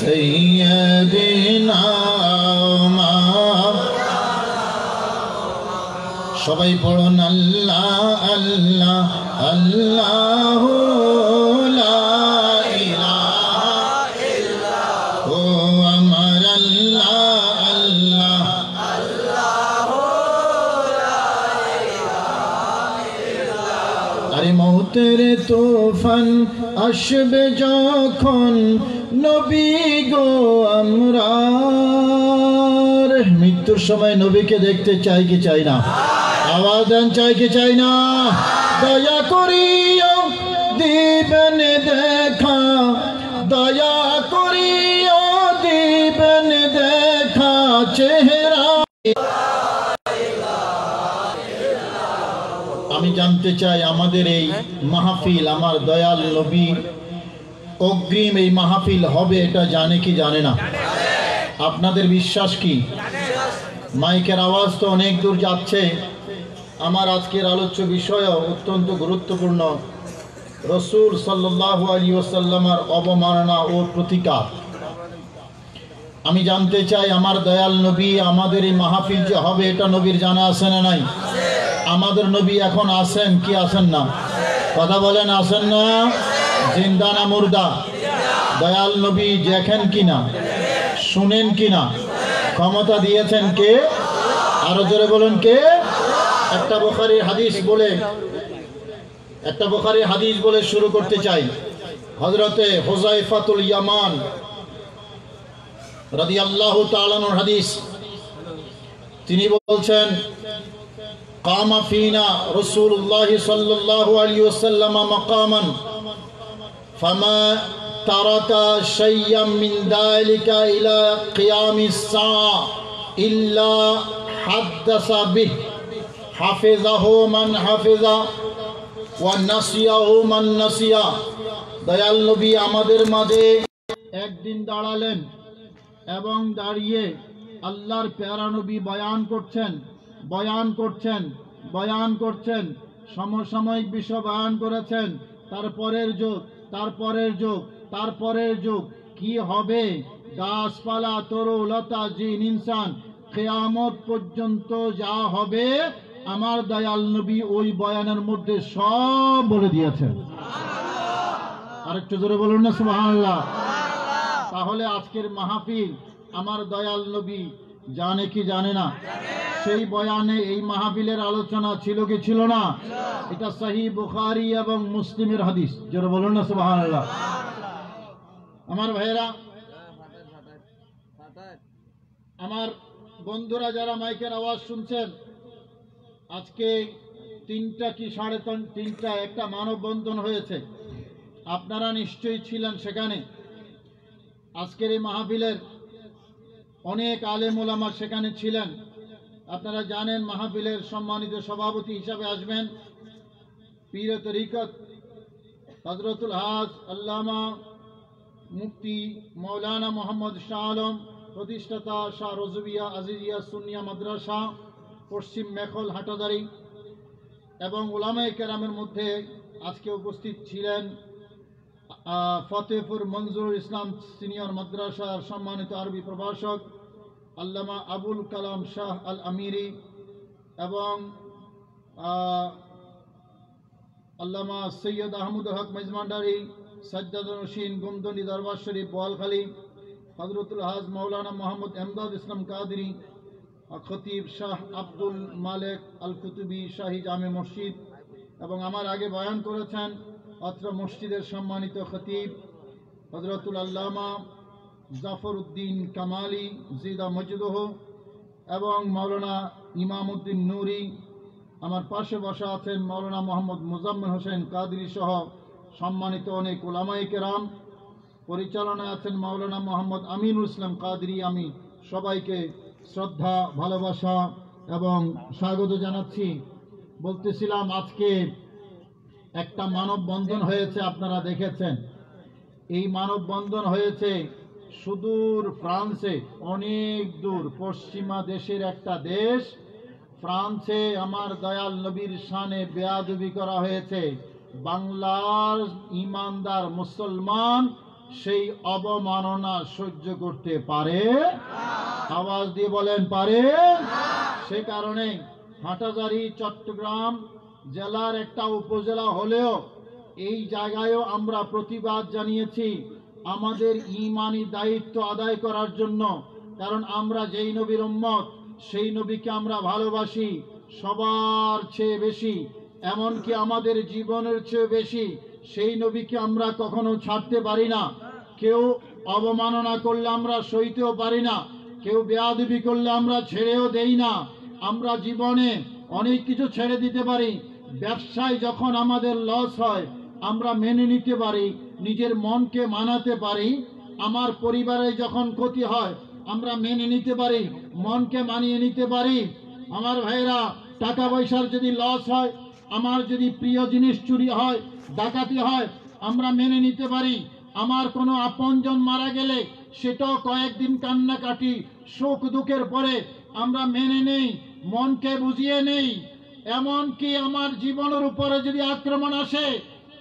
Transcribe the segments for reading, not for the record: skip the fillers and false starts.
سيدنا সবাই পড়ুন আল্লাহ আল্লাহ আল্লাহু লা ইলাহা ইল্লাহু আমার আল্লাহ আল্লাহ আল্লাহু লা ইলাহা ইল্লাহু। আরে মৌতের তুফান আসবে যখন নবী গো আমরা মৃত্যুর সময় নবীকে দেখতে চাই কি চাই না? আওয়াজ দেন, চাই কি চাই না? দয়া করিও দিবেন দেখা, দয়া করিও দিবেন দেখা চেহারা। আমি জানতে চাই আমাদের এই মাহফিল আমার দয়াল নবী অগ্রিম এই মাহফিল হবে এটা জানে কি জানে না? আপনাদের বিশ্বাস কি? মাইকের আওয়াজ তো অনেক দূর যাচ্ছে। আমার আজকের আলোচ্য বিষয়ও অত্যন্ত গুরুত্বপূর্ণ। রসুল সাল্লাল্লাহু আলাইহি ওয়াসাল্লামের অবমাননা ও প্রতিকার। আমি জানতে চাই আমার দয়াল নবী আমাদের এই মাহফিল যে হবে এটা নবীর জানা আছে না নাই? আমাদের নবী এখন আছেন কি আছেন না? কথা বলেন, আছেন না? জিন্দা না মুর্দা? দয়াল নবী দেখেন কিনা, শুনেন কিনা, ক্ষমতা দিয়েছেন কে? আরো জোরে বলুন কে? একটা বুখারীর হাদিস বলে শুরু করতে চাই। হযরতে হুযায়ফাতুল ইয়ামান রাদিয়াল্লাহু তাআলা আনহুর হাদিস। তিনি বলছেন কামা ফিনা রাসূলুল্লাহ সাল্লাল্লাহু আলাইহি ওয়াসাল্লাম মাকামান ফামা তারাকা শাইয়াম মিন যালিকা ইলা কিয়ামিস সাআ ইল্লা হাদাসা বিহি হাফিজাহু মান হাফিজা ওয়া নাসিয়াহু মান নাসিয়া। দয়াল নবী আমাদের মাঝে একদিন দাঁড়ালেন এবং দাঁড়িয়ে আল্লাহর প্যারা নবী বয়ান করছেন সমসাময়িক বিষয় বয়ান করেছেন। তারপরের যুগ কি হবে, গাছপালা তরুলতা জিন ইনসান কিয়ামত পর্যন্ত যা হবে আমার দয়াল নবী ওই বয়ানের মধ্যে সব বলে দিয়েছেন। আরেকটু জোরে বলুন না সুবহানাল্লাহ। তাহলে আজকের মাহফিল আমার দয়াল নবী জানে কি জানে না? সেই বয়ানে এই মাহফিলের আলোচনা ছিল কি ছিল না? এটা সহিহ বুখারী এবং মুসলিমের হাদিস। জোরে বলুন না সুবহানাল্লাহ। আমার ভাইরা, আমার বন্ধুরা যারা মাইকের আওয়াজ শুনছেন, আজকে 3টা কি 3:30 একটা মানববন্ধন হয়েছে। আপনারা নিশ্চয়ই ছিলেন সেখানে। আজকের এই মাহফিলের অনেক আলেম ওলামা সেখানে ছিলেন। আপনারা জানেন মাহফিলের সম্মানিত সভাপতি হিসাবে আসবেন পীর তরিকত হযরতুল হাজ আল্লামা মুফতি মাওলানা মোহাম্মদ শাহ আলম, প্রতিষ্ঠাতা শাহ রজবিয়া আজিজিয়া সুন্নিয়া মাদ্রাসা পশ্চিম মেখল হাটাদারি, এবং উলামায়ে কেরামের মধ্যে আজকে উপস্থিত ছিলেন ফতেহপুর মঞ্জুরুল ইসলাম সিনিয়র মাদ্রাসার সম্মানিত আরবি প্রভাষক আল্লামা আবুল কালাম শাহ আল আমিরি এবং আল্লামা সৈয়দ আহমদ হক মেজমান্ডারি, সাজ্জাদুর রশিদ গুমদন্ডি দরবার শরীফ বোয়ালখালী, হযরতুল হাজ মাওলানা মোহাম্মদ এমদাদ ইসলাম কাদরি, খতিব শাহ আব্দুল মালেক আল কুতুবি শাহী জামে মসজিদ, এবং আমার আগে বয়ান করেছেন অত্র মসজিদের সম্মানিত খতিব হযরতুল আল্লামা জাফর উদ্দিন কামালি জিদা মজদুহ এবং মাওলানা ইমামউদ্দিন নুরি। আমার পাশে বসা আছেন মাওলানা মোহাম্মদ মুজাম্মেল হোসেন কাদরি সহ সম্মানিত অনেক উলামায়ে কেরাম। পরিচালনায় আছেন মাওলানা মোহাম্মদ আমিনুল ইসলাম কাদরি। আমি সবাইকে শ্রদ্ধা, ভালোবাসা এবং স্বাগত জানাচ্ছি। বলতেছিলাম আজকে একটা মানববন্ধন হয়েছে, আপনারা দেখেছেন। এই মানববন্ধন হয়েছে সুদূর ফ্রান্সে, অনেক দূর পশ্চিমা দেশের একটা দেশ ফ্রান্সে। আমার দয়াল নবীর শানে বেয়াদবি করা হয়েছে। বাংলার ইমানদার মুসলমান সেই অবমাননা সহ্য করতে পারে? আওয়াজ দিয়ে বলেন, পারে? সে কারণে হাটহাজারী চট্টগ্রাম জেলার একটা উপজেলা হলেও এই জায়গায়ও আমরা প্রতিবাদ জানিয়েছি আমাদের ঈমানি দায়িত্ব আদায় করার জন্য। কারণ আমরা যেই নবীর উম্মত, সেই নবীকে আমরা ভালোবাসি সবার চেয়ে বেশি, এমনকি আমাদের জীবনের চেয়ে বেশি। সেই নবীকে আমরা কখনো ছাড়তে পারি না। কেউ অবমাননা করলে আমরা সইতেও পারি না, কেউ বেয়াদবি করলে আমরা ছেড়েও দেই না। আমরা জীবনে অনেক কিছু ছেড়ে দিতে পারি। ব্যবসায় যখন আমাদের লস হয় আমরা মেনে নিতে পারি, নিজের মনকে মানাতে পারি। আমার পরিবারে যখন ক্ষতি হয় আমরা মেনে নিতে পারি, মনকে মানিয়ে নিতে পারি। আমার ভাইরা, টাকা পয়সার যদি লস হয়, আমার যদি প্রিয় জিনিস চুরি হয়, ডাকাতি হয়, আমরা মেনে নিতে পারি। আমার কোনো আপনজন মারা গেলে সেটাও কয়েকদিন কান্নাকাটি শোক দুঃখের পরে আমরা মেনে নেই, মনকে বুঝিয়ে নেই। এমনকি আমার জীবনের উপরে যদি আক্রমণ আসে,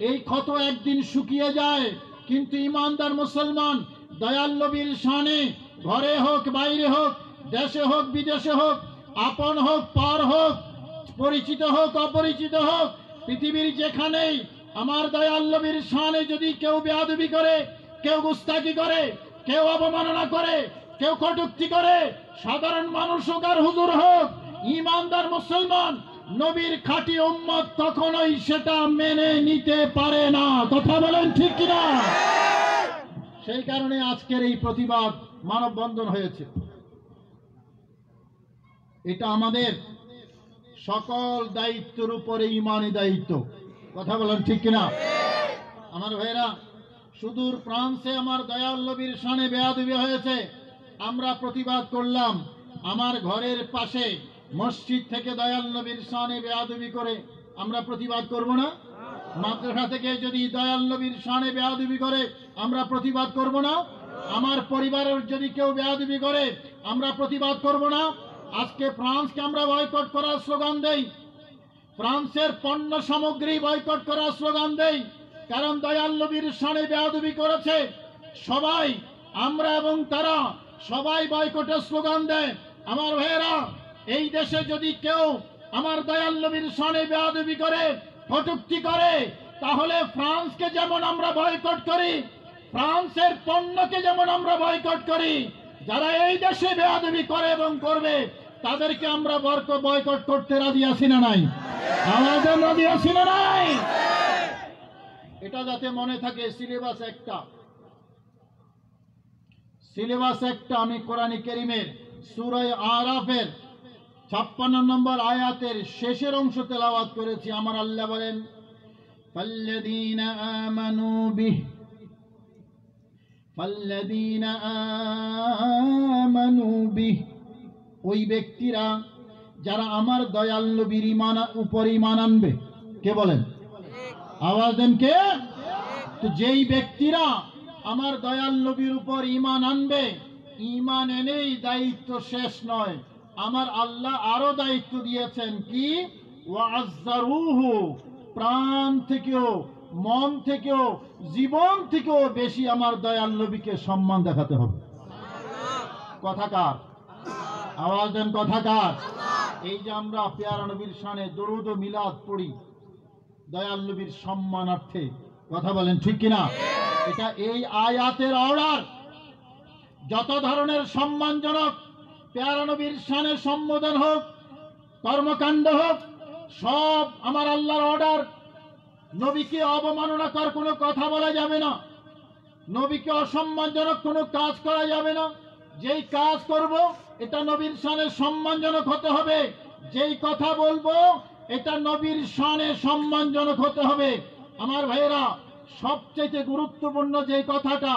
এই ক্ষত একদিন শুকিয়ে যায়, কিন্তু ইমানদার মুসলমান দয়াল নবীর শানে ঘরে হোক বাইরে হোক, দেশে হোক বিদেশে হোক, আপন হোক পর হোক, পরিচিত হোক অপরিচিত হোক, পৃথিবীর যেখানেই আমার দয়াল নবীর শানে যদি কেউ বেয়াদবি করে, কেউ গুস্তাকি করে, কেউ অবমাননা করে, কেউ কটূক্তি করে, সাধারণ মানুষ হোক আর হুজুর হোক, ইমানদার মুসলমান নবীর খাঁটি উম্মত কখনোই সেটা মেনে নিতে পারে না। কথা বলেন ঠিক কিনা? সেই কারণে আজকের এই প্রতিবাদ মানববন্ধন হয়েছে। এটা আমাদের সকল দায়িত্বের উপরে ঈমানি দায়িত্ব। কথা বলেন ঠিক কিনা? আমার ভাইরা, সুদূর ফ্রান্সে আমার দয়াল নবীর শানে বেয়াদবি হয়েছে, আমরা প্রতিবাদ করলাম। আমার ঘরের পাশে মসজিদ থেকে দয়াল নবীর শানে বেয়াদবি করে আমরা প্রতিবাদ করব না? মাদ্রাসা থেকে যদি দয়াল নবীর শানে বেয়াদবি করে আমরা প্রতিবাদ করব না? আমার পরিবারের যদি কেউ বেয়াদবি করে আমরা প্রতিবাদ করব না? আজকে ফ্রান্সকে আমরা বয়কট করার স্লোগান দেই, ফ্রান্সের পণ্য সামগ্রী বয়কট করার স্লোগান দেই, কারণ দয়াল নবীর শানে বেয়াদবি করেছে। সবাই, আমরা এবং তারা সবাই বয়কটের স্লোগান দেয়। আমার ভাইয়েরা, এই দেশে যদি কেউ আমার দয়াল নবীর শানে বেয়াদবি করে, কটূক্তি করে, তাহলে ফ্রান্সকে যেমন আমরা বয়কট করি, ফ্রান্সের পণ্যকে যেমন আমরা বয়কট করি, যারা এই দেশে বেয়াদবি করে এবং করবে তাদেরকে আমরা বয়কট করতে রাজি আছি না নাই? আমাদের রাজি আছি না নাই? এটা যাতে মনে থাকে, সিলেবাস একটা আমি কোরআন কারীমের সূরা আরাফের 56 নম্বর আয়াতের শেষের অংশ তেলাওয়াত করেছি। আমার আল্লাহ বলেন, ফাল্লাযীনা আমানু বিহ, ওই ব্যক্তিরা যারা আমার দয়াল নবীর উপর ঈমান আনবে। কে বলেন? আওয়াজ দেন, কে? তো যেই ব্যক্তিরা আমার দয়াল নবীর উপর ঈমান আনবে, ঈমান এনেই দায়িত্ব শেষ নয়, আমার আল্লাহ আরো দায়িত্ব দিয়েছেন কি? ওয়াজ্জারুহু, প্রাণ থেকেও, মন থেকেও, জীবন থেকেও বেশি আমার দয়াল নবীকে সম্মান দেখাতে হবে। কথাকার? আওয়াজ দেন, কথাকার? এই যে আমরা পেয়ারা নবীর শানে দরুদ ও মিলাদ পড়ি দয়াল নবীর সম্মানার্থে, কথা বলেন ঠিক কিনা? এটা এই আয়াতের অর্ডার। যত ধরনের সম্মানজনক পেয়ারা নবীর শানে সম্বোধন হোক, কর্মকাণ্ড হোক, সব আমার আল্লাহর অর্ডার। নবীকে অবমাননাকর কোনো কথা বলা যাবে না, নবীকে অসম্মানজনক কোনো কাজ করা যাবে না। যেই কাজ করব এটা নবীর শানে সম্মানজনক হতে হবে, যেই কথা বলবো এটা নবীর শানে সম্মানজনক হতে হবে। আমার ভাইয়েরা, সবচেয়ে গুরুত্বপূর্ণ যে কথাটা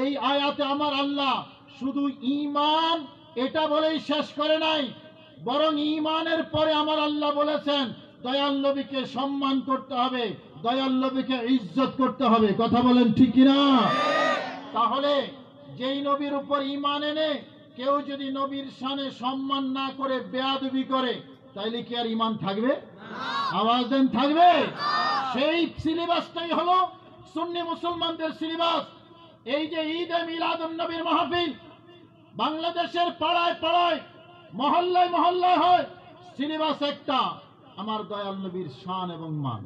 এই আয়াতে আমার আল্লাহ শুধু ঈমান এটা বলেই শেষ করে নাই, বরং ঈমানের পরে আমার আল্লাহ বলেছেন দয়াল নবীকে সম্মান করতে হবে, দয়াল নবীকে ইজ্জত করতে হবে। কথা বলেন ঠিক কিনা? তাহলে যেই নবীর উপর ঈমান এনে কেউ যদি নবীর শানে সম্মান না করে বেয়াদবি করে, তাইলে কি আর ঈমান থাকবে? আওয়াজ দেন, থাকবে? সেই সিলেবাসটাই হলো সুন্নি মুসলমানদের সিলেবাস। এই যে ঈদে মিলাদুন নবীর মাহফিল বাংলাদেশের পাড়ায় পাড়ায় মহল্লায় মহল্লায় হয়, সিলেবাস একটা, আমার দয়াল নবীর শান এবং মান।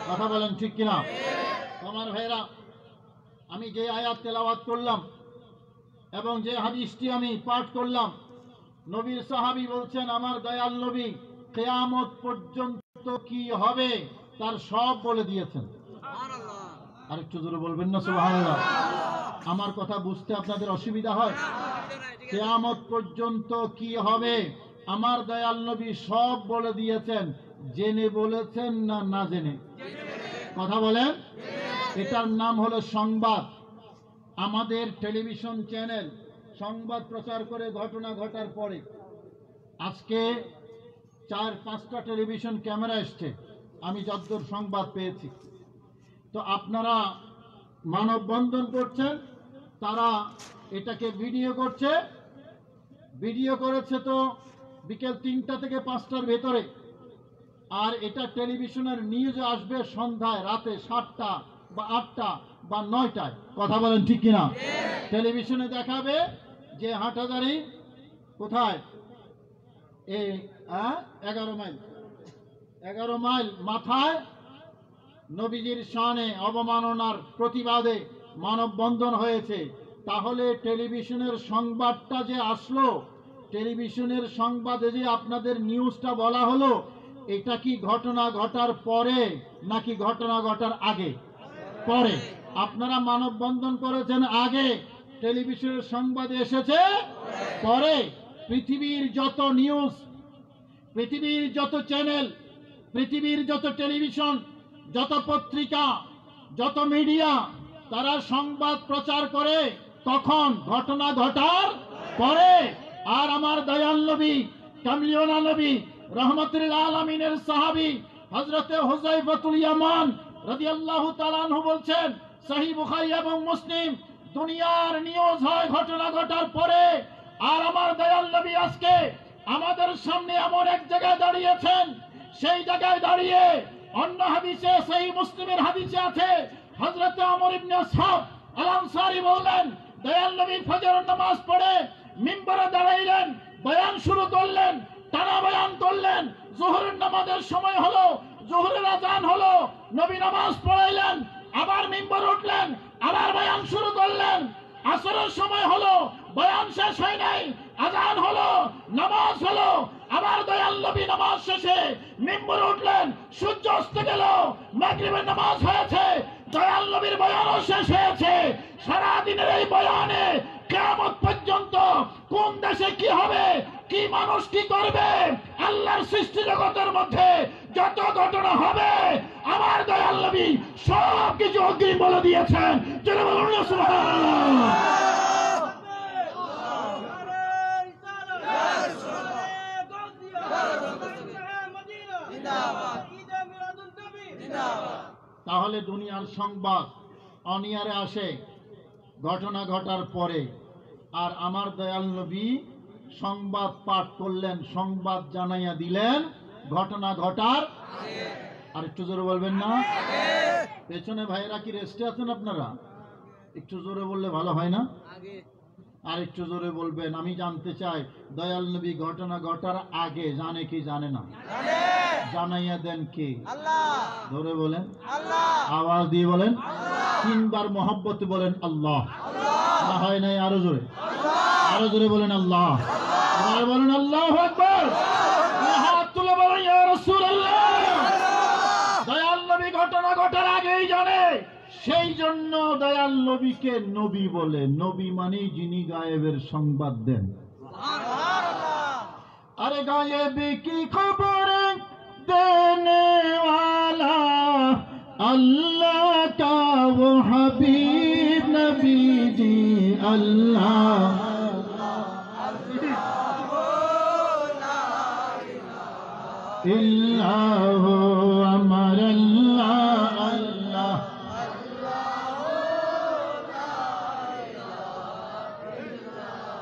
কথা বলেন ঠিক কিনা? আমার ভাইরা, আমি যে আয়াত তেলাওয়াত করলাম এবং যে হাদিসটি আমি পাঠ করলাম, নবীর সাহাবী বলছেন আমার দয়াল নবী কিয়ামত পর্যন্ত কি হবে তার সব বলে দিয়েছেন। আরেকটু জোরে বলবেন না সুবহানাল্লাহ? আমার কথা বুঝতে আপনাদের অসুবিধা হয়? কিয়ামত পর্যন্ত কি হবে আমার দয়াল নবী সব বলে দিয়েছেন। জেনে বলেছেন না না জেনে? কথা বলেন। এটার নাম হলো সংবাদ। আমাদের টেলিভিশন চ্যানেল সংবাদ প্রচার করে ঘটনা ঘটার পরে, আজকে 4-5টা টেলিভিশন ক্যামেরা এসছে আমি যতদূর সংবাদ পেয়েছি। তো আপনারা মানববন্ধন করছেন, তারা এটাকে ভিডিও করছে, ভিডিও করেছে তো বিকেল 3টা থেকে 5টার ভেতরে, আর এটা টেলিভিশনের নিউজে আসবে সন্ধ্যায়, রাতে 7টা বা 8টা বা 9টায়। কথা বলেন ঠিক কিনা? টেলিভিশনে দেখাবে যে হাটহাজারী কোথায়, এই 11 মাইল মাথায় নবীজির শানে অবমাননার প্রতিবাদে মানববন্ধন হয়েছে। তাহলে টেলিভিশনের সংবাদটা যে আসলো, টেলিভিশনের সংবাদে যে আপনাদের নিউজটা বলা হলো, এটা কি ঘটনা ঘটার পরে নাকি ঘটনা ঘটার আগে? পরে। আপনারা মানববন্ধন করেছেন আগে, টেলিভিশনের সংবাদে এসেছে পরে। পৃথিবীর যত নিউজ, পৃথিবীর যত চ্যানেল, পৃথিবীর যত টেলিভিশন, যত পত্রিকা, যত মিডিয়া, তারা সংবাদ প্রচার করে তখন ঘটনা ঘটার পরে। আর আমার দয়াল নবী, কামলিওয়ালা নবী, রহমতুল আলামিনের সাহাবী হযরতে হুযায়ফাতুল ইয়ামান রাদিয়াল্লাহু তাআলা আনহু বলছেন, সহিহ বুখারী এবং মুসলিম, দুনিয়ার নিউজ হয় ঘটনা ঘটার পরে। আর আমার দয়াল নবী আজকে আমাদের সামনে এমন এক জায়গায় দাঁড়িয়েছেন, সেই জায়গায় দাঁড়িয়ে অন্য হাদিসে, সহিহ মুসলিমের হাদিসে আছে, হযরতে ওমর ইবনে আসহাব আল আনসারী বললেন, দয়াল নবী ফজরের নামাজ পড়ে মিম্বরে দাঁড়াইলেন, বয়ান শুরু করলেন, টানা বয়ান করলেন। যোহরের নামাজের সময় হলো, যোহরের আযান হলো, নবী নামাজ পড়াইলেন, আবার মিম্বরে উঠলেন, আবার বয়ান শুরু করলেন। আসরের সময় হলো, বয়ান শেষ হয় নাই, আযান হলো, নামাজ হলো, আবার দয়াল নবী নামাজ শেষে মিম্বরে উঠলেন। সূর্য অস্ত গেল, মাগরিবের নামাজ হয়েছে, দয়াল নবীর বয়ানও শেষ হয়েছে। সারা দিনের এই বয়ানে কিয়ামত পর্যন্ত কোন দেশে কি হবে, কি মানুষ কি করবে, আল্লাহর সৃষ্টি জগতের মধ্যে যত ঘটনা হবে, আমার দয়াল নবী সব কিছু অগ্রিম বলে দিয়েছেন। জোরে বলুন না সুবহানাল্লাহ। তাহলে দুনিয়ার সংবাদ অনিয়ারে আসে ঘটনা ঘটার পরে, আর আমার দয়াল নবী সংবাদ পাঠ করলেন, সংবাদ জানাইয়া দিলেন ঘটনা ঘটার। আর একটু জোরে বলবেন না? পেছনে ভাইয়েরা কি রেস্টে আছেন আপনারা? একটু জোরে বললে ভালো হয় না? আর একটু জোরে বলবেন। আমি জানতে চাই, দয়াল নবী ঘটনা ঘটার আগে জানে কি জানে না? জানাইয়া দেন কে? ধরে বলেন, আওয়াজ দিয়ে বলেন, 3বার মহব্বতে বলেন আল্লাহ। না হয় নাই? আরো জোরে, আরো জোরে বলেন আল্লাহ। আর বলেন আল্লাহু আকবার। হাত তুলে বলেন ইয়া রাসূলুল্লাহ। দয়াল নবী ঘটনা ঘটার আগেই জানে, সেই জন্য দয়াল নবীকে নবী বলে। নবী মানে যিনি গায়েবের সংবাদ দেন। আরে গায়েব কি খবর देने वाला अल्लाह का वो हबीब नबी जी अल्लाह। इल्लाह अमर अल्लाह अल्लाह।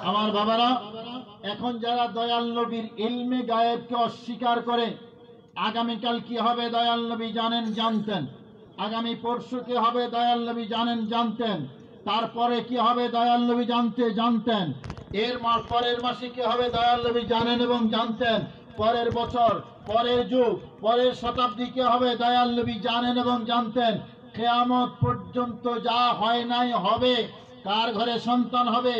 আমার বাবারা, এখন যারা দয়াল নবীর ইলমে গায়েবকে অস্বীকার করে, আগামীকাল কি হবে দয়াল নবী জানেন, জানতেন। আগামী পরশু কি হবে দয়াল নবী জানেন, জানতেন। তারপরে কি হবে দয়াল নবী জানতেন। পরের মাসে কি হবে দয়াল নবী জানেন এবং জানতেন। পরের বছর, পরের যুগ, পরের শতাব্দী কি হবে দয়াল নবী জানেন এবং জানতেন। কিয়ামত পর্যন্ত যা হয় নাই হবে, কার ঘরে সন্তান হবে,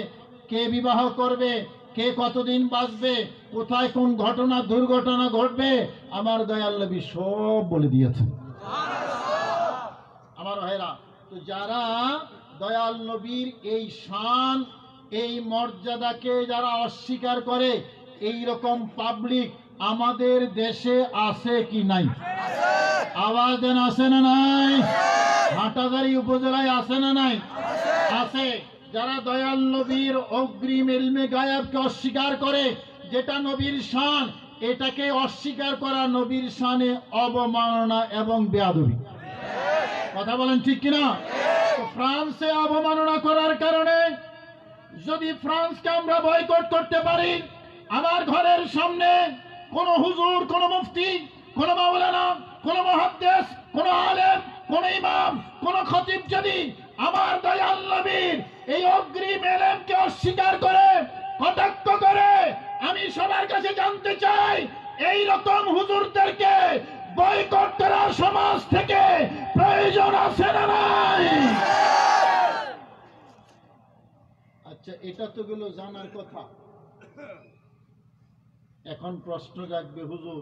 কে বিবাহ করবে, কে কতদিন বাঁচবে, কোথায় কোন ঘটনা দুর্ঘটনা ঘটবে, আমার দয়াল নবী সব বলে দিয়েছেন। আমার ভাইরা, তো যারা দয়াল নবীর এই শান, এই মর্যাদাকে যারা অস্বীকার করে, এই রকম পাবলিক আমাদের দেশে আছে কি নাই? আওয়াজ দেন, আছে না নাই? হাটাজারি উপজেলায় আছে না নাই? আছে। যারা দয়াল নবীর অগ্রিম ইলমে গায়েবকে অস্বীকার করে, যেটা নবীর শান, এটাকে অস্বীকার করা নবীর শানে অবমাননা এবং বেয়াদবি। কথা বলেন ঠিক কিনা? ফ্রান্সে অবমাননা করার কারণে যদি ফ্রান্সকে আমরা বয়কট করতে পারি, আমার ঘরের সামনে কোন হুজুর, কোন মুফতি, কোন মাওলানা, কোন মুহাদ্দিস, কোন আলেম, কোন ইমাম, কোন খতিব যদি আমার দয়াল নবীর এই অগ্রিম ইলমকে অস্বীকার করে, কটাক্ষ করে, আমি সবার কাছে জানতে চাই এই রকম হুজুরদেরকে বয়কট করা সমাজ থেকে প্রয়োজন আছে না নাই? আচ্ছা, এটা তো গেল জানার কথা। এখন প্রশ্ন জাগবে, হুজুর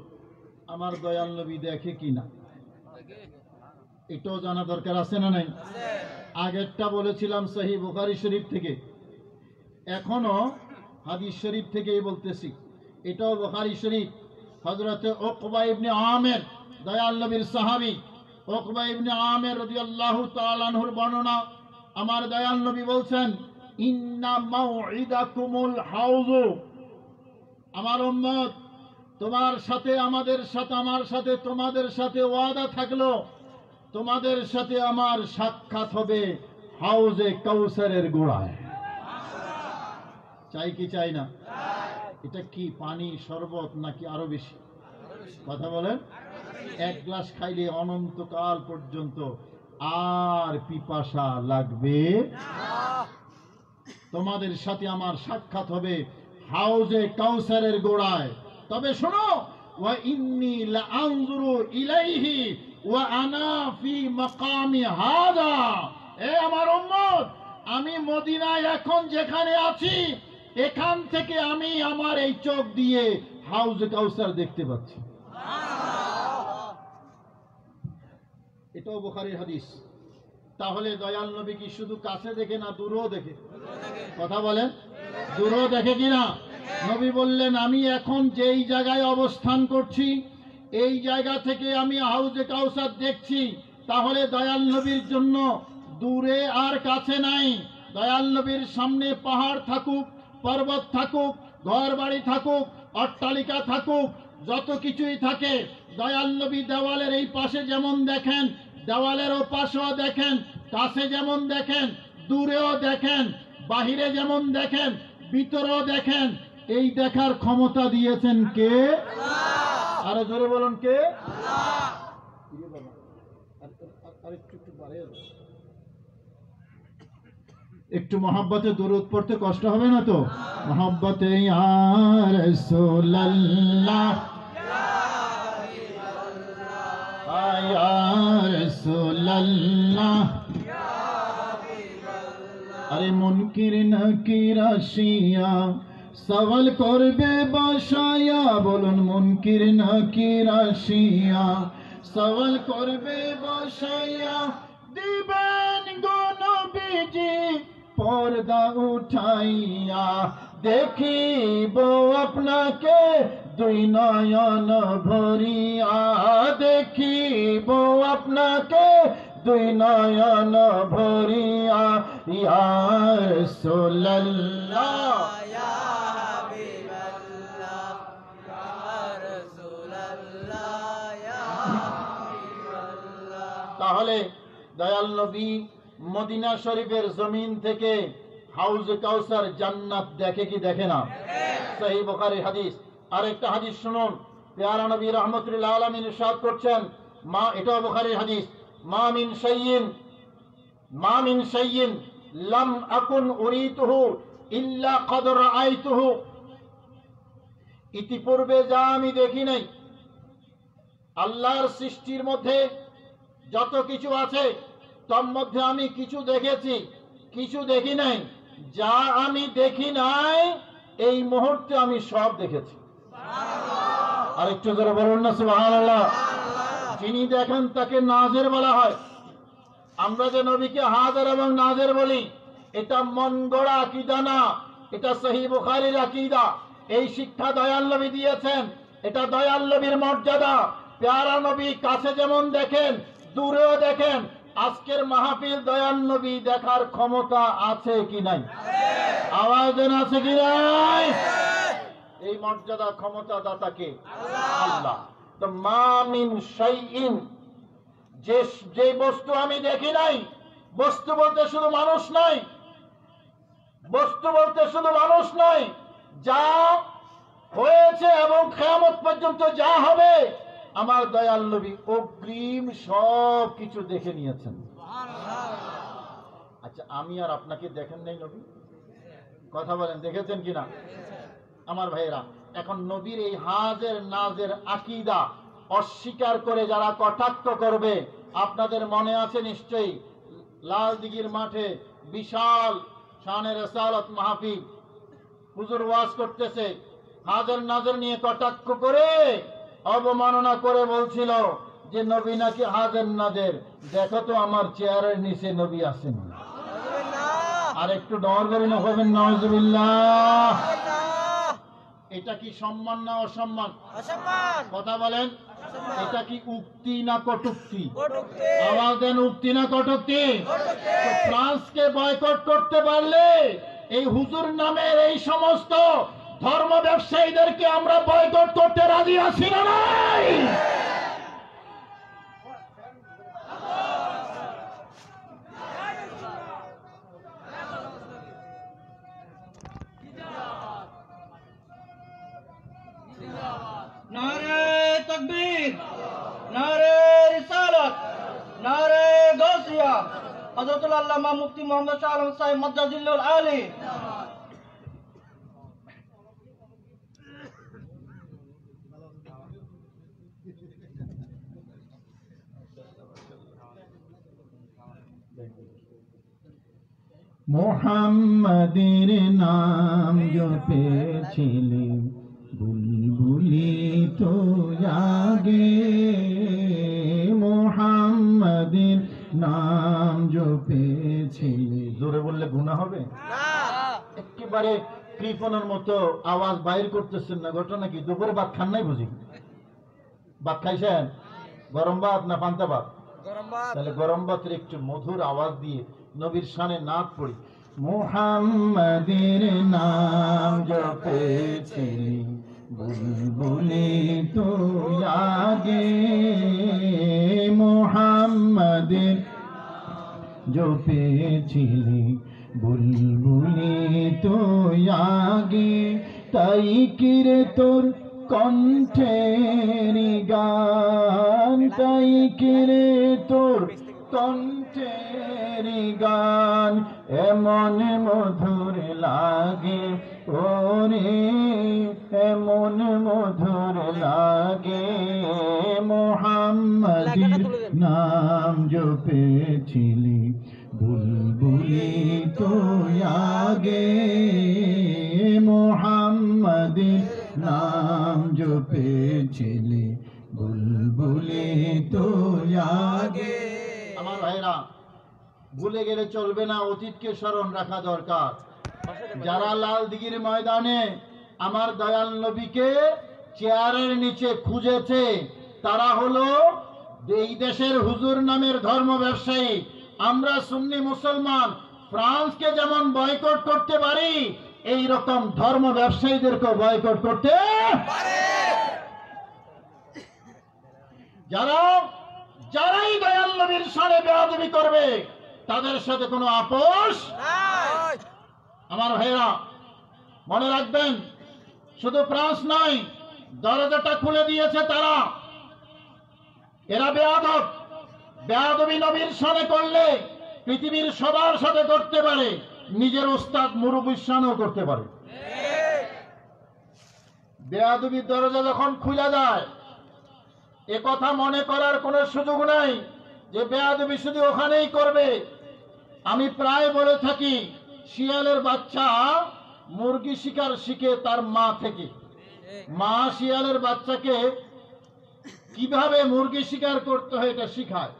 আমার দয়াল নবী দেখে কিনা, এটাও জানা দরকার আছে না নাই? আগেরটা বলেছিলাম সহিহ বুখারী শরীফ থেকে, এখনো হাদিস শরীফ থেকেই বলতেছি। এটাও বুখারী শরীফ, হযরতে উকবা ইবনে আমের, দয়াল নবীর সাহাবী উকবা ইবনে আমের রাদিয়াল্লাহু তাআলা আনহুর বর্ণনা। আমার দয়াল নবী বলছেন, ইন্না মাউইদাকুমুল হাউজ, আমার উম্মত, তোমার সাথে আমাদের সাথে, আমার সাথে তোমাদের সাথে ওয়াদা থাকলো, তোমাদের সাথে আমার সাক্ষাৎ হবে হাউজে কাউসারের গোড়ায়। চাই কি চাই না? এটা কি পানি, শরবত নাকি আরো বেশি? কথা বলেন। এক গ্লাস খাইলে অনন্তকাল পর্যন্ত আর পিপাসা লাগবে না। তোমাদের সাথে আমার সাক্ষাৎ হবে হাউজে কাউসারের গোড়ায়। তবে শোনো, ওয়া ইন্নী লাআনজুরু ইলাইহি ওয়া আনা ফি মাকামি হাদা, এ আমার উম্মত, আমি মদিনায় এখন যেখানে আছি, এখান থেকে আমি আমার এই চোখ দিয়ে হাউজে কাউসার দেখতে পাচ্ছি। এটাও বুখারীর হাদিস। তাহলে দয়াল নবী কি শুধু কাছে দেখে না দূরেও দেখে? কথা বলেন, দূরেও দেখে কিনা? নবী বললেন, আমি এখন যেই জায়গায় অবস্থান করছি, এই জায়গা থেকে আমি হাউজে কাউসার দেখছি। তাহলে দয়াল নবীর জন্য দূরে আর কাছে নাই। দয়াল নবীর সামনে পাহাড় থাকুক, পর্বত থাকুক, ঘর বাড়ি থাকুক, অট্টালিকা থাকুক, যত কিছুই থাকে, দয়াল নবী দেওয়ালের এই পাশে যেমন দেখেন, দেওয়ালের ও পাশেও দেখেন, কাছে যেমন দেখেন, দূরেও দেখেন, বাহিরে যেমন দেখেন, ভিতরেও দেখেন। এই দেখার ক্ষমতা দিয়েছেন কে? আরো জোরে বলুন, কে? একটু মহব্বতে দরুদ পড়তে কষ্ট হবে না তো? মহব্বতে ইয়া রাসূলুল্লাহ, ইয়া রাসূলুল্লাহ, আরে মুনকির নাকির আসিয়া সওয়াল করবে বসায়া, বলুন মুনকির নাকির আসিয়া সওয়াল করবে বসায়া, দিবেন গো নবীজি পর্দা উঠাইয়া, দেখিব আপনাকে দুই নয়ন ভরিয়া, দেখিব আপনাকে দুই নয়ন ভরিয়া, ইয়া রাসূলুল্লাহ, ইয়া হাবিবাল্লাহ, ইয়া রাসূলুল্লাহ, ইয়া হাবিবাল্লাহ। তাহলে দয়াল নবী মদিনা শরীফের জমিন থেকে হাউজে কাউসার জান্নাত দেখে কি দেখে না? সহিহ বুখারীর হাদিস। আরেকটা হাদিস শুনুন, প্যারা নবী রাহমাতুল আলামিন ইরশাদ করছেন, এটাও বুখারীর হাদিস, মা মিন শাইইন লাম আকুন উরিতুহু ইল্লা ক্বাদ রাআইতুহু, ইতিপূর্বে যা আমি দেখি নাই। আল্লাহর সৃষ্টির মধ্যে যত কিছু আছে তার মধ্যে আমি কিছু দেখেছি, কিছু দেখি নাই। যা আমি দেখি নাই এই মুহূর্তে আমি সব দেখেছি। আর একটু করে বলুন না সুবহানাল্লাহ। যিনি দেখেন তাকে নাজের বলা হয়। আমরা যে নবীকে হাজির এবং নাজের বলি, এটা মন গড়া আকীদা না, এটা সহিহ বুখারীর আকীদা। এই শিক্ষা দয়াল নবী দিয়েছেন, এটা দয়াল নবীর মর্যাদা। প্যারা নবী কাছে যেমন দেখেন দূরেও দেখেন। আজকের মাহফিল দয়াল নবী দেখার ক্ষমতা আছে কি নাই? আওয়াজ দেন, আছে কি নাই? এই মর্যাদা ক্ষমতা দাতাকে আল্লাহ। তো মা মিন শাইইন, যে বস্তু আমি দেখি নাই, বস্তু বলতে শুধু মানুষ নাই, বস্তু বলতে শুধু মানুষ নয়, যা হয়েছে এবং কিয়ামত পর্যন্ত যা হবে আমার দয়াল নবী অগ্রিম সব কিছু দেখে নিয়েছেন। আচ্ছা, আমি আর আপনাকে দেখেন নাই নবী? কথা বলেন, দেখেছেন কিনা আমার ভাইয়েরা? এখন নবীর এই হাজের নাজের আকীদা অস্বীকার করে যারা কটাক্ষ করবে, আপনাদের মনে আছে নিশ্চয়ই লাল দিঘির মাঠে বিশাল শানে রিসালাত মাহফিল, হুজুর ওয়াজ করতেছে, হাজের নাজের নিয়ে কটাক্ষ করে অবমাননা করে বলছিল যে নবী নাকি হাজের নাজের। দেখো তো আমার চেয়ারের নিচে নবী আছেন। আর একটু ডর করে না হবেন, নাউজুবিল্লাহ। এটা কি সম্মান না অসম্মান? কথা বলেন, এটা কি উক্তি না কটুক্তি? আওয়াজ দেন, উক্তি না কটুক্তি? ফ্রান্সকে বয়কট করতে পারলে এই হুজুর নামের এই সমস্ত ধর্ম ব্যবসায়ীদেরকে আমরা বয়কট করতে রাজি আছি না নাই? নারে তাকবীর, নারে রিসালাত, নারে গাউসিয়া। হযরতুল আল্লামা মুফতি মুহাম্মদ শাহ আলম সাহেব মাজ্জাজিল্লুল আলী। মুহাম্মাদের নাম জপেছিলে বুলবুলি তো জাগে, মুহাম্মাদের নাম জপেছিলে। জোরে বললে গুনাহ হবে? একেবারে কৃপণের মতো আওয়াজ বাইর করতেছেন না। ঘটনা কি? দুপুরে ভাত খান নাই বুঝি? ভাত খাইছেন? গরম ভাত না পান্তা ভাত? তাহলে গরম ভাতের একটু মধুর আওয়াজ দিয়ে নবীর শানে নাত পড়ি। মুহাম্মাদের নাম জপেছিলি বুলবুলি তো জাগে, মুহাম্মাদের জপেছিলি বুলবুলি তো জাগে। তাই কিরে তোর কণ্ঠের গান, তাই কিরে তোর কণ্ঠের গান এমন মধুর লাগে ওরে, এমন মধুর লাগে। মুহাম্মাদের নাম জপেছিলি বুলবুলি তো আগে, মুহাম্মাদের নাম জপেছিলি বুলবুলি তো আগে। আমার ভাইরা, ভুলে গেলে চলবে না, অতীতকে স্মরণ রাখা দরকার। যারা লাল দিঘির ময়দানে আমার দয়াল নবীকে চেয়ারের নিচে খুঁজেছে তারা হলো এই দেশের হুজুর নামের ধর্ম ব্যবসায়ী। আমরা সুন্নি মুসলমান ফ্রান্সকে যেমন বয়কট করতে পারি, এই রকম ধর্ম ব্যবসায়ীদেরকে বয়কট করতে পারে। যারাই দয়াল নবীর শানে বেয়াদবি করবে তাদের সাথে কোনো আপোষ নাই। আমার ভাইরা মনে রাখবেন, শুধু ফ্রান্স নয়, দরজাটা খুলে দিয়েছে তারা। এরা বেয়াদব, বেয়াদবি নবীর শানে করলে পৃথিবীর সবার সাথে করতে পারে, নিজের ওস্তাদ মুরব্বির সাথেও করতে পারে। বেয়াদবির দরজা যখন খুলে যায়, এ কথা মনে করার কোনো সুযোগ নাই যে বেয়াদবি শুধু ওখানেই করবে। আমি প্রায় বলে থাকি, শিয়ালের বাচ্চা মুরগি শিকার শিখে তার মা থেকে। মা শিয়ালের বাচ্চাকে কিভাবে মুরগি শিকার করতে হয় এটা শিখায়।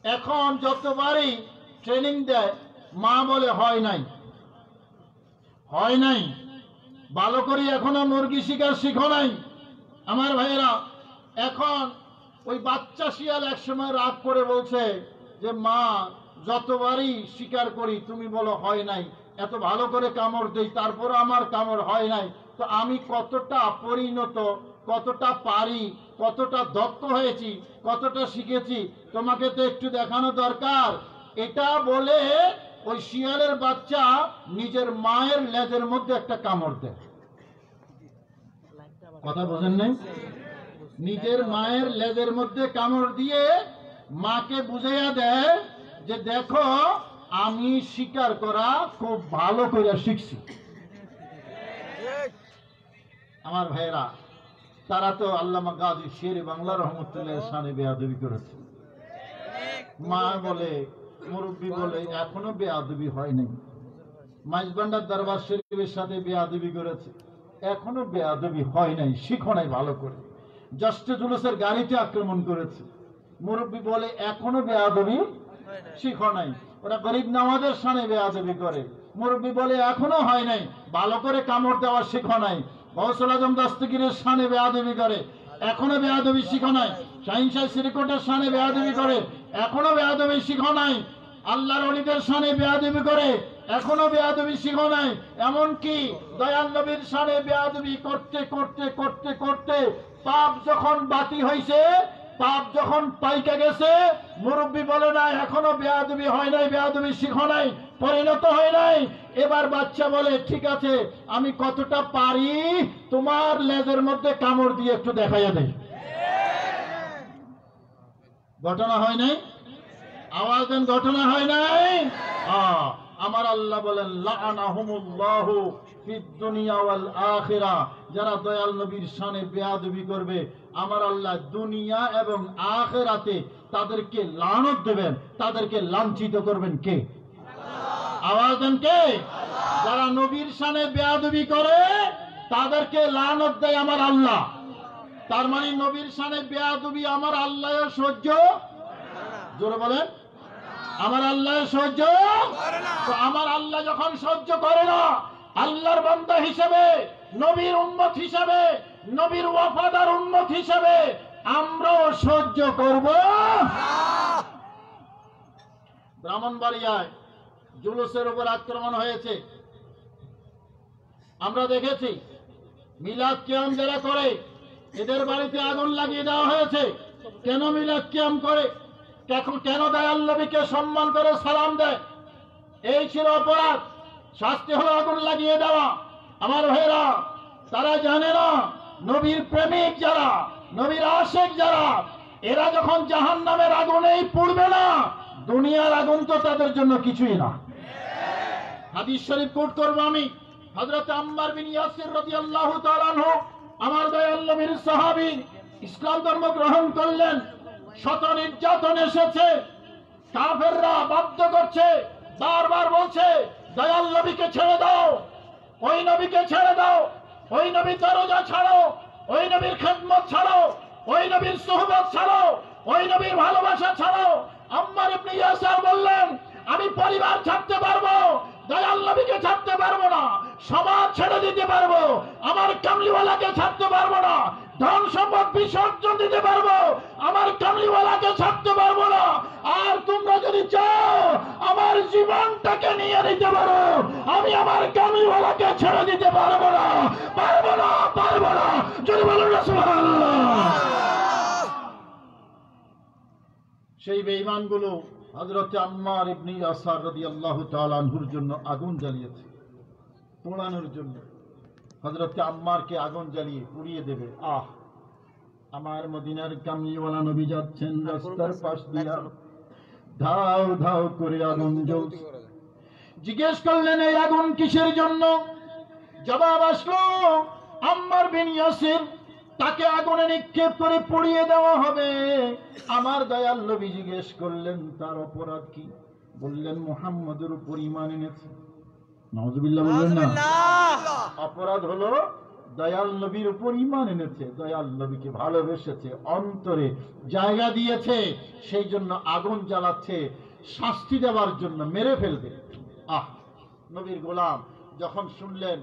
এখন যতবারই ট্রেনিং দেয়, মা বলে হয় নাই, হয় নাই, ভালো করে এখনো মুরগি শিকার শিখো নাই। আমার ভাইয়েরা, এখন ওই বাচ্চা শিয়াল একসময় রাগ করে বলছে যে মা, যতবারই শিকার করি তুমি বলো হয় নাই, এত ভালো করে কামড় দেই তারপর আমার কামড় হয় নাই, তো আমি কতটা পরিণত, কতটা পারি, কতটা দক্ষ হয়েছি, কতটা শিখেছি, তোমাকে তো একটু দেখানো দরকার। এটা বলে ওই শিয়ালের বাচ্চা নিজের মায়ের লেজের মধ্যে একটা কামড় দেয়। কথা বোঝেন নাই? নিজের মায়ের লেজের মধ্যে কামড় দিয়ে মাকে বুঝাইয়া দেয় যে দেখো, আমি শিকার করা খুব ভালো করে শিখছি। আমার ভাইয়েরা, তারা তো আল্লামা গাজী শের বাংলা রহমতুল্লাহ শানে বেয়াদবি করেছে। মা বলে, মুরব্বী বলে এখনো বেয়াদবি হয় নাই। মাইজবান্ডার দরবার শরীফের সাথে বেয়াদবি করেছে, এখনো বেয়াদবি হয় নাই, শিখো নাই ভালো করে। জস্টে জুলুসের গাড়িতে আক্রমণ করেছে, মুরব্বী বলে এখনো বেয়াদবি শিখো নাই। ওরা গরিব নামাজের সামনে বেয়াদবি করে, মুরব্বী বলে এখনো হয় নাই, ভালো করে কামড় দেওয়া শিখো নাই। গৌসুল আজম দস্তগীরের সামনে বেয়াদবি করে, এখনো বেয়াদবি শিখো নাই। শাহিন শাহ শ্রীকোটের সামনে বেয়াদবি করে, এখনো বেয়াদবি শিখো নাই। আল্লাহর ওলিদের সামনে বেয়াদবি করে, এখনো বেয়াদবি শিখো নাই। এমনকি দয়াল নবীর সামনে বেয়াদবি করতে করতে করতে করতে পাপ যখন বাতি হয়েছে, পাপ যখন পাইকে গেছে, মুরব্বী বলে না এখনো বেয়াদবি হয় নাই, বেয়াদবি শিখো নাই, পরিণত হয় নাই। এবার বাচ্চা বলে ঠিক আছে, আমি কতটা পারি তোমার লেজের মধ্যে কামড় দিয়ে একটু দেখাইয়া দেয়। ঘটনা হয় নাই? আওয়াজ দেন, ঘটনা হয় নাই? আমার আল্লাহ বলেন লাআনাহুমুল্লাহু ফিদ দুনিয়া ওয়াল আখিরা, যারা দয়াল নবীর শানে বেয়াদবি করবে আমার আল্লাহ দুনিয়া এবং আখিরাতে তাদেরকে লানত দেবেন, তাদেরকে লাঞ্ছিত করবেন কে? আওয়াজ দেন, কে? যারা নবীর শানে বেয়াদবি করে তাদেরকে লানত দেয় আমার আল্লাহ। তার মানে নবীর শানে বেয়াদবি আমার আল্লাহ সহ্য, জোরে বলেন, আমার আল্লাহ সহ্য। তো আমার আল্লাহ যখন সহ্য করে না, আল্লাহর বান্দা হিসেবে, নবীর উম্মত হিসেবে, নবীর ওয়াফাদার উম্মত হিসেবে আমরাও সহ্য করব। ব্রাহ্মণবাড়িয়ায় জুলুসের উপর আক্রমণ হয়েছে, আমরা দেখেছি। মিলাদ কিয়াম যারা করে এদের বাড়িতে আগুন লাগিয়ে দেওয়া হয়েছে। কেন মিলাদ কিয়াম করে? কেন দয়াল নবীকে সম্মান করে সালাম দেয়? এই ছিল অপরাধ, শাস্তি হলো আগুন লাগিয়ে দেওয়া। আমার ভাইরা, তারা জানে না নবীর প্রেমিক যারা, নবীর আশিক যারা, এরা যখন জাহান্নামের আগুনেই পুড়বে না, দুনিয়ার আগুন তো তাদের জন্য কিছুই না। হাদিস শরীফ কোট করব আমি। হযরত আম্মার বিন ইয়াসির রাদিয়াল্লাহু তাআলা আনহু, আমার দয়াল নবীর সাহাবী, ইসলাম ধর্ম গ্রহণ করলেন। শত নির্যাতন এসেছে, কাফেররা বাধ্য করছে, বারবার বলছে দয়াল নবীকে ছেড়ে দাও, ওই নবীকে ছেড়ে দাও, ওই নবীর দরজা ছাড়ো, ওই নবীর খেদমত ছাড়ো, ওই নবীর সুহবত ছাড়ো, ওই নবীর ভালোবাসা ছাড়ো। আম্মার ইবনে ইয়াসির বললেন আমি পরিবার ছাড়তে পারবো, দয়াল নবীকে ছাড়তে পারবো না, সমাজ ছেড়ে দিতে পারবো, আমার কামলিওয়ালাকে ছাড়তে পারবো না, ধন সম্পদ বিসর্জন দিতে পারবো, আমার কামলিওয়ালাকে ছাড়তে পারবো না। আর তোমরা যদি চাও আমার জীবনটাকে নিয়ে নিতে পারো, আমি আমার কামলিওয়ালাকে ছেড়ে দিতে পারবো না, পারবো না, পারবো না। যদি বলুন না সুবহানাল্লাহ। সেই বেঈমানগুলো হযরত আম্মার ইবনে ইয়াসির রাদিয়াল্লাহু তাআলা আনহুর জন্য আগুন জ্বালিয়েছে, পোড়ানোর জন্য। হযরত আম্মারকে আগুন জ্বালিয়ে পুড়িয়ে দেবে। আমার মদিনার কামলিওয়ালা নবী যাচ্ছেন রাস্তার পাশ দিয়া, ধাও ধাও করে আগুন জ্বলছে। জিজ্ঞেস করলেন এই আগুন কিসের জন্য? জবাব আসলো আম্মার বিন ইয়াসির, তাকে আগুনে নিক্ষেপ করে পুড়িয়ে দেওয়া হবে। আমার দয়াল নবী জিজ্ঞেস করলেন তার অপরাধ কি? বললেন মুহাম্মদের উপর ঈমান এনেছে। নাউযুবিল্লাহ বললেন না? অপরাধ হলো দয়াল নবীর উপর ঈমান এনেছে, দয়াল নবীকে ভালোবেসেছে, অন্তরে জায়গা দিয়েছে, সেই জন্য আগুন জ্বালাচ্ছে শাস্তি দেওয়ার জন্য, মেরে ফেলবে। আহ, নবীর গোলাম যখন শুনলেন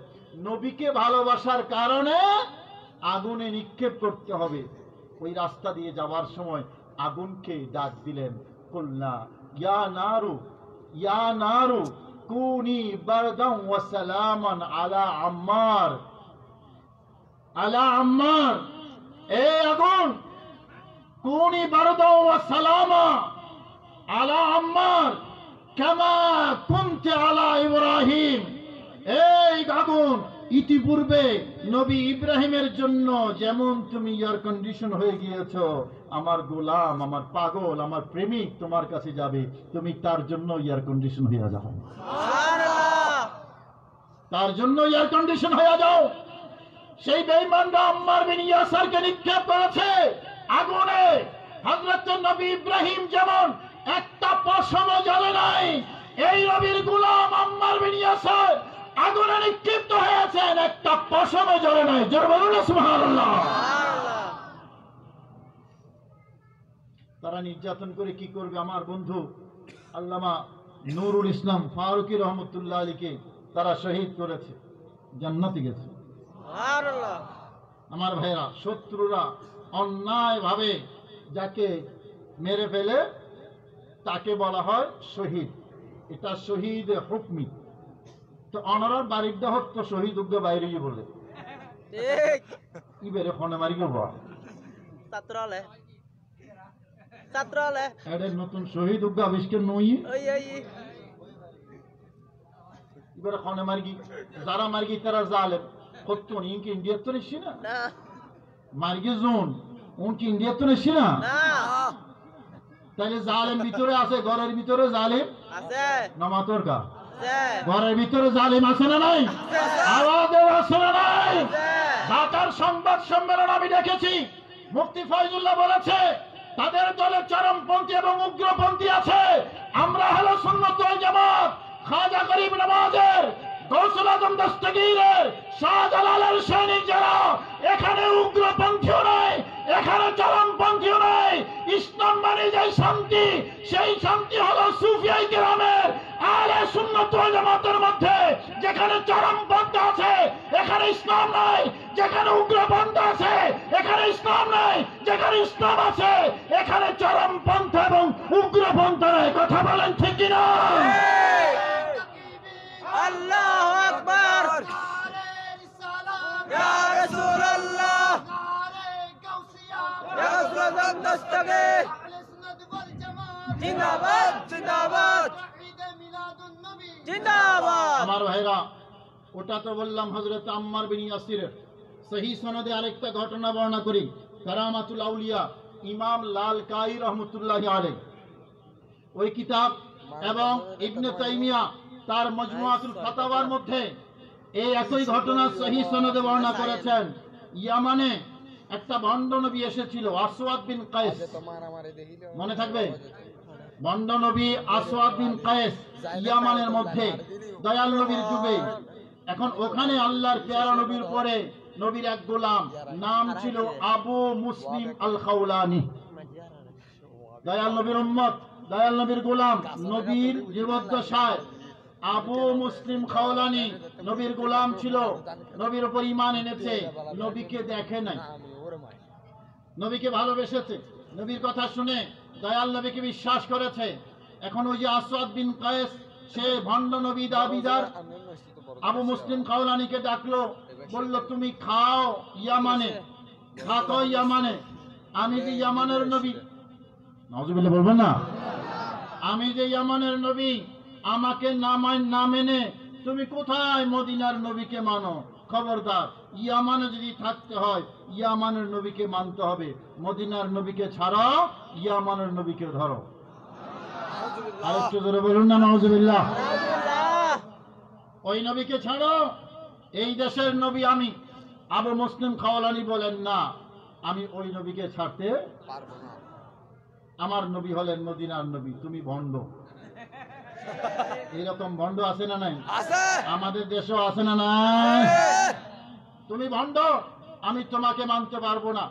নবীকে ভালোবাসার কারণে আগুনে নিক্ষেপ করতে হবে, ওই রাস্তা দিয়ে যাওয়ার সময় আগুনকে ডাক দিলেন, কুলনা ইয়া নারু ইয়া নারু কুনি বারদান ওয়া সালামান আলা আম্মার, আলা আম্মার, এ আগুন কুনি বারদান ওয়া সালামা আলা আম্মার কামা কুনতি আলা ইব্রাহিম। এই আগুন ইতিপূর্বে নবী ইব্রাহিমের জন্য যেমন তুমি এয়ার কন্ডিশন হয়ে গিয়েছো, আমার গোলাম, আমার পাগল, আমার প্রেমিক তোমার কাছে যাবে, তুমি তার জন্য এয়ার কন্ডিশন হয়ে যাও, তার জন্য এয়ার কন্ডিশন হয়ে যাও। সেই বেঈমানরা আম্মার বিন ইয়াসারকে নিক্ষেপ করেছে আগুনে। হযরত নবী ইব্রাহিম যেমন একটা পশম জ্বলে নাই, এই নবীর গোলাম আম্মার বিন ইয়াসার আগুনে নিক্ষিপ্ত হয়েছেন, একটা পশম জ্বলে নাই। জোরে বলুন না সুবহানাল্লাহ। তারা নির্যাতন করে কি করবে? আমার বন্ধু আল্লামা নুরুল ইসলাম ফারুকী রহমতুল্লাহ আলীকে তারা শহীদ করেছে, জান্নাতে গেছে। আমার ভাইরা, শত্রুরা অন্যায় ভাবে যাকে মেরে ফেলে তাকে বলা হয় শহীদ, এটা শহীদ হুকমি। তো অনারার বাড়ির দেহ তো শহীদ উগ্র বাইরে বলে কি বেড়ে ফোনে মারি গো নতুন শহীদ উগ্র আবিষ্কার নই এবারে ফোনে মার্গি যারা মার্গি তারা জালেম কত ইনকি ইন্ডিয়া তো নিছি না মার্গি জোন উনকি ইন্ডিয়া তো নিছি না। তাহলে জালেম ভিতরে আছে, ঘরের ভিতরে জালেম আছে, নামাতর কা ঘরের ভিতরে জালিম আছে না নাই? আওয়াজের আছে না নাই? ঢাকার সংবাদ সম্মেলন আমি দেখেছি, মুফতি ফয়জুল্লাহ বলেছে তাদের দলে চরমপন্থী এবং উগ্রপন্থী আছে। আমরা হলো সুন্নাত ওয়াল জামাত, খাজা গরিব নওয়াজের, গৌসুল আজম দস্তগীরের, শাহজালালের সৈনিক যারা, এখানে উগ্রপন্থীও নাই, এখানে চরমপন্থীও নাই। ইসলাম মানে যে শান্তি, সেই শান্তি হলো সুফিয়াই কেরামের আহলে সুন্নাত ওয়াল জামাতের মধ্যে। যেখানে চরমপন্থা আছে এখানে ইসলাম নাই, যেখানে উগ্রপন্থা আছে এখানে ইসলাম নাই, যেখানে ইসলাম আছে এখানে চরমপন্থা এবং উগ্রপন্থা নাই। কথা বলেন ঠিক কিনা? আল্লাহু আকবার, ইয়া রাসূলুল্লাহ, ইয়া রাসূলুল্লাহ দস্তগীর জিন্দাবাদ জিন্দাবাদ জিন্দাবাদ। আমার ভাইরা, ওটা তো বললাম হযরত আম্মার বিন ইয়াসিরের। সহি সনদে আরেকটা ঘটনা বর্ণনা করি। কারামাতুল আউলিয়া ইমাম লালকাই রহমতুল্লাহ আলাইহি ওই কিতাব এবং ইবনে তাইমিয়া তার মজমুআতুল ফাতাওয়ার মধ্যে এই একই ঘটনা সহি সনদে বর্ণনা করেছেন। ইয়ামানে একটা ভণ্ড নবী এসেছিল, আসওয়াদ বিন কায়েস, মনে থাকবে? ভণ্ড নবী আসওয়াদ বিন কায়েস ইয়ামানের মধ্যে দয়াল নবীর যুগে। এখন ওখানে আল্লাহর পেয়ারা নবীর পরে নবীর এক গোলাম, নাম ছিল আবু মুসলিম আল খাওলানি। দয়াল নবীর উম্মত, দয়াল নবীর গোলাম, নবীর জীবদ্দশায় আবু মুসলিম খাওলানি নবীর গোলাম ছিল, নবীর উপর ঈমান এনেছে, নবীকে দেখে নাই, নবীকে ভালোবেসেছে, নবীর কথা শুনে দয়াল নবীকে বিশ্বাস করেছে। এখন ওই যে আসওয়াদ বিন কায়েস, সে ভণ্ড নবী দাবিদার আবু মুসলিম খাওলানিকে ডাকলো, বলল তুমি খাও ইয়ামানে, থাকো ইয়ামানে, আমি যে ইয়ামানের নবী, নাউজুবিল্লাহ বলবেন না, আমি যে ইয়ামানের নবী, আমাকে না মেনে তুমি কোথায় মদিনার নবীকে মানো? খবরদার, ইয়ামানে যদি থাকতে হয় ইয়ামানের নবীকে মানতে হবে, মদিনার নবীকে ছাড়াও ইয়ামানের নবীকে ধরো। আর একটু জোরে বলুন না নাউজুবিল্লাহ। ওই নবীকে ছাড়ো, এই দেশের নবী আমি। আবু মুসলিম খাওয়ালানি বলেন না, আমি ওই নবীকে ছাড়তে পারবো না। আমার নবী হলেন মদিনার নবী, তুমি ভণ্ড। এইরকম ভণ্ড আছে না নাই? আমাদের দেশেও আছে না নাই? তুমি ভণ্ড, আমি তোমাকে মানতে পারবো না।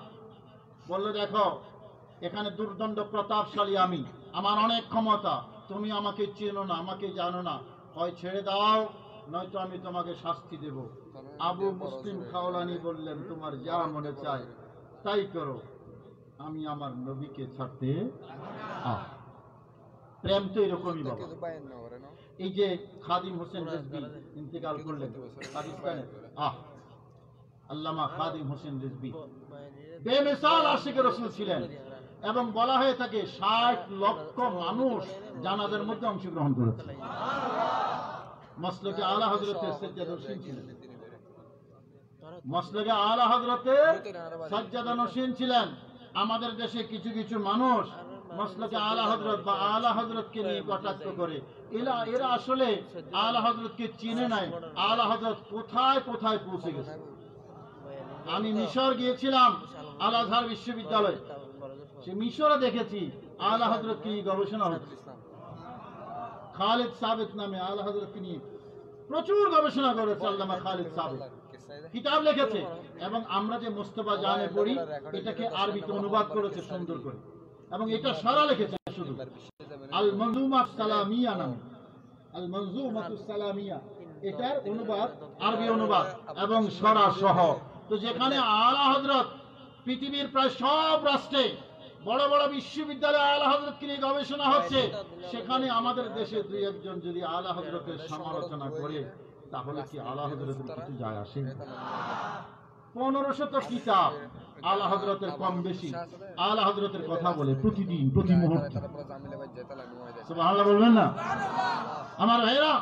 বললে দেখো, এখানে দুর্দণ্ড প্রতাপশালী আমি, আমার অনেক ক্ষমতা, তুমি আমাকে চেনো না, আমাকে জানো না, হয় ছেড়ে দাও, নয়তো আমি তোমাকে শাস্তি দেব। আবু মুসলিম খাওলানি বললেন, তোমার যা মনে চায় তাই করো, আমি আমার নবীকে ছাড়তে। প্রেম তো এরকমই বাবা। এই যে খাদিম হোসেন রিজভী ইন্তেকাল করলেন পাকিস্তানে, আল্লামা খাদিম হোসেন রিজভী বেমিসাল আশিক রাসূল ছিলেন, এবং বলা হয়ে থাকে 60 লক্ষ মানুষ জানাজার মধ্যে অংশগ্রহণ করেছে। মসলকে আলা হযরতের সাজ্জাদা নশীন ছিলেন, মসলকে আলা হযরতের সাজ্জাদা নশীন ছিলেন। আমাদের দেশে কিছু কিছু মানুষ মসলকে আলা হযরত বা আলা হযরতকে নিয়ে কটাক্ষ করে, এরা আসলে আলা হযরতকে চিনে নাই, আলা হযরত কোথায় কোথায় পৌঁছে গেছে। আমি মিশর গিয়েছিলাম, আল আজহার বিশ্ববিদ্যালয়, সে মিশরে দেখেছি আলা হযরত কি গবেষণা হচ্ছে। খালিদ সাবিত নামে আলা হযরতকে নিয়ে প্রচুর গবেষণা করেছে আল্লামা খালিদ সাবিত, কিতাব লিখেছে, এবং আমরা যে মুস্তাফা জানে পড়ি এটাকে আরবিতে অনুবাদ করেছে সুন্দর করে, এবং এটা সারা লিখেছে শুধু আল মনজুমাত সালামিয়া নামে, আল মনজুমাতুস সালামিয়া, এটার অনুবাদ আরবি অনুবাদ এবং সরা সহ। তো যেখানে আলা হযরত পৃথিবীর প্রায় সব রাষ্ট্রে বড় বড় বিশ্ববিদ্যালয়ে আলা হযরতকে নিয়ে গবেষণা হচ্ছে, সেখানে আমাদের দেশে দুই একজন যদি আলা হযরতের সমালোচনা করে, তাহলে কি আলা হযরতের কিছু যায় আসে? 1500 কিতাব আলা হযরতের কম বেশি আলা হযরতের কথা বলে প্রতিদিন, প্রতি মুহূর্তে। সুবহানাল্লাহ বলবেন না আমার ভাইরা?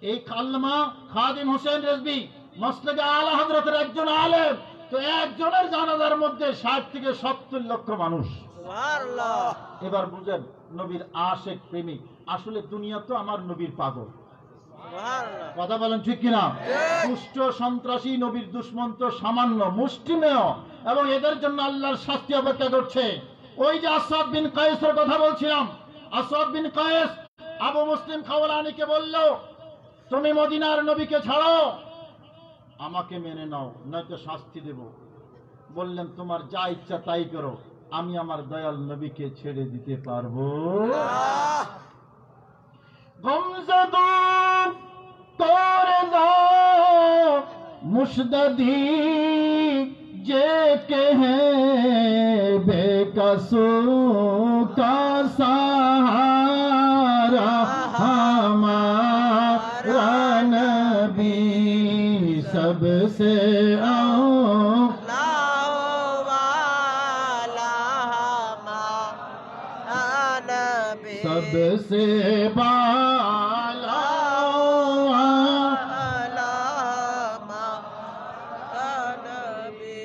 এই আল্লামা খাদিম হোসেন রিজভী মসলকে আলা হযরতের একজন আলেম, তো একজনের জানাজার মধ্যে 60 থেকে 70 লক্ষ মানুষ। সুবহানাল্লাহ। এবার বুঝেন, নবীর আশিক প্রেমিক, আসলে দুনিয়া তো আমার নবীর পাগল। সুবহানাল্লাহ। কথা বলেন ঠিক কিনা? দুষ্ট সন্ত্রাসী নবীর দুশমন তো সামান্য মুষ্টিমেয়, এবং এদের জন্য আল্লাহর শাস্তি অপেক্ষা করছে। ওই যে আসাদ বিন কায়েসের কথা বলছিলাম, আসাদ বিন কায়েস আবু মুসলিম খাওলানিকে বলল, তুমি মদিনার নবীকে ছাড়ো, আমাকে মেনে নাও, নয়তো শাস্তি দেব। বললেন, তোমার যা ইচ্ছা তাই করো, আমি আমার দয়াল নবীকে ছেড়ে দিতে পারবো? গমজদু করে দাও মুশদদি যে কহে বেকসু কা সাহারা हमारा नबी सबसे सबसे बाला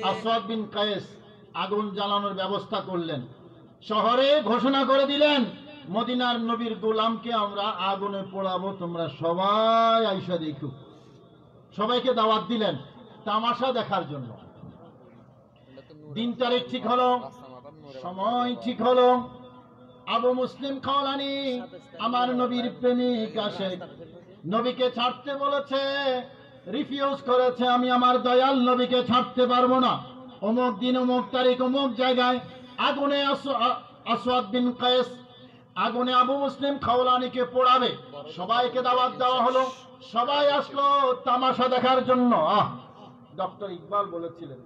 আসওয়াদ বিন কায়েস আগুন জ্বালানোর ব্যবস্থা করলেন, শহরে ঘোষণা করে দিলেন, মদিনার নবীর গোলামকে আমরা আগুনে পোড়াবো, তোমরা সবাই আইসা দেখো। সবাইকে দাওয়াত দিলেন তামাশা দেখার জন্য। দিন তারিখ ঠিক হলো, সময় ঠিক হলো। আবু মুসলিম খাওলানি আমার নবীর প্রেমিক আশিক, নবীকে ছাড়তে বলেছে, রিফিউজ করেছে, আমি আমার দয়াল নবীকে ছাড়তে পারবো না। অমুক দিন অমুক তারিখ অমুক জায়গায় আগুনে আসওয়াদ বিন কায়েস আগুনে আবু মুসলিম খাওলানিকে পোড়াবে। সবাইকে দাওয়াত দেওয়া হলো, সবাই আসলো তামাশা দেখার জন্য। ডক্টর ইকবাল বলেছিলেন,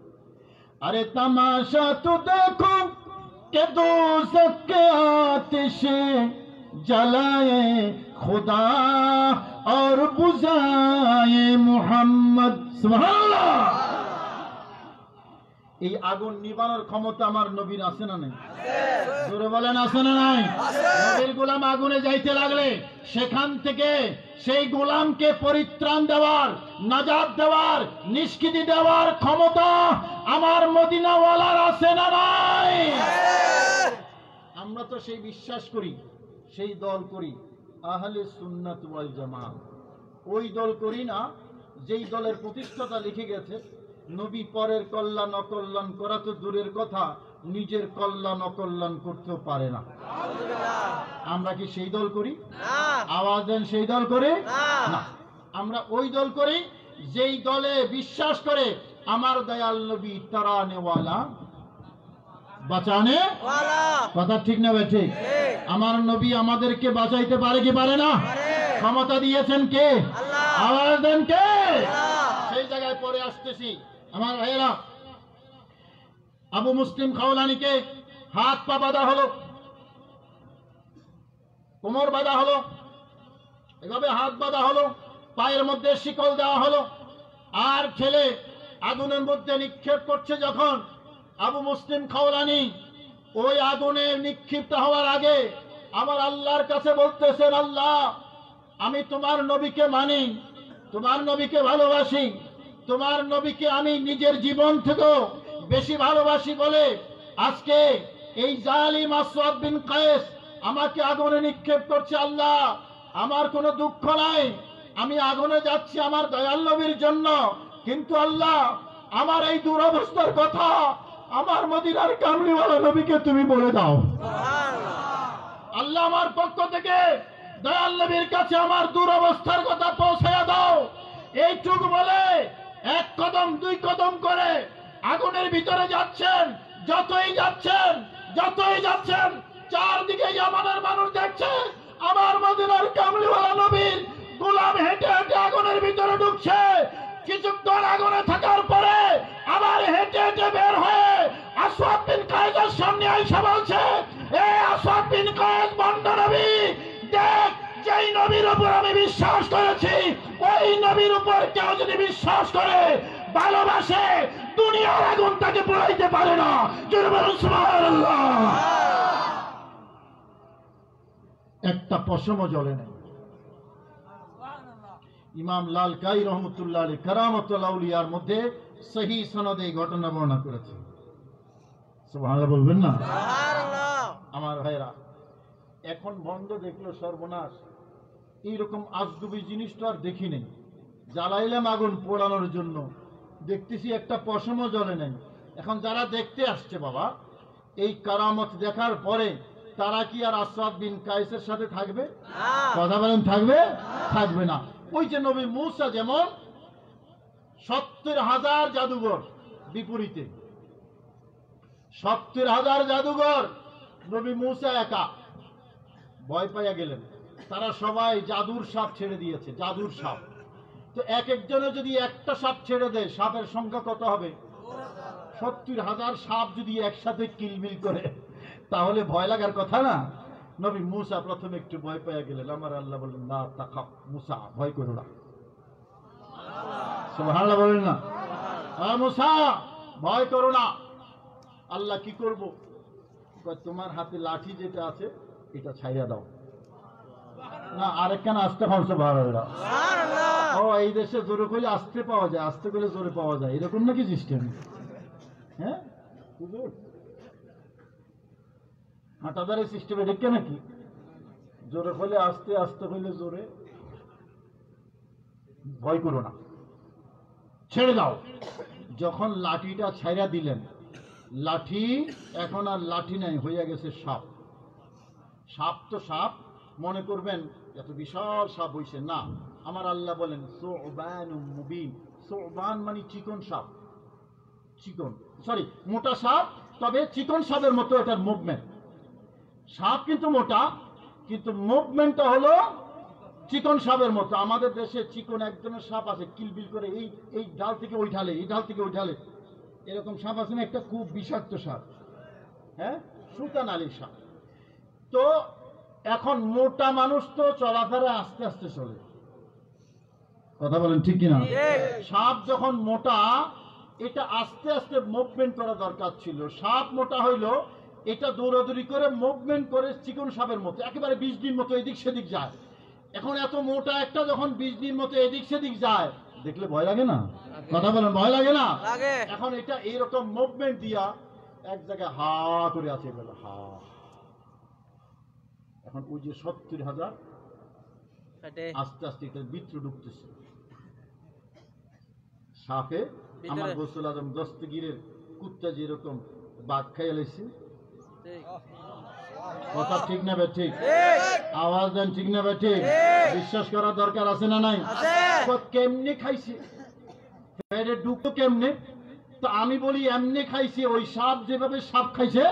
আরে তামাশা তো দেখো কে দোজখ কে আতিশে জলায়ে খুদা और বুঝায়ে মুহাম্মদ। সুবহানাল্লাহ। এই আগুন নিবানোর ক্ষমতা আমার নবীর আছে না নাই? জোরে বলেন, আছে না নাই? নবীর গোলাম আগুনে যাইতে লাগলে সেখান থেকে সেই গোলামকে পরিত্রাণ দেওয়ার, নাজাত দেওয়ার, নিষ্কৃতি দেওয়ার ক্ষমতা আমার মদিনাওয়ালার আছে না নাই? আমরা তো সেই বিশ্বাস করি, সেই দল করি আহলে সুন্নাত ওয়াল জামাত। ওই দল করি না যেই দলের প্রতিষ্ঠাতা লিখে গেছে নবী পরের কল্যাণ অকল্যাণ করা তো দূরের কথা, নিজের কল্যাণ অকল্যাণ করতেও পারে না। আমরা কি সেই দল করি? আওয়াজ দেন, সেই দল করি না। আমরা ওই দল করি যেই দলে বিশ্বাস করে আমার দয়াল নবী তারানেওয়ালা, বাঁচানে কথা ঠিক না ভাই? ঠিক। আমার নবী আমাদেরকে বাঁচাইতে পারে কি পারে না? ক্ষমতা দিয়েছেন কে? আওয়াজ দেন কে? সেই জায়গায় পরে আসতেছি আমার ভাইয়েরা। আবু মুসলিম খাওলানিকে হাত পা বাঁধা হলো, কোমর বাঁধা হলো, এভাবে হাত বাঁধা হলো, পায়ের মধ্যে শিকল দেওয়া হলো, আর ছেলে আগুনের মধ্যে নিক্ষেপ করছে। যখন আবু মুসলিম খাওলানি ওই আগুনে নিক্ষিপ্ত হওয়ার আগে আমার আল্লাহর কাছে বলতেছেন, আল্লাহ আমি তোমার নবীকে মানি, তোমার নবীকে ভালোবাসি, তোমার নবীকে আমি নিজের জীবন থেকেও বেশি ভালোবাসি বলে আজকে এই জালিম আসওয়াদ বিন কায়েস আমাকে আগুনে নিক্ষেপ করছে। আল্লাহ আমার কোনো দুঃখ নাই, আমি আগুনে যাচ্ছি আমার দয়াল নবীর জন্য, কিন্তু আল্লাহ আমার এই দুরবস্থার কথা আমার মদিনার কামলিওয়ালা নবীকে তুমি বলে দাও। আল্লাহ আমার পক্ষ থেকে দয়াল নবীর কাছে আমার দুরবস্থার কথা পৌঁছায়া দাও। এইটুকু বলে এক কদম দুই কদম করে আগুনের ভিতরে যাচ্ছেন। যতই যাচ্ছেন যতই যাচ্ছেন চারদিকে ইয়ামানের মানুষ দেখছে আমার মদিনার কামলিওয়ালা নবীর গোলাম হেঁটে হেঁটে আগুনের ভিতরে ঢুকছে। কিছুক্ষণ আগুনে থাকার পরে আবার হেঁটে হেঁটে বের হয়ে আসওয়াদ বিন কায়েসের সামনে আইসা বলছে, এ আসওয়াদ বিন কায়েস বন্ড নবী, দেখ যেই নবীর উপর আমি বিশ্বাস করেছি ওই নবীর উপর কেউ যদি বিশ্বাস করে ভালোবাসে দুনিয়ার আগুন তাকে পোড়াইতে পারে না। জোরে বলুন সুবহানাল্লাহ। একটা পশমও জ্বলে নাই। ইমাম লালকাই রহমতুল্লাহ আলাইহি কারামাতুল আউলিয়ার মধ্যে সহি সনদে এই ঘটনা বর্ণনা করেছে। সুবহানাল্লাহ বলবেন না? আমার ভাইরা, এখন বন্ধ দেখলো সর্বনাশ। এইরকম আজগুবি জিনিস তো আর দেখি নেই। জ্বালাইলাম আগুন পোড়ানোর জন্য, দেখতেছি একটা পশমও জ্বলে নাই। এখন যারা দেখতে আসছে বাবা এই কারামত দেখার পরে তারা কি আর আসওয়াদ বিন কায়েসের সাথে থাকবে? কথা বলেন, থাকবে? থাকবে না। ওই যে নবী মূসা যেমন 70,000 জাদুঘর বিপরীতে 70,000 জাদুঘর, নবী মূসা একা ভয় পাইয়া গেলেন। তারা সবাই জাদুর সাপ ছেড়ে দিয়েছে, জাদুর সাপ। তো এক একজনে যদি একটা সাপ ছেড়ে দেয় সাপের সংখ্যা কত হবে? 70,000 সাপ যদি একসাথে কিলবিল করে তাহলে ভয় লাগার কথা না। নবী মূসা প্রথমে একটু ভয় পেয়ে গেলেন। আমার আল্লাহ বললেন, না তাকাফ মূসা, ভয় করো না। সুবহানাল্লাহ বলেন না? মূসা ভয় করো না। আল্লাহ কি করব? তোমার হাতে লাঠি যেটা আছে এটা ছাইড়া দাও। না আরেকখানা আসতে খান। সুবহানাল্লাহ। ও এই দেশে জোরে করলে আসতে পাওয়া যায়, আসতে করলে জোরে পাওয়া যায়, এরকম নাকি সিস্টেম? হ্যাঁ হাঁটাদারের সিস্টেম এটা নাকি? জোরে হলে আসতে, আসতে হইলে জোরে। ভয় করো না, ছেড়ে দাও। যখন লাঠিটা ছাইরা দিলেন, লাঠি এখন আর লাঠি নাই, হইয়া গেছে সাপ। সাপ তো সাপ মনে করবেন এত বিশাল সাপ হইছে না। আমার আল্লাহ বলেন সুবানুম মুবিন। সুবান মানে চিকন সাপ, চিকন সরি মোটা সাপ, তবে চিকন সাপের মতো এটার মুভমেন্ট। সাপ কিন্তু মোটা, কিন্তু মুভমেন্টটা হলো চিকন সাপের মতো। আমাদের দেশে চিকন একজনের সাপ আছে কিলবিল করে এই ডাল থেকে ওই ঢালে, এই ডাল থেকে ওই ঢালে, এরকম সাপ আছে না একটা, খুব বিষাক্ত সাপ, হ্যাঁ সুতান আলী সাপ। তো এখন মোটা মানুষ তো চলাফেরা আস্তে আস্তে চলে, কথা বলেন ঠিক কিনা? সাপ যখন মোটা এটা আস্তে আস্তে মুভমেন্ট করা দরকার ছিল। সাপ মোটা হইলো, এটা দৌড়াদৌড়ি করে মুভমেন্ট করে চিকন সাপের মতো একেবারে 20 দিন মতো এদিক সেদিক যায়। এখন এত মোটা একটা যখন 20 দিন মতো এদিক সেদিক যায়, দেখলে ভয় লাগে না? কথা বলেন, ভয় লাগে না? এখন এটা এইরকম মুভমেন্ট দিয়া এক জায়গায় হা করে আছে, বলে হা। এখন এখন ওই যে 70,000 আস্তে আস্তে এটা ভিতরে ঢুকতেছে। সাপে আমার গোসল আজম দস্তগীরের কুত্তা যেরকম বাঘ খাইয়া লাইছে। কথা ঠিক না বে ঠিক? আওয়াজ দেন ঠিক না বে ঠিক? বিশ্বাস করার দরকার আছে না নাই? কেমনে খাইছে, পেটে ঢুকতো কেমনে? তো আমি বলি এমনি খাইছে, ওই সাপ যেভাবে সাপ খাইছে,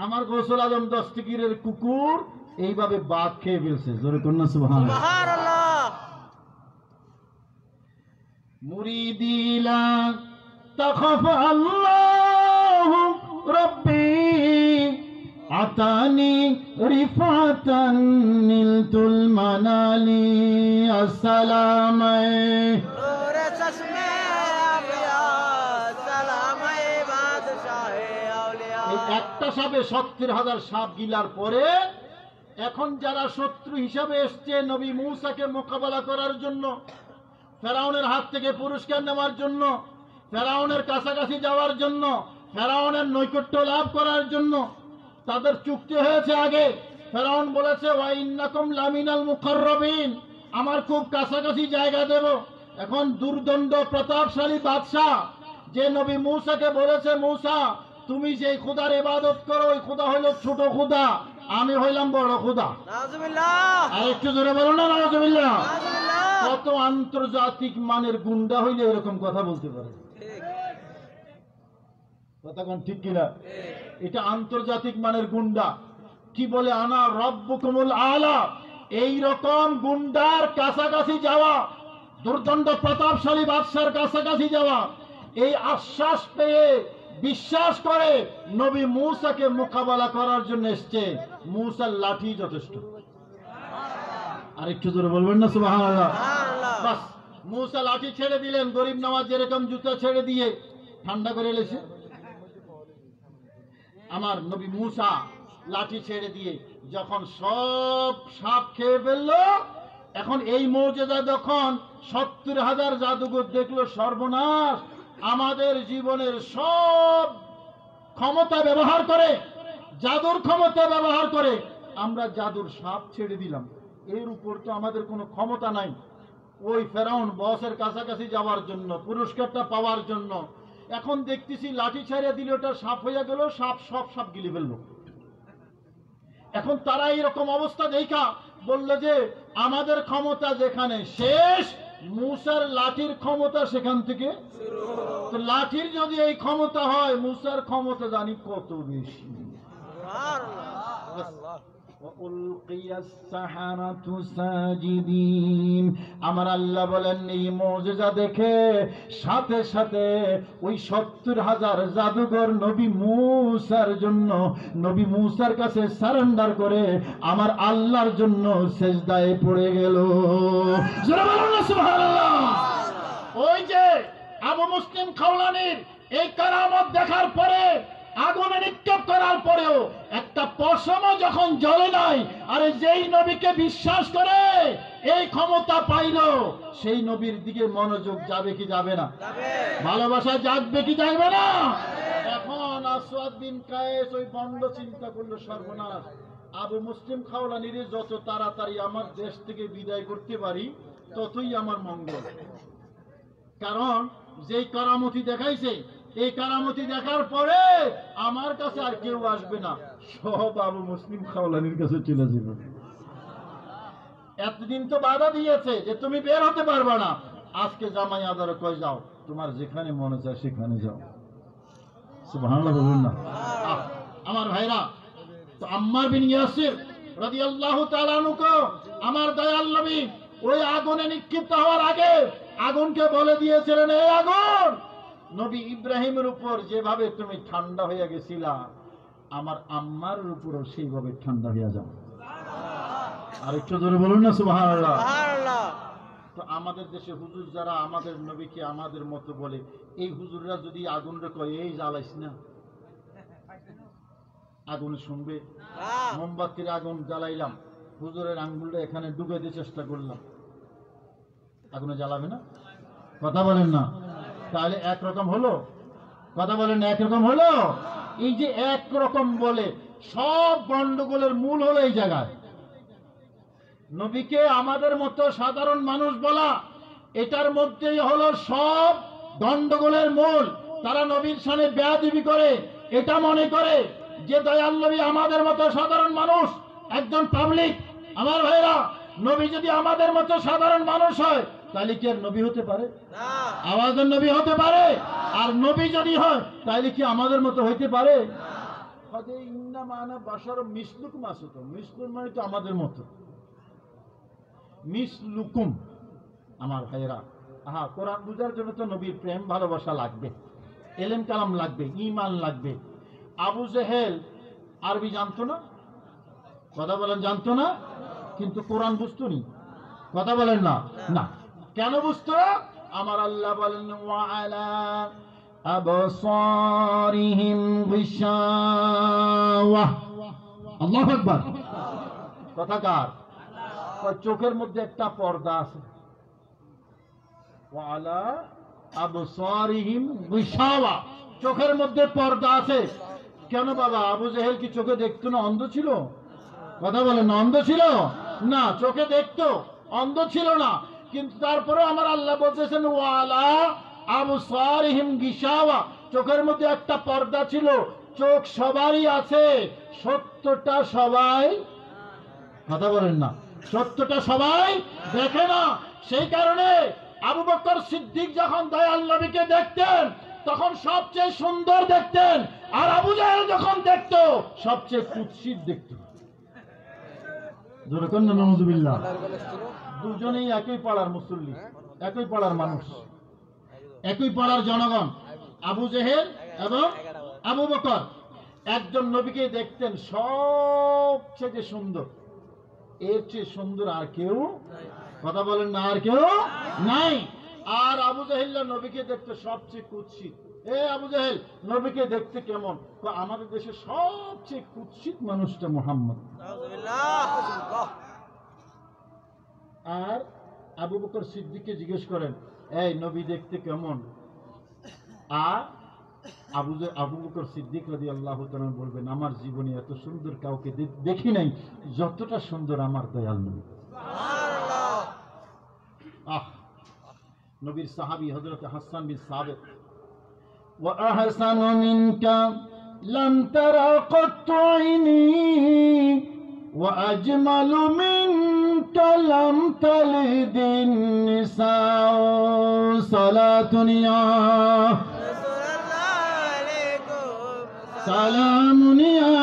আমার গোসল আজম দস্তগীরের কুকুর এইভাবে বাঘ খেয়ে ফেলছে। জোরে কন্যা সুবহানাল্লাহ। মুরিদিলা তাখাফ আল্লাহ রব্বি আতানি রিফাতান নিলতুল মানালি আসসালামু একটা সাপে 70,000 সাপ গিলার পরে এখন যারা শত্রু হিসাবে এসছে নবী মূসাকে মোকাবেলা করার জন্য, ফেরাউনের হাত থেকে পুরস্কার নেওয়ার জন্য, ফেরাউনের কাছাকাছি যাওয়ার জন্য, ফেরাউনের নৈকট্য লাভ করার জন্য তাদের চুক্তি হয়েছে আগে। ফেরাউন বলেছে ওয়া ইন্নাকুম লামিনাল মুকাররাবিন, আমার খুব কাছাকাছি জায়গা দেব। এখন দুর্দণ্ড প্রতাপশালী বাদশাহ যে নবী মূসাকে বলেছে মূসা তুমি যে খোদার ইবাদত করো ওই খোদা হইল ছোট খোদা, আমি হইলাম বড় খোদা। আর একটু জোরে বলো না নাউজুবিল্লাহ। কত আন্তর্জাতিক মানের গুন্ডা হইলে এরকম কথা বলতে পারে? কথা কোন ঠিক কিনা? এটা আন্তর্জাতিক মানের গুন্ডা। কি বলে আনা রব্বুকুমুল আলা, এই রকম গুন্ডার কাছাকাছি যাওয়া, দুর্দণ্ড প্রতাপশালী বাদশার কাছাকাছি যাওয়া, এই আশ্বাস পেয়ে বিশ্বাস করে নবী মূসাকে মোকাবেলা করার জন্য এসছে। মূসার লাঠি যথেষ্ট। আর একটু জোরে বলবেন না সুবহানাল্লাহ। বাস মূসা লাঠি ছেড়ে দিলেন, গরিব নওয়াজ যেরকম জুতা ছেড়ে দিয়ে ঠান্ডা করে এলেছে। আমার নবী মূসা লাঠি ছেড়ে দিয়ে যখন সব সাপ খেয়ে ফেললো, এখন এই মৌজেদা যখন 70,000 জাদুঘর দেখলো, সর্বনাশ, আমাদের জীবনের সব ক্ষমতা ব্যবহার করে, জাদুর ক্ষমতা ব্যবহার করে আমরা জাদুর সাপ ছেড়ে দিলাম, এর উপর তো আমাদের কোনো ক্ষমতা নাই। ওই ফেরাউন বসের কাছাকাছি যাওয়ার জন্য, পুরস্কারটা পাওয়ার জন্য, এখন দেখতেছি লাঠি ছেড়ে দিলে ওটা সাপ হয়ে গেল, সাপ সব সাপ গিলে ফেললো। এখন তারা এইরকম অবস্থা দেখা বললো যে আমাদের ক্ষমতা যেখানে শেষ, মূসার লাঠির ক্ষমতা সেখান থেকে তো লাঠির যদি এই ক্ষমতা হয়, মূসার ক্ষমতা জানি কত বেশি। আমার আল্লাহ বলেন এই মুজিজা দেখে সাথে সাথে ওই 70,000 জাদুঘর নবী মূসার জন্য, নবী মূসার কাছে সারেন্ডার করে আমার আল্লাহর জন্য সেজদায় পড়ে গেল। সুবহানাল্লাহ। ওই যে আবু মুসলিম খাওলানির এই কারামত দেখার পরে, আগুনে নিক্ষেপ করার পরেও একটা পশমও যখন জ্বলে নাই, আরে যেই নবীকে বিশ্বাস করে এই ক্ষমতা পাইল, সেই নবীর দিকে মনোযোগ যাবে কি যাবে না? ভালোবাসা জাগবে কি জাগবে না? এখন আসওয়াদ বিন কায়েস ওই বন্ড চিন্তা করলো, সর্বনাশ, আবু মুসলিম খাওলানির যত তাড়াতাড়ি আমার দেশ থেকে বিদায় করতে পারি ততই আমার মঙ্গল। কারণ যেই কারামতি দেখাইছে, এই কারামতি দেখার পরে আমার কাছে আর কেউ আসবে না, সব আবু মুসলিম খাওলানির কাছে চলে যাবে। এতদিন তো বাধা দিয়েছে যে তুমি বের হতে পারবে না, আজকে জামাই আদারে কই যাও, তোমার যেখানে মনে চায় সেখানে যাও। সুবহানাল্লাহ বলুন না। আমার ভাইরা, তো আম্মার বিন ইয়াসির রাদিয়াল্লাহু তাআলা আনহু আমার দয়াল নবী ওই আগুনে নিক্ষিপ্ত হওয়ার আগে আগুনকে বলে দিয়েছিলেন, এই আগুন, নবী ইব্রাহিমের উপর যেভাবে তুমি ঠান্ডা হয়ে গেছিলা, আমার আম্মার উপরও সেইভাবে ঠান্ডা হয়ে যাও। আর একটু জোরে বলুন না সুবহানাল্লাহ। তো আমাদের দেশে হুজুর যারা আমাদের নবীকে আমাদের মতো বলে, এই হুজুররা যদি আগুন রে কয় এই জ্বালাইস না, আগুন শুনবে? মোমবাতির আগুন জ্বালাইলাম, হুজুরের আঙ্গুলটা এখানে ডুবাইতে চেষ্টা করলাম, আগুনে জ্বালাবে না? কথা বলেন না? তাহলে একরকম হলো? কথা বলেন না, একরকম হলো? এই যে একরকম বলে সব গন্ডগোলের মূল হলো এই জায়গায়। নবীকে আমাদের মতো সাধারণ মানুষ বলা, এটার মধ্যেই হলো সব গন্ডগোলের মূল। তারা নবীর সামনে বেয়াদবি করে, এটা মনে করে যে দয়াল নবী আমাদের মতো সাধারণ মানুষ, একজন পাবলিক। আমার ভাইরা, নবী যদি আমাদের মতো সাধারণ মানুষ হয় তাহলে কি আর নবী হতে পারে? আমাদের নবী হতে পারে? আর নবী যদি হয় তাহলে কি আমাদের মতো হইতে পারে? মানে তো আমাদের মতো মিসলুকুম। আমার ভাইরা, কোরআন বুঝার জন্য তো নবীর প্রেম ভালোবাসা লাগবে, এলেম কালাম লাগবে, ঈমান লাগবে। আবু জেহেল আরবি জানতো না, কথা বলেন, জানতো না, কিন্তু কোরআন বুঝতো নি, কথা বলেন না। না, কেন বুঝতো? আমার আল্লাহ বলেন ওয়ালা আবসারিহিম গিশাওয়া। আল্লাহু আকবার। কথা কার? চোখের মধ্যে একটা পর্দা আছে। ওয়ালা আবসারিহিম গিশাওয়া, চোখের মধ্যে পর্দা আছে। কেন বাবা, আবু জেহেল কি চোখে দেখতো না? অন্ধ ছিল? কথা বলেন না, অন্ধ ছিল না, চোখে দেখতো, অন্ধ ছিল না। কিন্তু তারপরে আমার আল্লাহ বলতেছেন ওয়ালা আবসারিহিম গিশাওয়া, চোখের মধ্যে একটা পর্দা ছিল। চোখ সবারই আছে, সত্যটা সবাই, কথা বলেন না, সত্যটা সবাই দেখে না। সেই কারণে আবু বকর সিদ্দিক যখন দয়াল নবীকে দেখতেন তখন সবচেয়ে সুন্দর দেখতেন, আর আবু জাহেল যখন দেখতো সবচেয়ে কুৎসিত দেখতো। দুজনেই একই পাড়ার মুসল্লি, একই পাড়ার মানুষ, একই পাড়ার জনগণ, আবু জেহেল এবং আবু বকর। একজন নবীকে দেখতেন সবচেয়ে সুন্দর, এর চেয়ে সুন্দর আর কেউ, কথা বলেন না, আর কেউ নাই। আর আবু জাহেল নবীকে দেখতে সবচেয়ে কুৎসিত। আবু জাহেল নবীকে দেখতে কেমন? আমাদের দেশে সবচেয়ে কুৎসিত মানুষটা মুহাম্মদ। আর আবু বকর সিদ্দিককে জিজ্ঞেস করেন, এই নবী দেখতে কেমন? আর আবু বকর সিদ্দিক রাদিয়াল্লাহু তাআলা বলবেন, আমার জীবনে এত সুন্দর কাউকে দেখি নাই যতটা সুন্দর আমার দয়াল নবী। নবীর সাহাবী হযরত হাসান বিন সাবিত, ওয়া আহসানু মিনকা লাম তারা ক্বাত্তু আইনি ওয়া আজমালু মিনকা লাম তালিদিন নিসাউ সালাতুন ইয়া সালামুন ইয়া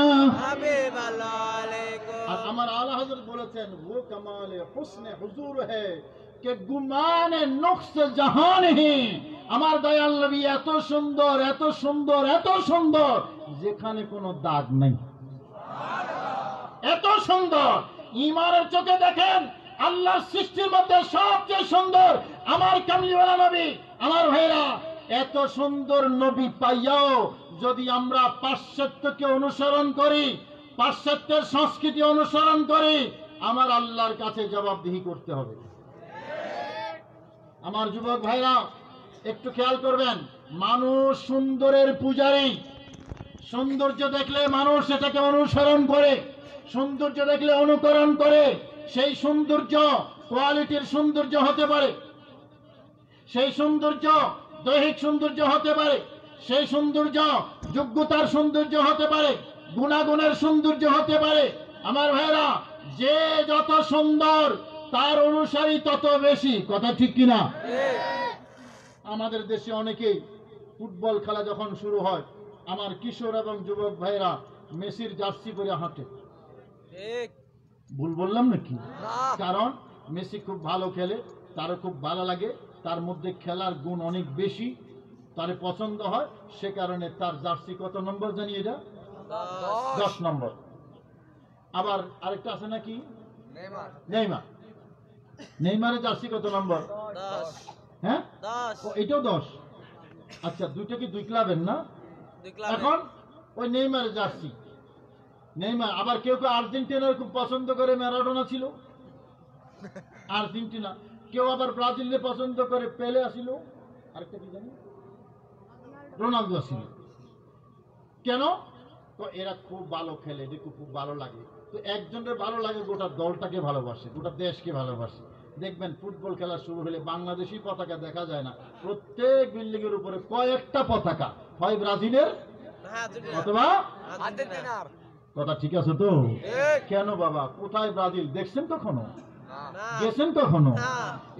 হাবিবাল্লাহ আলাইকুম। আর আমার আলা হযরত বলেছেন, वो कमाल हुस्न हुजूर है कि गुमान नुक्स जहान ही। আমার দয়াল নবী এত সুন্দর, এত সুন্দর, এত সুন্দর, যেখানে কোনো দাগ নেই, এত সুন্দর। ঈমানের চোখে দেখেন, আল্লাহর সৃষ্টির মধ্যে সবচেয়ে সুন্দর আমার কামলিওয়ালা নবী। আমার ভাইরা, এত সুন্দর নবী পাইয়াও যদি আমরা পাশ্চাত্যকে অনুসরণ করি, পাশ্চাত্যের সংস্কৃতি অনুসরণ করি, আমার আল্লাহর কাছে জবাবদিহি করতে হবে। আমার যুবক ভাইরা একটু খেয়াল করবেন, মানুষ সুন্দরের পূজারী। সৌন্দর্য দেখলে মানুষ সেটাকে অনুসরণ করে, সৌন্দর্য দেখলে অনুকরণ করে। সেই সৌন্দর্য কোয়ালিটির সৌন্দর্য হতে পারে, সেই সৌন্দর্য দৈহিক সৌন্দর্য হতে পারে, সেই সৌন্দর্য যোগ্যতার সৌন্দর্য হতে পারে, গুণাগুণের সৌন্দর্য হতে পারে। আমার ভাইরা, যে যত সুন্দর তার অনুসারী তত বেশি, কথা ঠিক কিনা? আমাদের দেশে অনেকেই ফুটবল খেলা যখন শুরু হয়, আমার কিশোর এবং যুবক ভাইরা মেসির জার্সি পরে হাঁটে। ভুল বললাম নাকি? কারণ মেসি খুব ভালো খেলে, তারও খুব ভালো লাগে, তার মধ্যে খেলার গুণ অনেক বেশি, তার পছন্দ হয়, সে কারণে তার জার্সি কত নম্বর জানি? এটা 10 নম্বর। আবার আরেকটা আছে নাকি, নেইমার। নেইমারের জার্সি কত নম্বর? 10। হ্যাঁ, এটাও 10। আচ্ছা, দুইটা কি দুই ক্লাবের না? এখন ওই নেইমারের জার্সি, নেইমার। আবার কেউ কেউ আর্জেন্টিনার খুব পছন্দ করে, ম্যারাডোনা ছিল আর্জেন্টিনা। কেউ আবার ব্রাজিলের পছন্দ করে, পেলে আসিল, আরেকটা কি জানি, রোনালদো আসিল। কেন? তো এরা খুব ভালো খেলে, এদেরকে খুব ভালো লাগে। তো একজনের ভালো লাগে, গোটা দলটাকে ভালোবাসে, গোটা দেশকে ভালোবাসে। দেখবেন ফুটবল খেলা শুরু হলে বাংলাদেশি পতাকা দেখা যায় না, প্রত্যেক বিল্ডিং এর উপরে কয়েকটা পতাকা, হয় ব্রাজিলের অথবা আর্জেন্টিনার। কথা ঠিক আছে তো? কেন বাবা, কোথায় ব্রাজিল দেখছেন কখনো? গেছেন কখনো?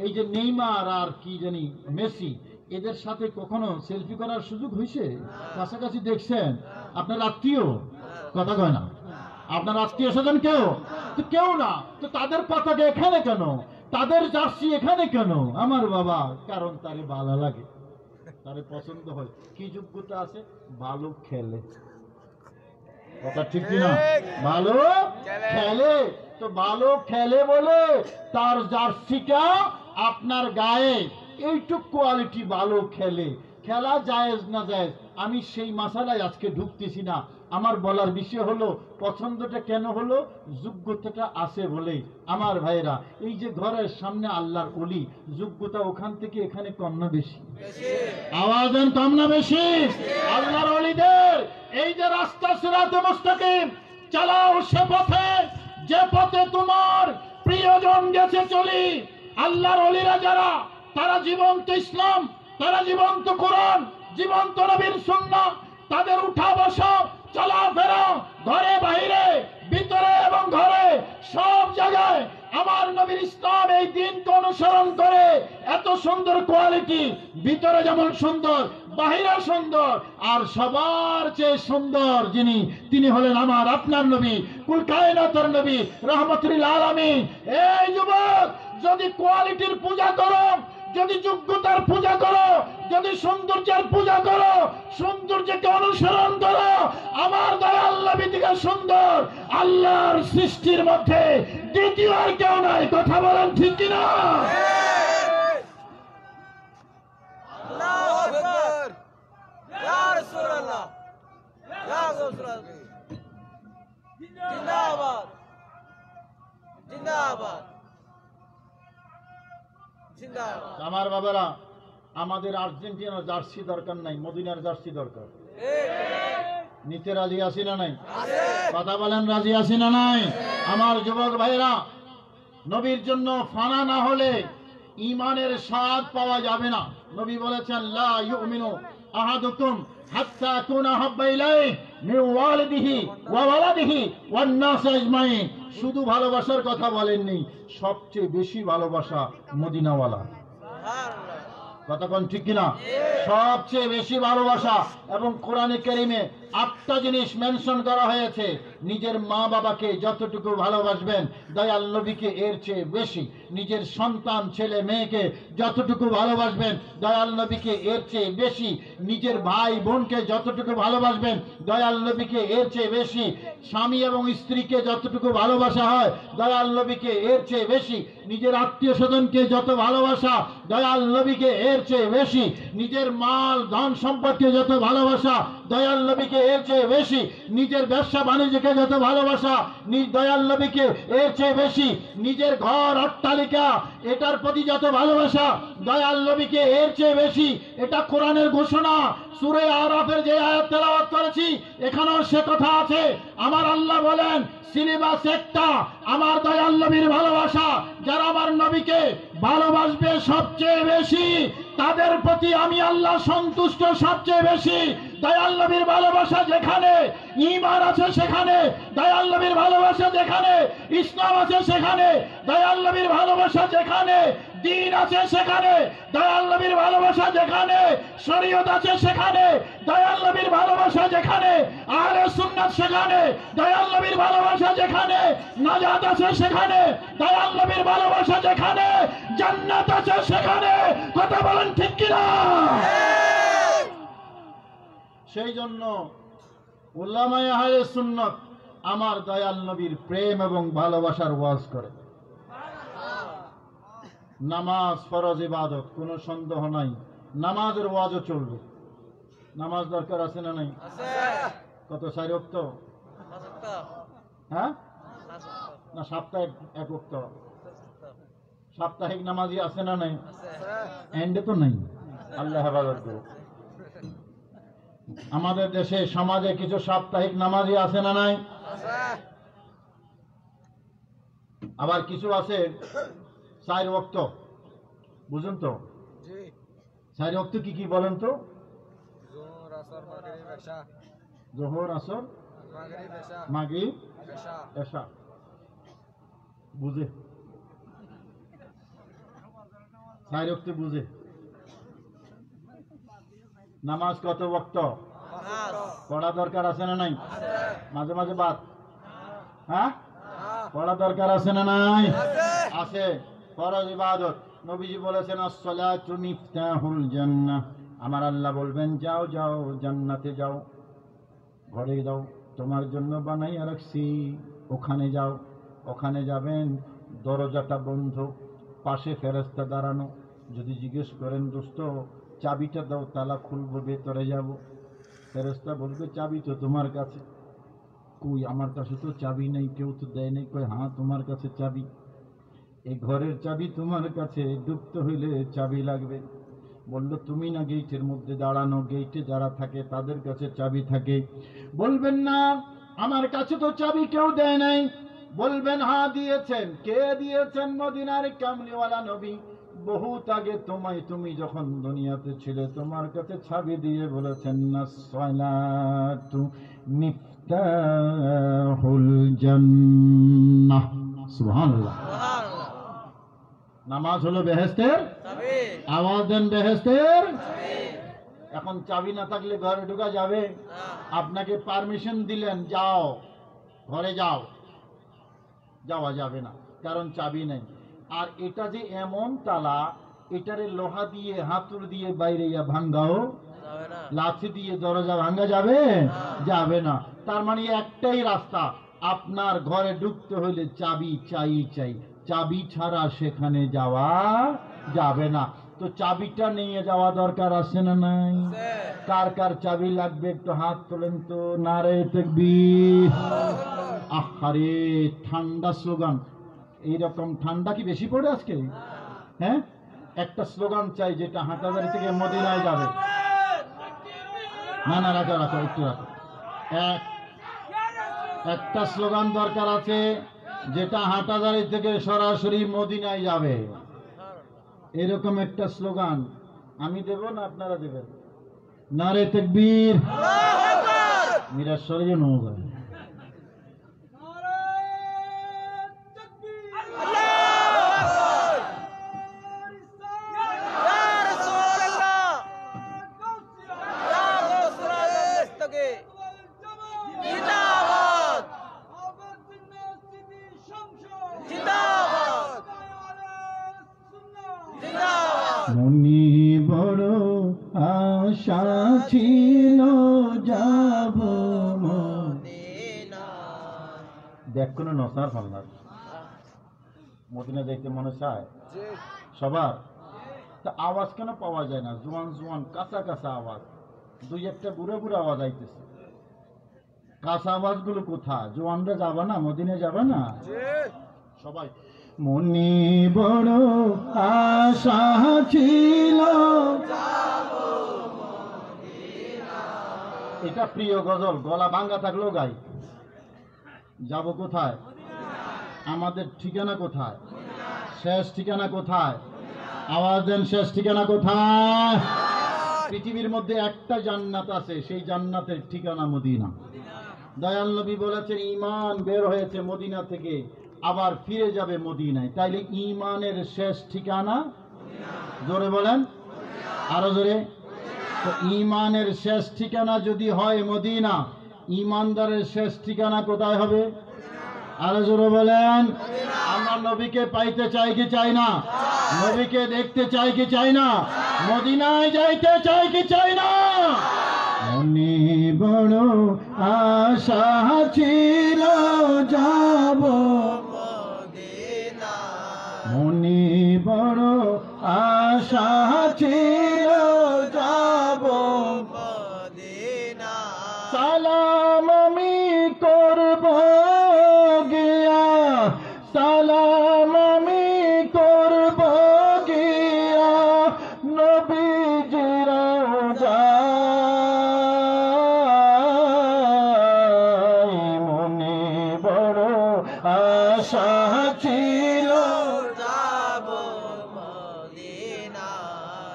এই যে নেইমার আর কি জানি মেসি, এদের সাথে কখনো সেলফি করার সুযোগ হয়েছে? কাছাকাছি দেখছেন? আপনার আত্মীয়? কথা কয় না। আপনার আত্মীয় স্বজন কেউ? তো কেউ না। তো তাদের পতাকা এখানে কেন? তাদের জার্সি এখানে কেন? আমার বাবা, কারণ তারে ভালো লাগে, তারে পছন্দ হয়। কি যোগ্যতা আছে? ভালো খেলে। কথা ঠিক কিনা? ভালো খেলে। তো ভালো খেলে বলে তার জার্সিটা আপনার গায়ে এইটুক কোয়ালিটি ভালো খেলে। খেলা জায়েজ না জায়েজ আমি সেই মাসালায় আজকে ঢুকতেছি না। আমার বলার বিষয় হলো পছন্দটা কেন হলো? যোগ্যতাটা আছে বলে। আমার ভাইরা, এই যে ঘরের সামনে আল্লাহর ওলি, যোগ্যতা ওখান থেকে এখানে কম না বেশি? আওয়াজ দেন, কম না বেশি? আল্লাহর ওলিদের এই যে রাস্তা সিরাতে মুস্তাকিম, চালাও সে পথে যে পথে তোমার প্রিয়জন গেছে চলি। আল্লাহর ওলিরা যারা, তারা জীবন্ত ইসলাম, তারা জীবন্ত কোরআন, জীবন্ত নবীর সুন্নাহ, তাদের উঠা বসা, চলাফেরা, ঘরে বাইরে, ভিতরে এবং ঘরে, সব জায়গায় আমার নবীর ইসলাম এই দিনকে অনুসরণ করে। এত সুন্দর কোয়ালিটি, ভিতরে যেমন সুন্দর, বাহিরে সুন্দর, আর সবার চেয়ে সুন্দর যিনি, তিনি হলেন আমার আপনার নবী, কুল কায়নাতের নবী, রহমতুল আলামিন। এই যুবক, যদি কোয়ালিটির পূজা করো, যদি যোগ্যতার পূজা করো, যদি সৌন্দর্যের পূজা করো, সৌন্দর্যকে অনুসরণ করো, আমার দয়াল নবী থেকে সুন্দর আল্লাহর সৃষ্টির মধ্যে দ্বিতীয় আর কেউ নাই। কথা বলেন ঠিক কিনা? আল্লাহু আকবার। ইয়া রাসূলুল্লাহ, ইয়া রাসূলুল্লাহ। জিন্দাবাদ, জিন্দাবাদ, জিন্দাবাদ। আমার বাবারা, আমাদের আর্জেন্টিনার জার্সি দরকার নাই, মদিনার জার্সি দরকার। নিতে রাজি আছি না নাই? কথা বলেন, রাজি আছি না নাই? আমার যুবক ভাইরা, নবীর জন্য ফানা না হলে ঈমানের স্বাদ পাওয়া যাবে না। নবী বলেছেন, লা ইউমিনু আহাদুকুম হাত্তা কুনা হাব্বা ইলাইহি মিন ওয়ালিদিহি ওয়া ওয়ালাদিহি ওয়ান নাস আজমাইন। শুধু ভালোবাসার কথা বলেননি, সবচেয়ে বেশি ভালোবাসা মদিনাওয়ালা। কতক্ষণ ঠিক কিনা? সবচেয়ে বেশি ভালোবাসা। এবং কোরআনে কারিমে 8টা জিনিস মেনশন করা হয়েছে। নিজের মা বাবাকে যতটুকু ভালোবাসবেন দয়াল নবীকে এর চেয়ে বেশি। নিজের সন্তান ছেলে মেয়েকে যতটুকু ভালোবাসবেন দয়াল নবীকে এর চেয়ে বেশি। নিজের ভাই বোনকে যতটুকু ভালোবাসবেন দয়াল নবীকে এর চেয়ে বেশি। স্বামী এবং স্ত্রীকে যতটুকু ভালোবাসা হয় দয়াল নবীকে এর চেয়ে বেশি। নিজের আত্মীয় স্বজনকে যত ভালোবাসা দয়াল নবীকে এর চেয়ে বেশি। নিজের মাল ধন সম্পদকে যত ভালোবাসা দয়াল নবীকে এর চেয়ে বেশি। নিজের ব্যবসা বাণিজ্যকে যত ভালোবাসা দয়াল নবীকে এর চেয়ে বেশি। নিজের ঘর অট্টালিকা এটার প্রতি যত ভালোবাসা দয়াল নবীকে এর চেয়ে বেশি। এটা কোরআনের ঘোষণা। সূরা আরাফের যে আয়াত তেলাওয়াত করেছি এখানেও সে কথা আছে। আমার আল্লাহ বলেন, সিলেবাস একটা, আমার দয়াল নবীর ভালোবাসা। যারা আমার নবীকে ভালোবাসবে সবচেয়ে বেশি, তাদের প্রতি আমি আল্লাহ সন্তুষ্ট সবচেয়ে বেশি। দয়াল নবীর ভালোবাসা যেখানে, ঈমান আছে সেখানে। দয়াল নবীর ভালোবাসা যেখানে, ইসলাম আছে সেখানে। দয়াল নবীর ভালোবাসা যেখানে, দ্বীন আছে সেখানে। দয়াল নবীর ভালোবাসা যেখানে, শরীয়ত আছে সেখানে। দয়াল নবীর ভালোবাসা যেখানে, আহলে সুন্নাত সেখানে। দয়াল নবীর ভালোবাসা যেখানে, নাজাত আছে সেখানে। দয়াল নবীর ভালোবাসা যেখানে, জান্নাত আছে সেখানে। কথা বলেন ঠিক কিনা? সেই জন্য উলামায়ে আহলে সুন্নাত আমার দয়াল নবীর প্রেম এবং ভালোবাসার ওয়াজ করে। নামাজ ফরজ ইবাদত, কোনো সন্দেহ নাই। নামাজের ওয়াজও চলবে। নামাজ দরকার আছে না নাই? কত 4 ওয়াক্ত? হ্যাঁ না, সপ্তাহে 1 ওয়াক্ত। সাপ্তাহিক নামাজি আছে না নাই? এন্ডে তো নাই। আল্লাহ হেফাজত করুক। আমাদের দেশে সমাজে কিছু সাপ্তাহিক নামাজি আছে না নাই? আবার কিছু আছে 4 ওয়াক্ত। বুঝুন তো জি 4 ওয়াক্ত কি কি বলেন তো? জোহর আসর মাগরিব এশা জোহর, আসর, মাগরিব এশা মাগরিব, এশা এশা। বুঝে 4 ওয়াক্ত বুঝে। নামাজ কত ওয়াক্ত নামাজ পড়া দরকার আছে না নাই? মাঝে মাঝে বাদ, হ্যাঁ হ্যাঁ পড়া দরকার আছে না নাই? আছে আছে। ফরজ ইবাদত। নবীজি বলেছেন আসসালাতু মিফতাহুল জান্নাহ। আমার আল্লাহ বলবেন যাও যাও জান্নাতে যাও, ঘরে যাও, তোমার জন্য বানাইয়া রাখছি, ওখানে যাও। ওখানে যাবেন, দরজাটা বন্ধ, পাশে ফেরেশতা দাঁড়ানো। যদি জিজ্ঞেস করেন দোস্ত চাবিটা দাও, তালা খুলবো, ভেতরে যাব। ফেরেশতা বলবে চাবি তো তোমার কাছে। কই আমার কাছে তো চাবি নেই, কেউ তো দেয় নাই। কই হ্যাঁ তোমার কাছে চাবি, এই ঘরের চাবি তোমার কাছে, ঢুকতে হইলে চাবি লাগবে। বলল তুমি না গেটের মধ্যে দাঁড়ানো, গেটে যারা থাকে তাদের কাছে চাবি থাকে। বলবেন না আমার কাছে তো চাবি কেউ দেয় নাই। বলবেন হ্যাঁ দিয়েছেন। কে দিয়েছেন? মদিনার কামলিওয়ালা নবী। বহুত আগে তুমি যখন দুনিয়াতে ছিলে তোমার কাছে চাবি দিয়ে বলেছেন আসসালাতু মিফতাহুল জান্নাহ। সুবহানাল্লাহ। সুবহানাল্লাহ নামাজ হলো বেহেশতের। চাবি আওয়াজ দেন বেহেশতের। চাবি এখন চাবি না থাকলে ঘরে ঢোকা যাবে? না আপনাকে পারমিশন দিলেন যাও ঘরে যাও, যাওয়া যাবে না, কারণ চাবি নেই। আর এটা যে এমন তালা, এটারে লোহা দিয়ে হাতুড় দিয়ে বাইরে ভাঙ্গাও, যাবে না লাঠি দিয়ে দরজা ভাঙ্গা যাবে? যাবে না। তার মানে একটাই রাস্তা, আপনার ঘরে ঢুকতে হইলে চাবি চাই। চাবি ছাড়া সেখানে যাওয়া যাবে না। তো চাবিটা নিয়ে যাওয়া দরকার আছে না নাই? আছে কার কার চাবি লাগবে একটু হাত তোলেন তো। নারে তাকবীর। আহারে ঠান্ডা স্লোগান। এইরকম ঠান্ডা কি বেশি পড়ে আজকে? হ্যাঁ, একটা স্লোগান চাই যেটা হাটাজারি থেকে মদিনায় যাবে। না রাখো একটু রাখো। একটা স্লোগান দরকার আছে যেটা হাটাজারি থেকে সরাসরি মদিনায় যাবে। এরকম একটা স্লোগান আমি দেব না আপনারা দেবেন? নারে তাকবীর। আল্লাহু আকবার মিরাজ শরীয় নওগাঁ। মনি বড় আশা ছিল যাব দেখ কোন নসার ফাল্লার মদিনা যাইতে মনে চায় সবার। তা আওয়াজ কেন পাওয়া যায় না? জোয়ান কাঁচা আওয়াজ, দুই একটা বুড়ো আওয়াজ আইতেছে। কাঁচা আওয়াজগুলো কোথায়? জোয়ানরা যাবা না, মদিনা যাবা না সবাই? মনি বড় আশা ছিল। এটা প্রিয় গজল, গলা ভাঙ্গা থাকলেও গাই। যাব কোথায়? আমাদের ঠিকানা কোথায়? শেষ ঠিকানা কোথায়? আওয়াজ দেন, শেষ ঠিকানা কোথায়? পৃথিবীর মধ্যে একটা জান্নাত আছে, সেই জান্নাতের ঠিকানা মদিনা। দয়াল নবী বলেছেন ঈমান বের হয়েছে মদিনা থেকে, আবার ফিরে যাবে মদিনায়। তাইলে ঈমানের শেষ ঠিকানা জোরে বলেন, আরো জোরে। তো ঈমানের শেষ ঠিকানা যদি হয় মদিনা, ঈমানদারের শেষ ঠিকানা কোথায় হবে? আরো জোরে বলেন। আমরা নবীকে পাইতে চাই কি চাই না? নবীকে দেখতে চাই কি চাই না? মদিনায় যাইতে চাই কি চাই না? মনে বড় আশা ছিল যাব মনে বড় আশা ছিল যাব সালাম আমি করব গিয়া, সালাম আমি করব গিয়া নবীজির রওজা। আশা ছিল যাব মদিনা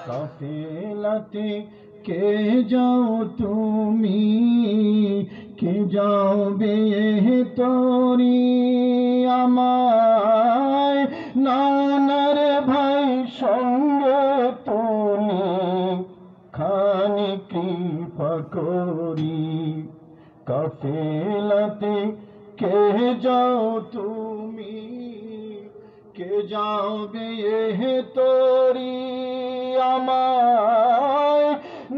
কাফেলাতে কে যাও তুমি কে যাবে তোরি আমায় নানার ভাই সঙ্গে তুমি খানি কৃপা করি কাফেলাতে কে যাও তুমি কে যাবে তোরি আমায়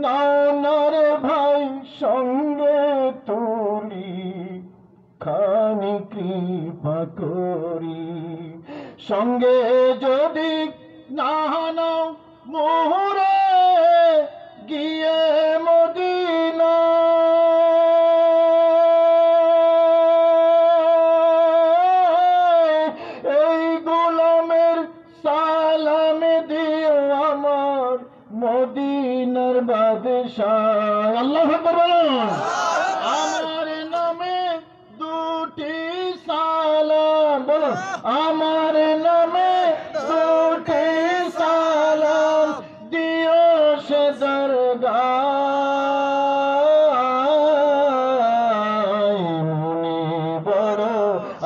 নানার ভাই সঙ্গে তুলি খানি কৃপা করি সঙ্গে যদি না নাও মোহরে গিয়ে মদিনা এই গোলামের সালাম দিও আমার মদিনার বাদশাহ আল্লাহু আকবার বলুন আমার নামে দুটি সালাম বলুন আমার নামে দুটি সালাম দিও সে দরগায় মনে বড়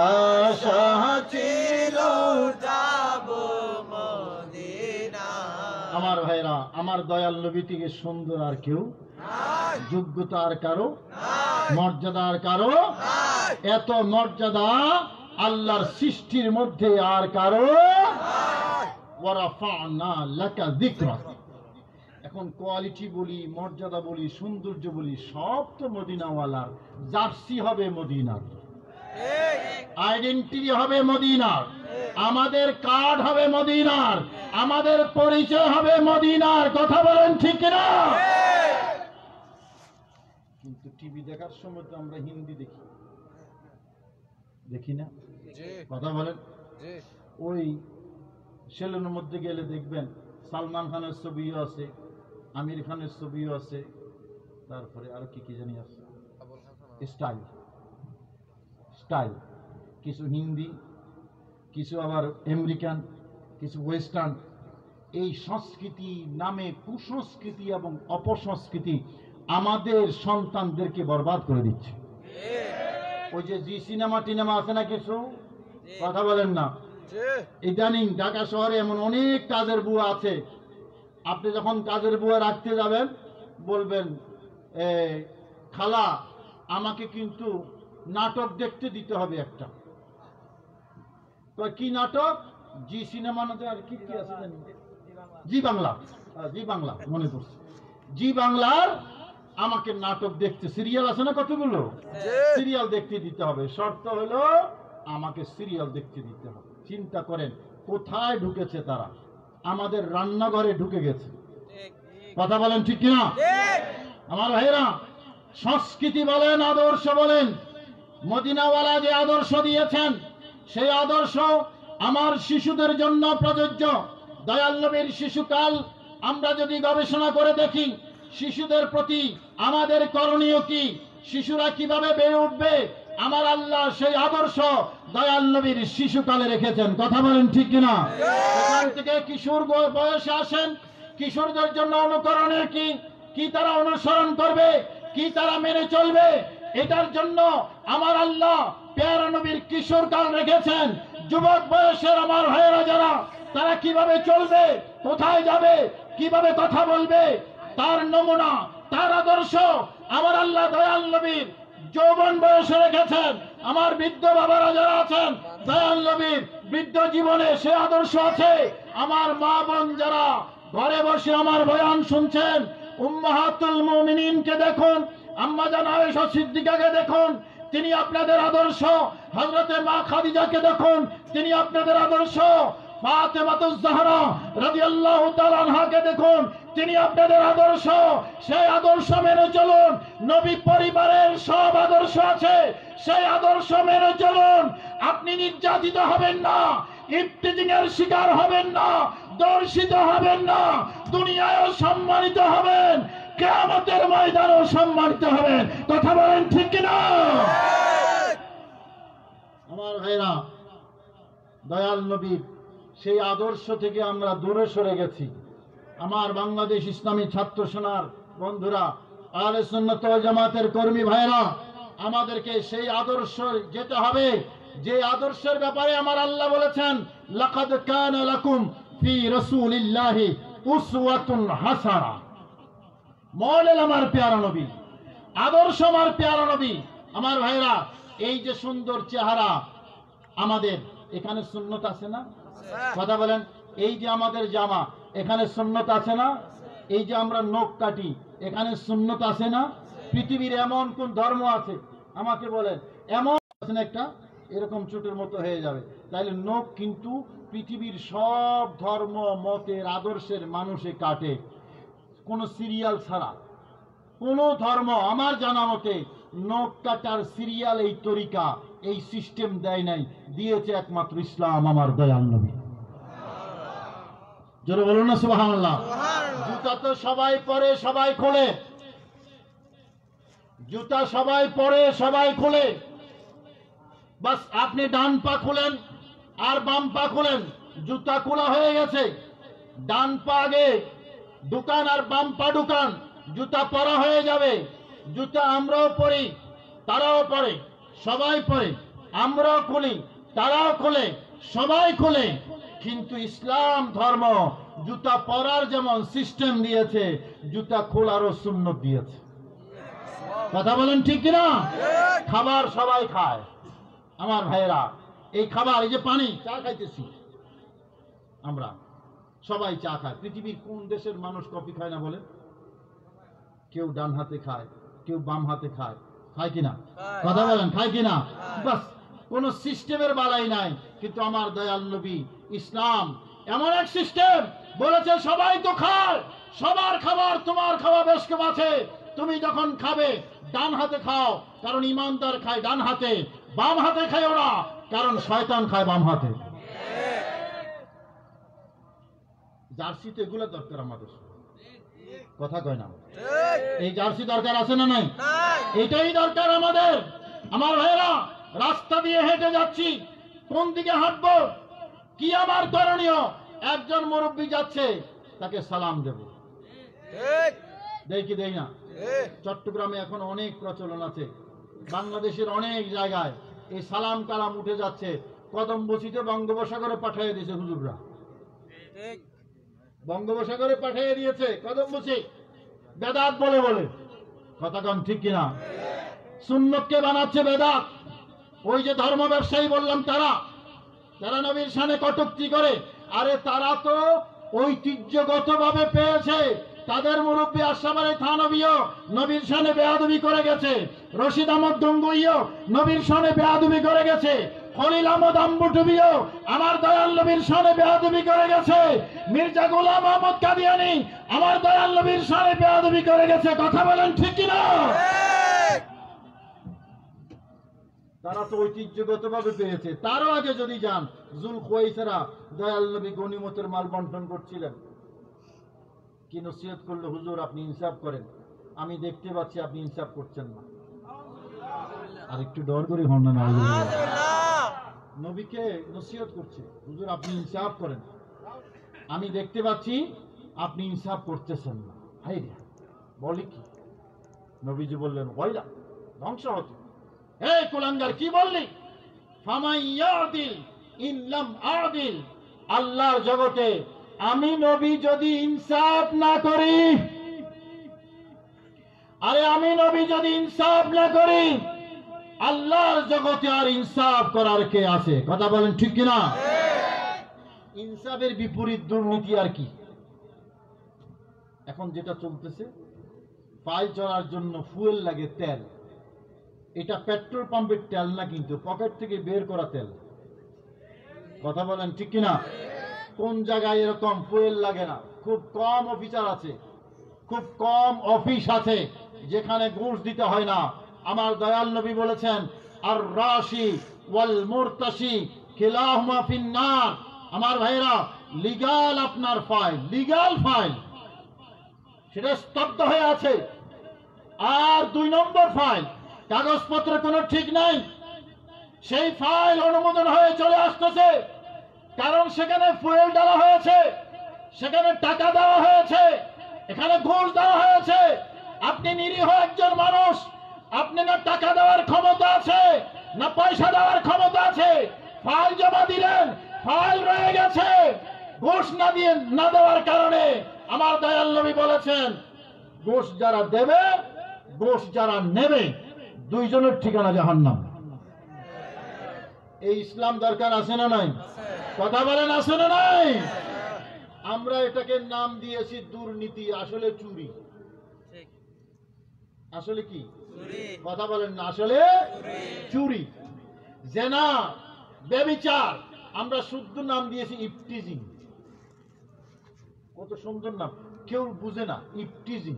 আশা ছিল যাব মদিনা আমার ভাইরা আমার দয়াল নবী থেকে সুন্দর আর কেউ যোগ্যতা আর কারো মর্যাদা আর কারো এত মর্যাদা আল্লাহর সৃষ্টির মধ্যে আর কারো ওয়ারাফা'না লাকা যিকরাক এখন কোয়ালিটি বলি মর্যাদা বলি সৌন্দর্য বলি সব তো মদিনাওয়ালার জার্সি হবে মদিনার আইডেন্টিটি হবে মদিনার আমাদের কার্ড হবে মদিনার আমাদের পরিচয় হবে মদিনার কথা বলেন ঠিক না কিন্তু টিভি দেখার সময় তো আমরা হিন্দি দেখি দেখি না কথা বলেন ওই সেলুনের মধ্যে গেলে দেখবেন সালমান খানের ছবিও আছে আমির খানের ছবিও আছে তারপরে আরো কি কি জানি আছে স্টাইল স্টাইল কিছু হিন্দি কিছু আবার আমেরিকান কিছু ওয়েস্টার্ন এই সংস্কৃতি নামে কুসংস্কৃতি এবং অপসংস্কৃতি আমাদের সন্তানদেরকে বরবাদ করে দিচ্ছে ওই যে জি সিনেমা টিনেমা আছে না কিছু কথা বলেন না ইদানিং ঢাকা শহরে এমন অনেক কাজের বুয়া আছে আপনি যখন কাজের বুয়া রাখতে যাবেন বলবেন খালা আমাকে কিন্তু নাটক দেখতে দিতে হবে একটা কি নাটক জি সিনেমা না আর কি কি আছে জানি জি বাংলা জি বাংলা মনে পড়ছে জি বাংলার আমাকে নাটক দেখতে সিরিয়াল আছে না কতগুলো সিরিয়াল দেখতে দিতে হবে শর্ত হলো আমাকে সিরিয়াল দেখতে দিতে হবে চিন্তা করেন কোথায় ঢুকেছে তারা আমাদের রান্নাঘরে ঢুকে গেছে কথা বলেন ঠিক কিনা আমার ভাইরা সংস্কৃতি বলেন আদর্শ বলেন মদিনাওয়ালা যে আদর্শ দিয়েছেন সেই আদর্শ আমার শিশুদের জন্য প্রযোজ্য দয়াল নবীর শিশুকাল আমরা যদি গবেষণা করে দেখি শিশুদের প্রতি আমাদের করণীয় কি শিশুরা কিভাবে বেড়ে উঠবে আমার আল্লাহ সেই আদর্শ দয়াল নবীর শিশুকালে রেখেছেন কথা বলেন ঠিক কিনা সেখান থেকে কিশোর বয়সে আসেন কিশোরদের জন্য অনুকরণের কি কি তারা অনুসরণ করবে কি তারা মেনে চলবে এটার জন্য আমার আল্লাহ প্যারা নবীর কিশোর কাল রেখেছেন যুবক বয়সের আমার ভাইয়েরা যারা তারা কিভাবে চলবে কোথায় যাবে কিভাবে কথা বলবে তার নমুনা তার আদর্শ আমার আল্লাহ দয়াল নবীর যৌবন বয়সে রেখেছেন আমার বৃদ্ধ বাবারা যারা আছেন দয়াল নবীর বৃদ্ধ জীবনে সে আদর্শ আছে আমার মা বোন যারা ঘরে বসে আমার বয়ান শুনছেন উম্মাহাতুল মুমিনিনকে দেখুন আম্মা জান আয়েশা সিদ্দিকাকে দেখুন তিনি আপনাদের আদর্শ হযরতে মা খাদিজাকে দেখুন তিনি আপনাদের আদর্শ ফাতেমাতুজ জাহরা রাদিয়াল্লাহু তাআলা আনহাকে দেখুন তিনি আপনাদের আদর্শ সেই আদর্শ মেনে চলুন নবী পরিবারের সব আদর্শ আছে সেই আদর্শ মেনে চলুন আপনি নির্যাতিত হবেন না ইফতিজিং এর শিকার হবেন না দর্শিত হবেন না দুনিয়ায়ও সম্মানিত হবেন কিয়ামতের ময়দানেও সম্মানিত হবেন কথা বলেন ঠিক কি না আমার ভাইরা, দয়াল নবীর সেই আদর্শ থেকে আমরা দূরে সরে গেছি। আমার বাংলাদেশ ইসলামী ছাত্র সেনার বন্ধুরা, আহলে সুন্নাত ওয়াল জামাতের কর্মী ভাইরা, আমাদেরকে সেই আদর্শ যেতে হবে যে আদর্শের ব্যাপারে আমার আল্লাহ বলেছেন, লাকাদ কানা লাকুম ফি রাসূলিল্লাহি উসওয়াতুন হাসানা। মডেল আমার প্যারা নবী, আদর্শ আমার প্যারা নবী। আমার ভাইরা, এই যে সুন্দর চেহারা, আমাদের এখানে সুন্নত আছে না? কথা বলেন। এই যে আমাদের জামা, এখানে সুন্নত আছে না? এই যে আমরা নখ কাটি, এখানে সুন্নত আছে না? পৃথিবীর এমন কোন ধর্ম আছে আমাকে বলেন? এমন আছে না একটা এরকম চুটের মতো হয়ে যাবে? তাইলে নখ কিন্তু পৃথিবীর সব ধর্ম মতের আদর্শের মানুষে কাটে, কোন সিরিয়াল ছাড়া। কোন ধর্ম আমার জানা মতে নখ কাটার সিরিয়াল, এই তরিকা, এই সিস্টেম দেয় নাই, দিয়েছে একমাত্র ইসলাম, আমার দয়াল নবী। জোরে বলুন না সুবহানাল্লাহ। জুতা তো সবাই পরে সবাই খোলে, জুতা সবাই পরে সবাই খোলে, বাস আপনি ডান পা খুলেন আর বাম পা খুলেন, জুতা খোলা হয়ে গেছে। ডান পা আগে ঢুকান আর বাম পা ঢুকান, জুতা পরা হয়ে যাবে। জুতা আমরাও পরি, তারাও পরে, সবাই পরে, আমরাও খুলি, তারাও খোলে, সবাই খোলে। কিন্তু ইসলাম ধর্ম জুতা পরার যেমন সিস্টেম দিয়েছে, জুতা খোলারও সুন্নত দিয়েছে। কথা বলেন ঠিক কিনা? খাবার সবাই খায় আমার ভাইয়েরা, এই খাবার, এই যে পানি, চা খাইতেছি আমরা, সবাই চা খায়। পৃথিবীর কোন দেশের মানুষ কফি খায় না বলে? কেউ ডান হাতে খায়, কেউ বাম হাতে খায়, খায় কিনা? কথা বলেন, খায় কিনা? বাস, কোন সিস্টেমের বালাই নাই। কিন্তু আমার দয়াল নবী ইসলাম এমন এক সিস্টেম বলেছে, সবাই তো খায়, সবার খাবার তোমার খাওয়া বেশ কম আছে। তুমি যখন খাবে ডান হাতে খাও, কারণ ইমানদার খায় ডান হাতে। বাম হাতে খায় ওরা, কারণ শয়তান খায় বাম হাতে। জার্সি তো এগুলো দরকার আমাদের, কথা কয় না? এই জার্সি দরকার আছে না নাই? এটাই দরকার আমাদের। আমার ভাইয়েরা, রাস্তা দিয়ে হেঁটে যাচ্ছি, কোন দিকে হাঁটবো, কি আমার করণীয়? একজন মুরব্বী যাচ্ছে, তাকে সালাম দেব, দেই কি দেই না? চট্টগ্রামে এখন অনেক প্রচলন আছে, বাংলাদেশের অনেক জায়গায় এই সালাম কালাম উঠে যাচ্ছে। কদমবসিতে বঙ্গোপসাগরে পাঠিয়ে দিয়েছে হুজুররা, বঙ্গোপসাগরে পাঠিয়ে দিয়েছে কদমবসি, বেদাত বলে বলে। কথা কন ঠিক কিনা? সুন্নতকে বানাচ্ছে বেদাত। ওই যে ধর্ম ব্যবসায়ী বললাম, তারা নবীর শানে কটূক্তি করে। আরে তারা তো ঐতিহ্যগতভাবে পেয়েছে, তাদের মুরব্বী আশরাফ আলী থানভীও নবীর শানে বেয়াদবি করে গেছে, রশিদ আহমদ গঙ্গুইও নবীর শানে বেয়াদবি করে গেছে, খলিল আহমদ আম্বুটুবিও আমার দয়াল নবীর শানে বেয়াদবি করে গেছে, মির্জা গোলাম আহমদ কাদিয়ানী আমার দয়াল নবীর শানে বেয়াদবি করে গেছে। কথা বলেন ঠিক কিনা? তারা তো ঐতিহ্যগতভাবে পেয়েছে। তারও আগে যদি যান, জুলখুয়াইসরা দয়াল নবী গনিমতের মাল বন্টন করছিলেন, কি নসিহত করলো, হুজুর আপনি ইনসাফ করেন, আমি দেখতে পাচ্ছি আপনি ইনসাফ করছেন না। আর একটু ডর করে হন না, নবীকে নসিহত করছে, হুজুর আপনি ইনসাফ করেন, আমি দেখতে পাচ্ছি আপনি ইনসাফ করতেছেন না। হাই রে, বলি কি? নবীজি বললেন, ওয়াইলা, ধ্বংস হতে। এই কুলাঙ্গার, কি বললি? ফামাই ইয়াদিল ইন লাম আদিল। আল্লাহর জগতে আমি নবী যদি ইনসাফ না করি, আরে আমি নবী যদি ইনসাফ না করি, আল্লাহর জগতে আর ইনসাফ করার কে আছে? কথা বলেন ঠিক কিনা? ইনসাফের বিপরীত দুর্নীতি আর কি? এখন যেটা চলতেছে, পায়ে চড়ার জন্য ফুয়েল লাগে তেল, এটা পেট্রোল পাম্পের তেল না, কিন্তু পকেট থেকে বের করা তেল। কথা বলেন ঠিক কিনা? কোন জায়গায় এরকম ফুয়েল লাগে না? খুব কম অফিসার আছে, খুব কম অফিস আছে যেখানে ঘুষ দিতে হয় না। আমার দয়াল নবী বলেছেন, আর রাশি ওয়াল মুরতাশি কিলাহুমা ফিন্নার। আমার ভাইরা, লিগাল আপনার ফাইল, লিগাল ফাইল, সেটা স্তব্ধ হয়ে আছে। আর 2 নম্বর ফাইল, কাগজপত্র কোনো ঠিক নাই, সেই ফাইল অনুমোদন হয়ে চলে আসতেছে, কারণ সেখানে ফুয়েল ডালা হয়েছে, সেখানে টাকা দেওয়া হয়েছে, এখানে ঘুষ দেওয়া হয়েছে। আপনি নিরীহ একজন মানুষ, আপনি না টাকা দেওয়ার ক্ষমতা আছে না পয়সা দেওয়ার ক্ষমতা আছে, ফাইল জমা দিলেন, ফাইল রয়ে গেছে। ঘুষ না দেওয়ার কারণে আমার দয়াল নবী বলেছেন, ঘুষ যারা দেবে, ঘুষ যারা নেবে, দুইজনের ঠিকানা জাহান্নাম। এই ইসলাম দরকার আছে না নাই? কথা বলেন, আছে না নাই? আমরা এটাকে নাম দিয়েছি দুর্নীতি, আসলে চুরি। আসলে কি? কথা বলেন না, আসলে চুরি। জেনা, ব্যভিচার, আমরা শুদ্ধ নাম দিয়েছি ইফটিজিং। কত সুন্দর নাম, কেউ বুঝে না, ইফটিজিং।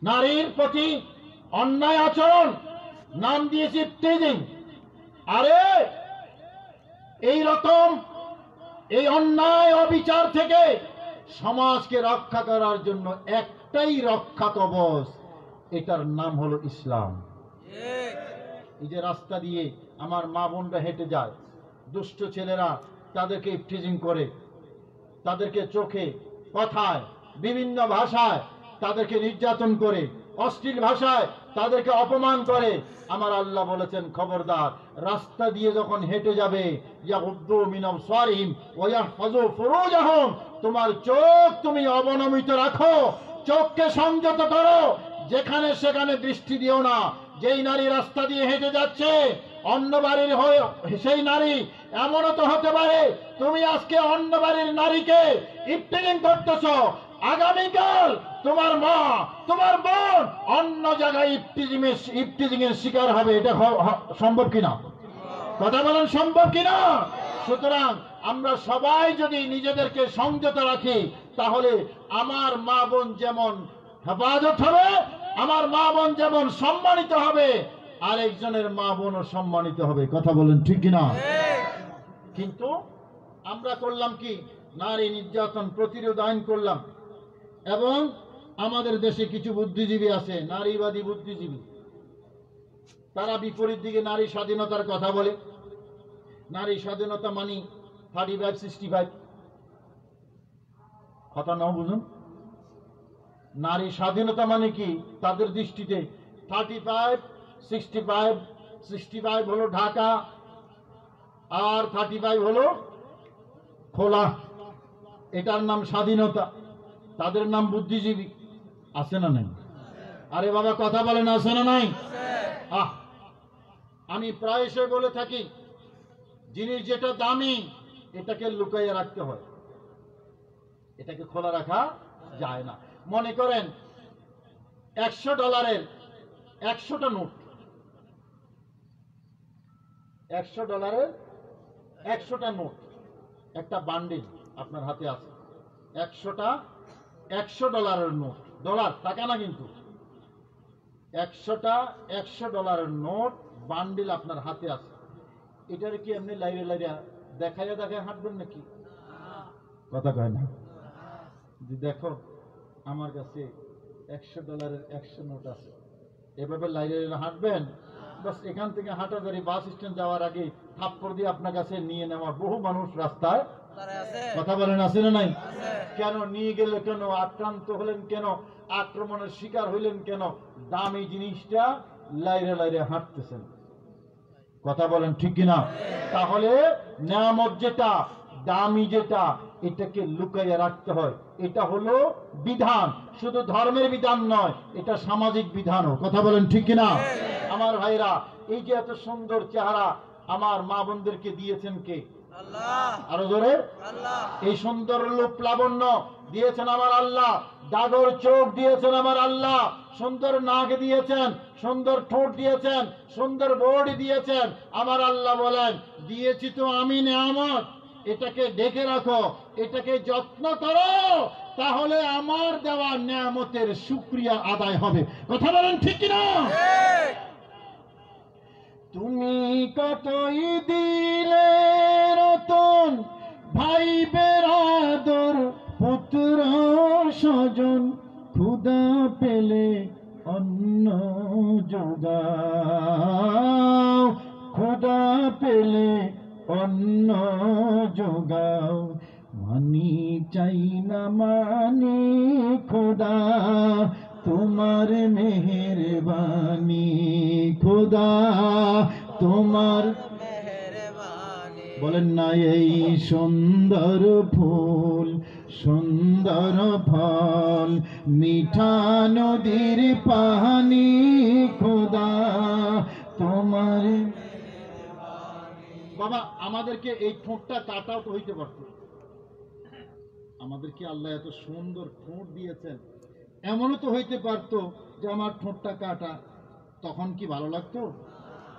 নারীর প্রতি অন্যায় আচরণ, নাম দিয়েছি ইফটিজিং। আরে এই রকম এই অন্যায় অবিচার থেকে সমাজকে রক্ষা করার জন্য একটাই রক্ষা কবচ, এটার নাম হলো ইসলাম। এই যে রাস্তা দিয়ে আমার মা বোনরা হেঁটে যায়, দুষ্ট ছেলেরা তাদেরকে ইফটিজিং করে, তাদেরকে চোখে কথায় বিভিন্ন ভাষায় তাদেরকে নির্যাতন করে, অশ্লীল ভাষায় তাদেরকে অপমান করে। আমার আল্লাহ বলেছেন, খবরদার, রাস্তা দিয়ে যখন হেঁটে যাবে, ইয়াগুদ্দু মিন আবসারিহিম ওয়া ইয়াহফাযু ফুরুজাহুম, তোমার চোখ তুমি অবনমিত রাখো, চোখকে সংযত করো, যেখানে সেখানে দৃষ্টি দিও না। যেই নারী রাস্তা দিয়ে হেঁটে যাচ্ছে, অন্য বাড়ির হয়ে সেই নারী, এমনও তো হতে পারে তুমি আজকে অন্য বাড়ির নারীকে ইফটিজিং করতেছো, আগামীকাল তোমার মা, তোমার বোন অন্য জায়গায় ইফটিজিং এর শিকার হবে। এটা সম্ভব কিনা? কথা বলেন, সম্ভব কিনা? সুতরাং আমরা সবাই যদি নিজেদেরকে সংযত রাখি, তাহলে আমার মা বোন যেমন হেফাজত হবে, আমার মা বোন যেমন সম্মানিত হবে, আরেকজনের মা বোনও সম্মানিত হবে। কথা বলেন, ঠিক কিনা? কিন্তু আমরা করলাম কি, নারী নির্যাতন প্রতিরোধ আইন করলাম, এবং আমাদের দেশে কিছু বুদ্ধিজীবী আছে, নারীবাদী বুদ্ধিজীবী, তারা বিপরীত দিকে নারী স্বাধীনতার কথা বলে। নারী স্বাধীনতা মানি 35-65, কথা নাও বুঝুন। নারী স্বাধীনতা মানে কি তাদের দৃষ্টিতে? 35, 65 হলো ঢাকা, আর 35 হলো খোলা, এটার নাম স্বাধীনতা, তাদের নাম বুদ্ধিজীবী। আছে না নাই? আরে বাবা কথা বলেন, আছে না নাই? আমি প্রায়শই বলে থাকি, জিনিস যেটা দামি এটাকে লুকাইয়ে রাখতে হয়, এটাকে খোলা রাখা যায় না। মনে করেন $100 100টা নোট, $100 100টা নোট, একটা বান্ডিল আপনার হাতে আছে, 100টা $100 নোট, ডলার, টাকা না কিন্তু, 100টা $100 নোট বান্ডিল আপনার হাতে আছে। এটার কি এমনি লাইরে লাইরে দেখাইয়া দেখায় হাঁটবেন নাকি? কথা কয় না? দেখো আমার কাছে $100 100 নোট আছে, এভাবে লাইরে হাঁটবেন? বাস এখান থেকে হাঁটাদারি বাস স্ট্যান্ড যাওয়ার আগে থাপ্পড় দিয়ে আপনার কাছে নিয়ে নেওয়া বহু মানুষ রাস্তায়। কথা বলেন, আছে না নাই? কেন নিয়ে গেলে, কেন আক্রান্ত হলেন, কেন আক্রমণের শিকার হইলেন, কেন? দামি জিনিসটা লাইরে লাইরে হাঁটতেছেন। কথা বলেন, ঠিক কিনা? তাহলে নিয়ামত যেটা, দামি যেটা, এটাকে লুকাইয়া রাখতে হয়। এটা হলো বিধান, শুধু ধর্মের বিধান নয়, এটা সামাজিক বিধানও। কথা বলেন, ঠিক কিনা? আমার ভাইরা, এই যে এত সুন্দর চেহারা আমার মা বোনদেরকে দিয়েছেন কে? আল্লাহ। আরো জোরে, আল্লাহ। এই সুন্দর রূপ লাবণ্য দিয়েছেন আমার আল্লাহ, ডাগর চোখ দিয়েছেন আমার আল্লাহ, সুন্দর নাক দিয়েছেন, সুন্দর ঠোঁট দিয়েছেন, সুন্দর বডি দিয়েছেন। আমার আল্লাহ বলেন, দিয়েছি তো আমি নিয়ামত, এটাকে ঢেকে রাখো, এটাকে যত্ন করো, তাহলে আমার দেওয়া নিয়ামতের শুকরিয়া আদায় হবে। কথা বলেন, ঠিক কিনা? তুমি কতই দিলে রতন, ভাই বেরাদর, পুত্র স্বজন, ক্ষুধা পেলে অন্ন যোগাও, পেলে অন্য যোগাও, মানি চাই না মানি খোদা, তোমার মেহেরবানি খোদা, তোমার মেহেরবানি। বলেন না এই সুন্দর ফুল সুন্দর ফল, মিঠা নদীর পানি খোদা, তোমার। বাবা আমাদেরকে এই ঠোঁটটা কাটাও তো হইতে পারত, আমাদেরকে আল্লাহ এত সুন্দর ঠোঁট দিয়েছেন, এমনও তো হইতে পারতো যে আমার ঠোঁটটা কাটা, তখন কি ভালো লাগতো?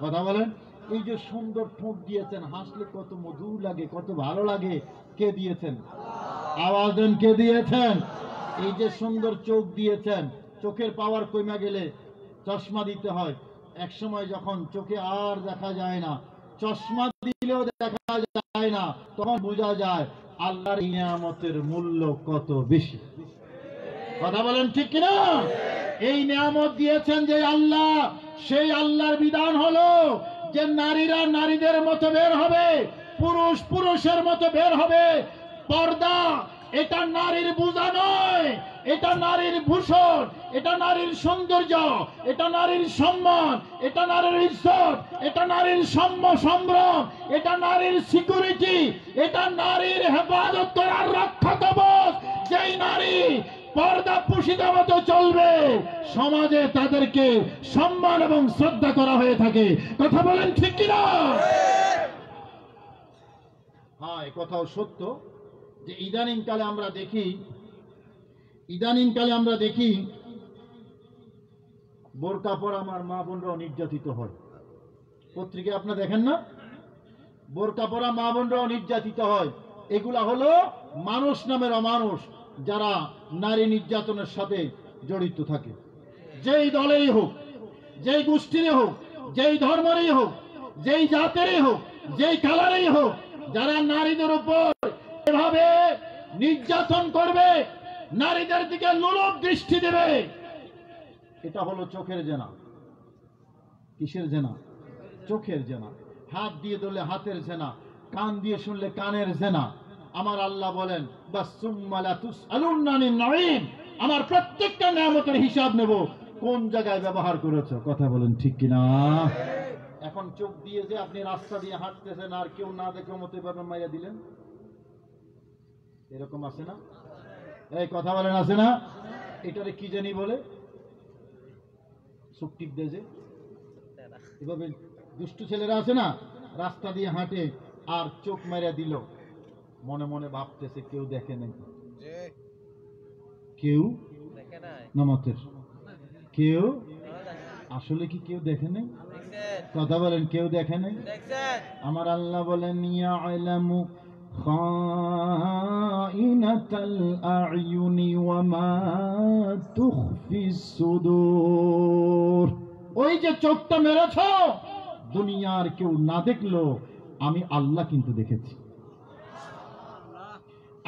কথা বলেন। এই যে সুন্দর ঠোঁট দিয়েছেন, হাসলে কত মধুর লাগে, কত ভালো লাগে, কে দিয়েছেন? আওয়াজ দেন, কে দিয়েছেন? এই যে সুন্দর চোখ দিয়েছেন, চোখের পাওয়ার কমে গেলে চশমা দিতে হয়, এক সময় যখন চোখে আর দেখা যায় না, চশমা দিলেও দেখা যায় না, তখন বোঝা যায় আল্লাহর নিয়ামতের মূল্য কত বেশি। কথা বলেন ঠিক কিনা? এই নিয়ামত দিয়েছেন যে আল্লাহ, সেই আল্লাহর বিধান হলো যে নারীরা নারীদের মতো বের হবে, পুরুষ পুরুষের মতো বের হবে। পর্দা এটা নারীর বোঝা নয়, এটা নারীর ভূষণ, এটা নারীর সৌন্দর্য, এটা নারীর সম্মান, এটা নারীর ইজ্জত, এটা নারীর সম্ভ্রম, এটা নারীর সিকিউরিটি, এটা নারীর হেফাজত করার রক্ষা কবচ। যেই নারী পর্দা পুষিত মতো চলবে, সমাজে তাদেরকে সম্মান এবং শ্রদ্ধা করা হয়ে থাকে। কথা বলেন ঠিক কিনা? হ্যাঁ, এ কথাও সত্য যে ইদানিং কালে আমরা দেখি বোরকা পরা আমার মা বোনরাও নির্যাতিত হয়। পত্রিকায় আপনারা দেখেন না? বোরকা পরা মা বোনরাও নির্যাতিত হয়। এগুলা হলো মানুষ নামের অমানুষ, যারা নারী নির্যাতনের সাথে জড়িত থাকে। যেই দলেরই হোক, যেই গোষ্ঠীরই হোক, যেই ধর্মেরই হোক, যেই জাতেরই হোক, যেই কালারেই হোক, যারা নারীদের উপর এভাবে নির্যাতন করবে, নারীদের দিকে লোলুপ দৃষ্টি দেবে, এটা হলো চোখের জেনা। কিসের জেনা? চোখের জেনা। হাত দিয়ে ধরলে হাতের জেনা, কান দিয়ে শুনলে কানের জেনা। আমার আল্লাহ বলেন, আমার প্রত্যেকটা নিয়ামতের হিসাব নেব, কোন জায়গায় ব্যবহার করেছো। কথা বলেন ঠিক কিনা? এখন চোখ দিয়ে যে আপনি রাস্তা দিয়ে হাঁটতেছেন, আর কেউ না দেখে মতো এভাবে মাইয়া দিলেন, এরকম আছে না? এই কথা বলেন, আছে না? এটারে কি জানি বলে, চোখ টিপ দেয় যে, এভাবে দুষ্টু ছেলেরা আছে না, রাস্তা দিয়ে হাঁটে আর চোখ মারিয়া দিল, মনে মনে ভাবতেছে কেউ দেখে নাই, কেউ নামাতের, কেউ আসলে কি কেউ দেখে নাই? কথা বলেন, কেউ দেখে নাই? আমার আল্লাহ বলেন, ইয়ালামু খাইনাতাল আ'য়ুনি ওয়া মা তুখফিস সুদূর। ওই যে চোখটা মেরেছো, দুনিয়ার কেউ না দেখলো, আমি আল্লাহ কিন্তু দেখেছি,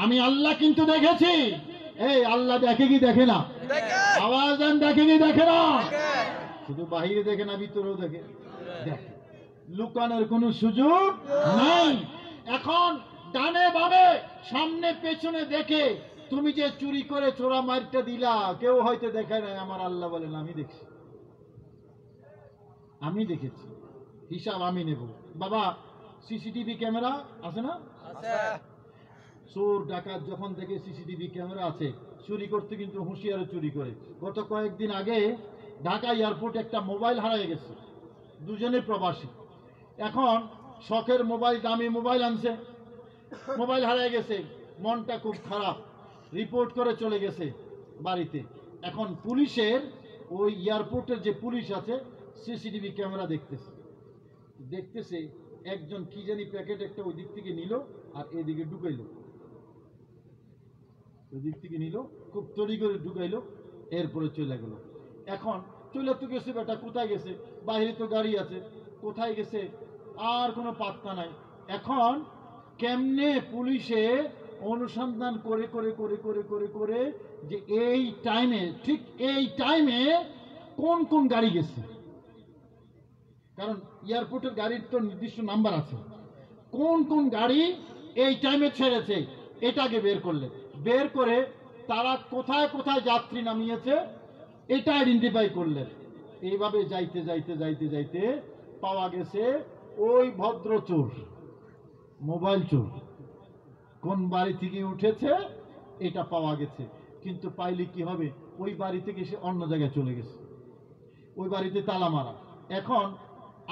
আমি আল্লাহ কিন্তু দেখেছি। এই আল্লাহ দেখে কি দেখে না? আওয়াজ দেন, দেখে কি দেখে না? শুধু বাহিরে দেখে না, ভিতরেও দেখে। দেখে, লুকানোর কোনো সুযোগ নাই। এখন ডানে বামে সামনে পেছনে দেখে তুমি যে চুরি করে চোরা মারটা দিলা, কেউ হয়তো দেখে নাই, আমার আল্লাহ বলেন আমি দেখছি, আমি দেখেছি, হিসাব আমি নেব। বাবা সিসিটিভি ক্যামেরা আছে না? চোর ডাকাত যখন থেকে সিসিটিভি ক্যামেরা আছে, চুরি করতে কিন্তু হুঁশিয়ারে চুরি করে। গত কয়েকদিন আগে ঢাকা এয়ারপোর্টে একটা মোবাইল হারিয়ে গেছে, দুজনে প্রবাসী। এখন শখের মোবাইল, দামি মোবাইল আনছে, মোবাইল হারিয়ে গেছে, মনটা খুব খারাপ, রিপোর্ট করে চলে গেছে বাড়িতে। এখন পুলিশের, ওই এয়ারপোর্টের যে পুলিশ আছে, সিসিটিভি ক্যামেরা দেখতেছে একজন কি জানি প্যাকেট একটা ওই দিক থেকে নিল আর এদিকে ঢুকাইলো, ওই দিক থেকে নিল, খুব তড়ি করে ঢুকাইলো, এরপরে চলে গেল। এখন চলে তো গেছে, বেটা কোথায় গেছে? বাইরে তো গাড়ি আছে, কোথায় গেছে আর কোনো পাত্তা নাই। এখন কেমনে পুলিশে অনুসন্ধান করে করে করে করে করে করে যে এই টাইমে, ঠিক এই টাইমে কোন কোন গাড়ি গেছে, কারণ এয়ারপোর্টের গাড়ির তো নির্দিষ্ট নাম্বার আছে, কোন কোন গাড়ি এই টাইমে ছেড়েছে এটাকে বের করলে, বের করে তারা কোথায় কোথায় যাত্রী নামিয়েছে এটা আইডেন্টিফাই করলেন। এইভাবে যাইতে যাইতে যাইতে যাইতে পাওয়া গেছে ওই ভদ্র চোর, মোবাইল চোর কোন বাড়ি থেকে উঠেছে এটা পাওয়া গেছে। কিন্তু পাইলে কি হবে, ওই বাড়ি থেকে সে অন্য জায়গায় চলে গেছে, ওই বাড়িতে তালা মারা। এখন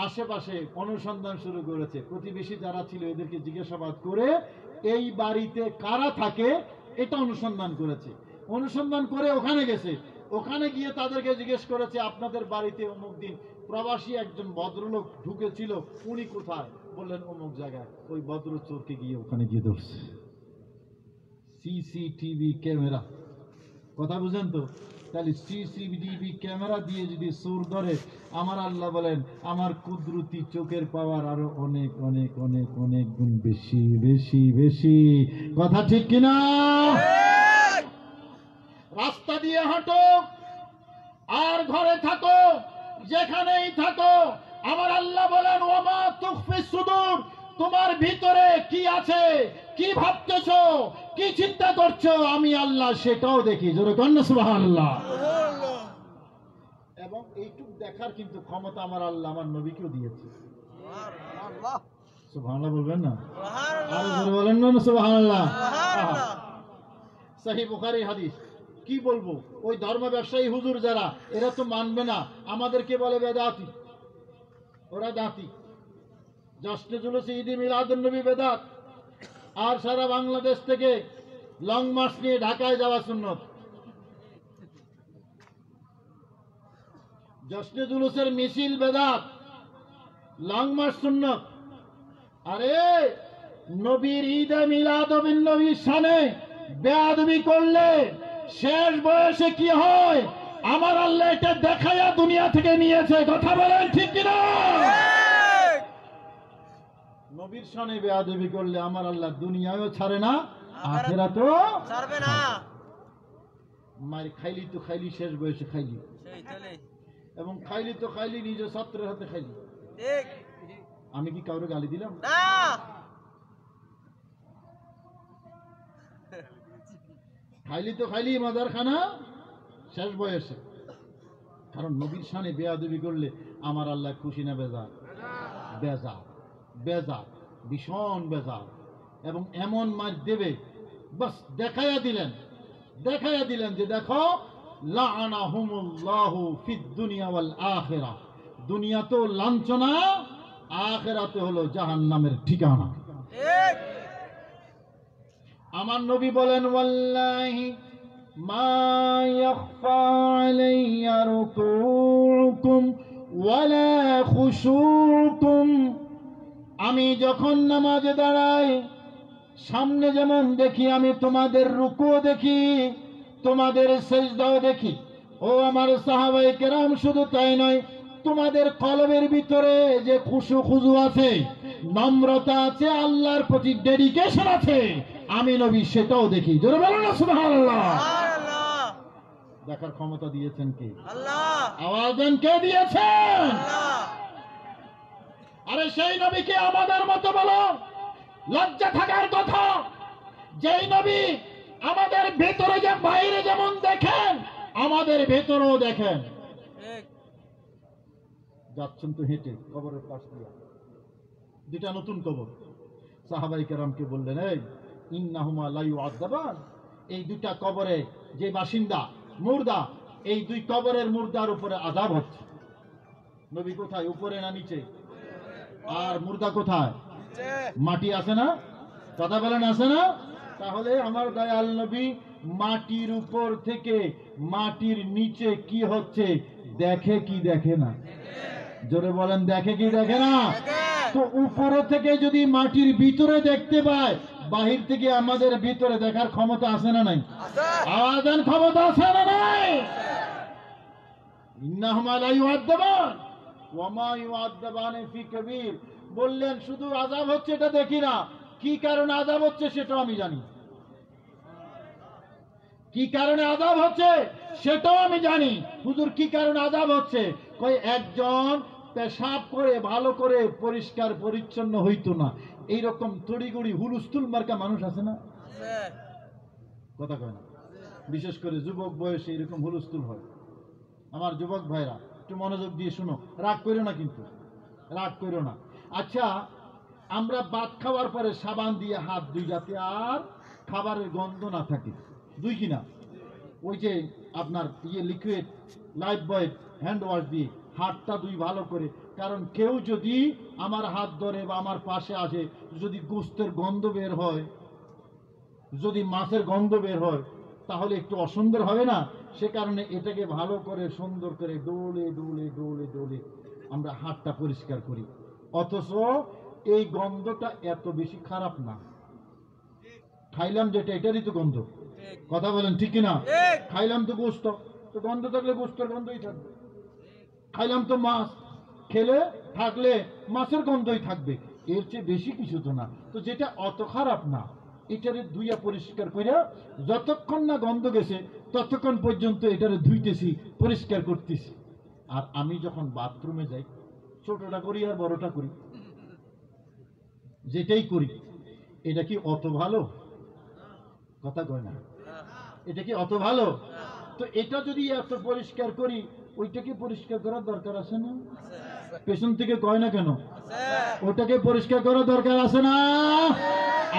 আশেপাশে অনুসন্ধান শুরু করেছে, প্রতিবেশী যারা ছিল এদেরকে জিজ্ঞাসাবাদ করে এই বাড়িতে কারা থাকে এটা অনুসন্ধান করেছে। অনুসন্ধান করে ওখানে গেছে, ওখানে গিয়ে তাদেরকে জিজ্ঞেস করেছে আপনাদের বাড়িতে অমুক দিন প্রবাসী একজন ভদ্রলোক ঢুকেছিল, উনি কোথায়? বললেন অমুক জায়গায়। ওই ভদ্র চোরকে গিয়ে ওখানে গিয়ে ধরছে। সিসিটিভি ক্যামেরা, কথা বুঝেন তো? তাহলে সিসিটিভি ক্যামেরা দিয়ে যদি চোর ধরে, আমার আল্লাহ বলেন আমার কুদরতি চোখের পাওয়ার আরো অনেক অনেক অনেক অনেক গুণ বেশি বেশি বেশি। কথা ঠিক কিনা? রাস্তা দিয়ে হাঁটো আর ঘরে থাকো, যেখানেই থাকো, আমার আল্লাহ বলেন ওমা তুখফিস সুদূর, তোমার ভিতরে কি আছে, কি ভাবতেছো, কি চিন্তা করছো, আমি আল্লাহ সেটাও দেখি। জোরে কন না সুবহানাল্লাহ। এবং এইটুকু দেখার কিন্তু ক্ষমতা আমার আল্লাহ আমার নবীকেও দিয়েছে। সুবহানাল্লাহ বলবেন না? আরো জোরে বলেন না সুবহানাল্লাহ। সহিহ বুখারী হাদিস। কি বলবো, ওই ধর্ম ব্যবসায়ী হুজুর যারা, এরা তো মানবে না, আমাদেরকে বলে বেদাতি, ওরা দাতি। জশ্নে জুলুসে ঈদে মিলাদুন নবী বেদাত, আর সারা বাংলাদেশ থেকে লং মার্চ নিয়ে ঢাকায় যাওয়া সুন্নত। জশ্নে জুলুসের মিছিল বেদাত, লং মার্চ সুন্নত। আরে নবীর ঈদে মিলাদুন নবীর শানে বেয়াদবি করলে শেষ বয়সে কি হয়, আমার আল্লাহ এটা দেখায়া দুনিয়া থেকে নিয়েছে। কথা বলেন ঠিক কিনা? নবীর শানে বেয়াদবি করলে আমার আল্লাহ দুনিয়ায়ও ছাড়ে না, আখিরাতেও ছাড়বে না। মার খাইলি তো খাইলি, শেষ বয়সে খাইলি, এবং খাইলি তো খাইলি নিজ ছাত্রের হাতে খাইলি। ঠিক। আমি কি কাউরে গালি দিলাম? না। খাইলি তো খাইলি মাদার খানা শেষ বয়সে। কারণ নবীর শানে বেয়াদবি করলে আমার আল্লাহ খুশি না বেজার? বেজার, বেজার, ভীষণ বেজার। এবং এমন মার দেবে, বাস দেখাইয়া দিলেন যে দেখো লাআনাহুমুল্লাহু ফিদ দুনিয়া ওয়াল আখিরাহ, দুনিয়াতেও লাঞ্ছনা, আখিরাতে হলো জাহান্নামের ঠিকানা। ঠিক। আমার নবী বলেন ওয়াল্লাহি মা ইয়াখফা আলাইয়া রুকুউকুম ওয়ালা খুশুউকুম, আমি যখন নামাজে দাঁড়াই সামনে যেমন দেখি, আমি তোমাদের রুকুও দেখি, তোমাদের সিজদাও দেখি। ও আমার সাহাবায়ে কেরাম, শুধু তাই নয়, তোমাদের কলবের ভিতরে যে খুশু খুজু আছে, নম্রতা আছে, আল্লাহর প্রতি ডেডিকেশন আছে, আমি নবী সেটাও দেখি। জোরে বলো না সুবহানাল্লাহ। সুবহানাল্লাহ। দেখার ক্ষমতা দিয়েছেন কে? আল্লাহ। আওয়াজ দেন, কে দিয়েছেন? আল্লাহ। আরে সেই নবীকে আমাদের মতো বলো, লজ্জা থাকার কথা। যেই নবী আমাদের ভেতরে যে বাইরে যেমন দেখেন, আমাদের ভেতরেও দেখেন। ঠিক। যাচ্ছেন তো হেঁটে কবরের পাশ দিয়ে, দুটা নতুন কবর। সাহাবায়ে কেরামকে বললেন, এই ইন্নাহুমা লা ইউআযাবান, এই দুটা কবরে যে বাসিন্দা মুর্দা, এই দুই কবরের মুর্দার উপরে আযাব হচ্ছে। নবী কোথায়, উপরে না নিচে? আর মুর্দা কোথায়? মাটি আছে না? কথা বলেন আছে না? তাহলে আমার দয়াল নবী মাটির উপর থেকে মাটির নিচে কি হচ্ছে দেখে কি দেখে না? জোরে বলেন, দেখে কি দেখে না? তো উপরে থেকে যদি মাটির ভিতরে দেখতে পায়, বাহির থেকে আমাদের ভিতরে দেখার ক্ষমতা আছে না নাই? আওয়াজের ক্ষমতা আছে না নাই? ইন্নাহুমা লা ইউআযাবান ওয়া মা ইউআযাবান ফি কাবীর, বললেন শুধু আযাব হচ্ছে এটা দেখি না, কি কারণে আযাব হচ্ছে সেটাও আমি জানি। কি কারণে আযাব হচ্ছে সেটাও আমি জানি। হুজুর কি কারণে আযাব হচ্ছে? কই একজন পেশাব করে ভালো করে পরিষ্কার পরিচ্ছন্ন হইতো না, এইরকম তড়িগড়ি হুলুস্থুল মার্কা মানুষ আছে না? আছে। কথা কয় না, বিশেষ করে যুবক বয়সে এরকম হুলুস্থুল হয়। আমার যুবক ভাইরা একটু মনোযোগ দিয়ে শুনো, রাগ করো না, কিন্তু রাগ করো না। আচ্ছা, আমরা ভাত খাওয়ার পরে সাবান দিয়ে হাত ধুই যাতে আর খাবারের গন্ধ না থাকে, দুই কিনা? ওই যে আপনার লিকুইড লাইফ বয় হ্যান্ড ওয়াশ দিয়ে হাতটা ধুই ভালো করে, কারণ কেউ যদি আমার হাত ধরে বা আমার পাশে আসে, যদি গোস্তের গন্ধ বের হয়, যদি মাছের গন্ধ বের হয়, তাহলে একটু অসুন্দর হবে না? সে কারণে এটাকে ভালো করে সুন্দর করে ডোলে ডোলে ডোলে ডোলে আমরা হাতটা পরিষ্কার করি। অথচ এই গন্ধটা এত বেশি খারাপ না। খাইলাম যেটা, এটারই তো গন্ধ। ঠিক। কথা বলেন ঠিক কিনা? ঠিক। খাইলাম তো গোস্ত, তো গন্ধ থাকলে গোস্তের গন্ধই থাকবে। খাইলাম তো মাছ, খেলে থাকলে মাছের গন্ধই থাকবে, এর চেয়ে বেশি কিছু তো না। তো যেটা অত খারাপ না, এটারে ধুইয়া পরিষ্কার কইরা যতক্ষণ না গন্ধ গেছে ততক্ষণ পর্যন্ত এটারে ধুইতেছি, পরিষ্কার করতেছি। আর আমি যখন বাথরুমে যাই, ছোটটা করি আর বড়টা করি, যেটাই করি, এটা কি অত ভালো? কথা কয় না, এটা কি অত ভালো? তো এটা যদি এত পরিষ্কার করি, ওইটাকে পরিষ্কার করার দরকার আছে না? পেছন থেকে কয় না কেন? আছে। ওটাকে পরিষ্কার করার দরকার আছে না?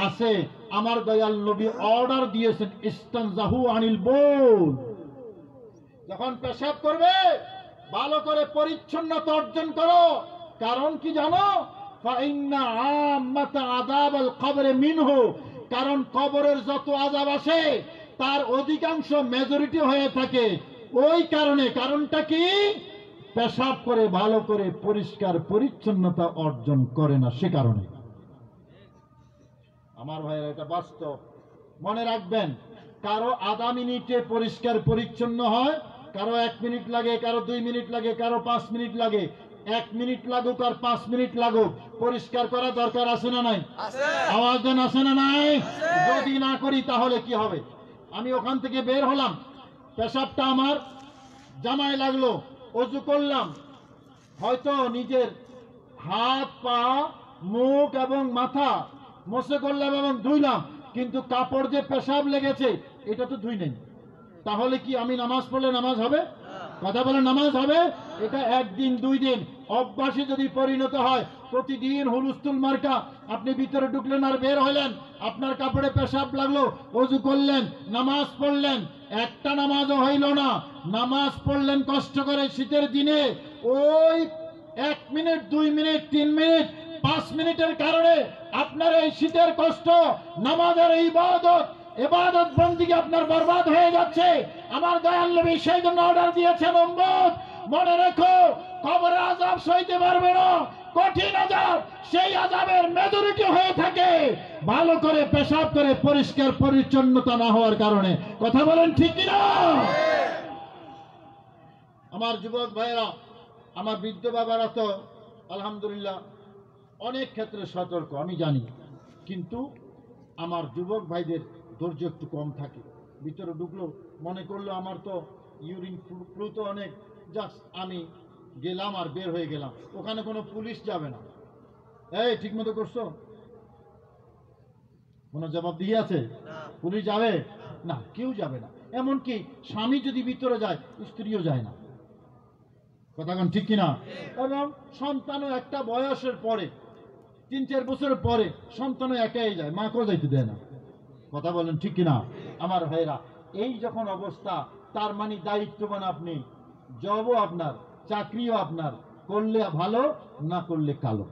আছে। আমার দয়াল নবী অর্ডার দিয়েছেন, ইস্তানজাহু আনিল বাউল। যখন পেশাব করবে ভালো করে পরিচ্ছন্নতা অর্জন করো। কারণ কি জানো? ফাইন্না আম্মাতা আযাবাল কবরে মিনহু, কারণ কবরের যত আযাব আসে তার অধিকাংশ মেজরিটি হয়ে থাকে ওই কারণে। কারণটা কি? পেশাব করে ভালো করে পরিষ্কার পরিচ্ছন্নতা অর্জন করে না, সে কারণে। আমার ভাইয়েরা, এটা বাস্তব, মনে রাখবেন। কারো আধা মিনিটে পরিষ্কার পরিচ্ছন্ন হয়, কারো 1 মিনিট লাগে, কারো 2 মিনিট লাগে, কারো 5 মিনিট লাগে। 1 মিনিট লাগুক আর 5 মিনিট লাগুক, পরিষ্কার করা দরকার আছে না নাই? আছে। আওয়াজ দেন, আছে না নাই? আছে। যদি না করি তাহলে কি হবে? আমি ওখান থেকে বের হলাম, পেশাবটা আমার জামায় লাগলো, অজু করলাম, হয়তো নিজের হাত পা মুখ এবং মাথা মুছে করলাম এবং ধুইলাম, কিন্তু কাপড় যে পেশাব লেগেছে এটা তো ধুই নেই। তাহলে কি আমি নামাজ পড়লে নামাজ হবে? কথা বলে নামাজ হবে? এটা 1 দিন 2 দিন অভ্যাসে যদি পরিণত হয়, প্রতিদিন হুলুস্থুল মার্কা, আপনি ভিতরে ঢুকলেন আর বের হলেন, আপনার কাপড়ে পেশাব লাগলো, ওযু করলেন, নামাজ পড়লেন, একটা নামাজও হইল না। নামাজ পড়লেন কষ্ট করে শীতের দিনে, ওই 1 মিনিট 2 মিনিট 3 মিনিট 5 মিনিটের কারণে আপনার এই শীতের কষ্ট, নামাজের ইবাদত বন্দিগি আপনার বরবাদ হয়ে যাচ্ছে। আমার দয়াল নবী সেই জন্য অর্ডার দিয়েছেন, উম্মত মনে রেখো, কবরের আযাব সইতে পারবে না, কঠিন আযাব, সেই আযাবের মেজরিটি হয়ে থাকে ভালো করে পেশাব করে পরিষ্কার পরিচ্ছন্নতা না হওয়ার কারণে। কথা বলেন ঠিক কিনা? আমার যুবক ভাইয়েরা, আমার বৃদ্ধ বাবারা তো আলহামদুলিল্লাহ অনেক ক্ষেত্রে সতর্ক, আমি জানি, কিন্তু আমার যুবক ভাইদের ধৈর্য একটু কম থাকে। ভিতরে ঢুকলো, মনে করলো আমার তো ইউরিন ফ্লু তো অনেক, জাস্ট আমি গেলাম আর বের হয়ে গেলাম, ওখানে কোনো পুলিশ যাবে না। এই ঠিক মতো করছো? কোনো জবাব দিয়ে আছে? পুলিশ যাবে না, কেউ যাবে না। এমনকি স্বামী যদি ভিতরে যায়, স্ত্রীও যায় না। কথা কোন ঠিক কিনা? এবং সন্তানও একটা বয়সের পরে, 3-4 বছরের পরে সন্তানও একাই যায়, মাকেও যাইতে দেয় না। কথা বলেন ঠিক কিনা? আমার ভাইরা, এই যখন অবস্থা, তার মানে দায়িত্ববান আপনি, জবও আপনার, চাকরিও আপনার, করলে ভালো, না করলে কালো।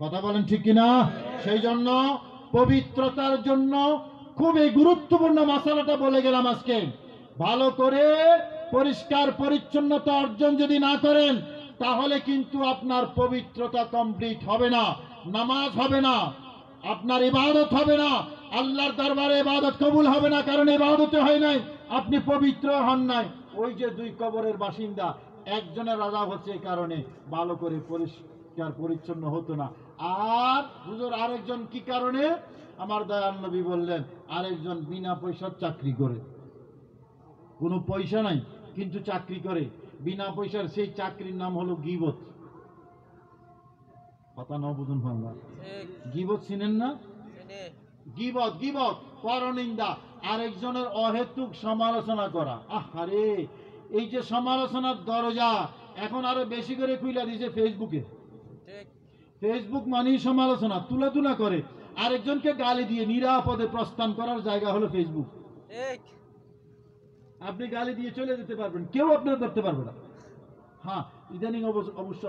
কথা বলেন ঠিক কিনা? সেই জন্য পবিত্রতার জন্য খুবই গুরুত্বপূর্ণ মশালাটা বলে গেলাম আজকে। ভালো করে পরিষ্কার পরিচ্ছন্নতা অর্জন যদি না করেন, তাহলে কিন্তু আপনার পবিত্রতা কমপ্লিট হবে না, নামাজ হবে না, আপনার ইবাদত হবে না, আল্লাহর দরবারে ইবাদত কবুল হবে না, কারণ ইবাদতে হয় নাই, আপনি পবিত্র হন নাই। ওই যে 2 কবরের বাসিন্দা, একজনের আযাব হচ্ছে এই কারণে ভালো করে পরিষ্কার পরিচ্ছন্ন হতো না। আর হুজুর আরেকজন কি কারণে? আমার দয়াল নবী বললেন, আরেকজন বিনা পয়সার চাকরি করে, কোনো পয়সা নাই কিন্তু চাকরি করে, বিনা পয়সার সেই চাকরির নাম হলো গীবত। কথা না বুঝুন বাংলা, ঠিক গীবত চিনেন না? চিনি গীবত, গীবত পরনিন্দা, আরেকজনের অহেতুক সমালোচনা করা। আরে এই যে সমালোচনার দরজা এখন আরো বেশি করে খুইলা দিয়েছে ফেসবুকে। ঠিক ফেসবুক মানেই সমালোচনা, তুলা তুলা করে আরেকজনকে গালি দিয়ে নিরাপদে প্রস্থান করার জায়গা হলো ফেসবুক। ঠিক আপনি গালি দিয়ে চলে যেতে পারবেন, কেউ আপনার ধরতে পারবে না। হ্যাঁ, ইদানিং অবশ্য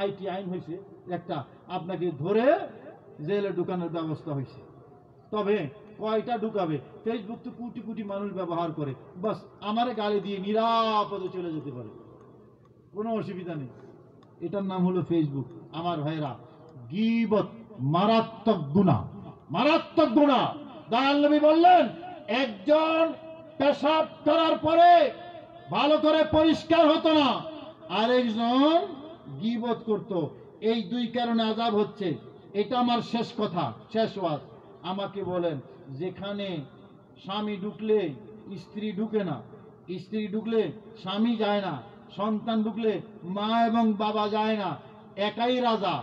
আইটি আইন হয়েছে একটা, আপনাকে ধরে জেলে ঢুকানোর ব্যবস্থা হয়েছে। তবে কয়টা ঢুকাবে? ফেসবুক তো কোটি কোটি মানুষ ব্যবহার করে, বাস আমারে গালি দিয়ে নিরাপদে চলে যেতে পারে, কোনো অসুবিধা নেই। এটার নাম হলো ফেসবুক। আমার ভাইরা, গীবত মারাত্মক গুনাহ, মারাত্মক গুনাহ। দয়াল নবী বললেন, একজন পেশাব করার পরে ভালো করে পরিষ্কার হতো না, আরেকজন গীবত করত। এই দুই কারণে আযাব হচ্ছে। এটা আমার শেষ কথা, শেষ ওয়াজ। আমাকে বলেন, যেখানে স্বামী ঢুকলে স্ত্রী ঢুকে না, স্ত্রী ঢুকলে স্বামী যায় না, সন্তান ঢুকলে মা এবং বাবা যায় না, একাই রাজা,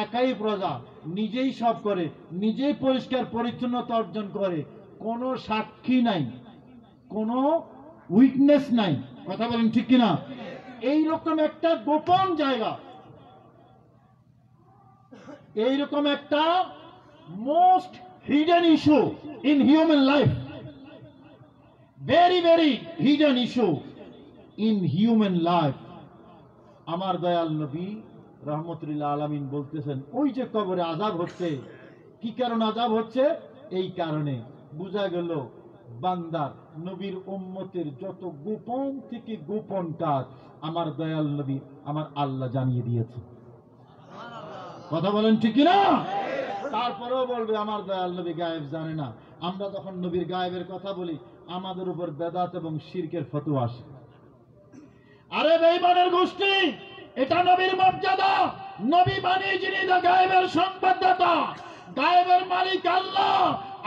একাই প্রজা, নিজেই সব করে, নিজেই পরিষ্কার পরিচ্ছন্নতা অর্জন করে, কোনো সাক্ষী নাই, কোনো উইটনেস নাই। কথা বলেন ঠিক কিনা? এইরকম একটা গোপন জায়গা, এইরকম একটা most hidden issue in human life, very very hidden issue in human life. আমার দয়াল নবী রহমতুল্লাহ আলামিন বলতেছেন, ওই যে কবরে আযাব হচ্ছে, কি কারণে আযাব হচ্ছে? এই কারণে বোঝা গেল বান্দার, নবীর উম্মতের যত গোপন থেকে গোপন কাজ আমার দয়াল নবী, আমার আল্লাহ জানিয়ে দিয়েছে। কথা বলেন ঠিক কিনা? তারপরেও বলবে আমার দয়াল নবী গায়েব জানে না। আমরা যখন নবীর গায়েবের কথা বলি, আমাদের উপর বেদাত এবং শিরকের ফতোয়া আসে। আরে বেঈমানের গোষ্ঠী, এটা নবীর মর্যাদা। নবী মানে যিনি গায়েবের সংবাদদাতা, গায়েবের মালিক আল্লাহ।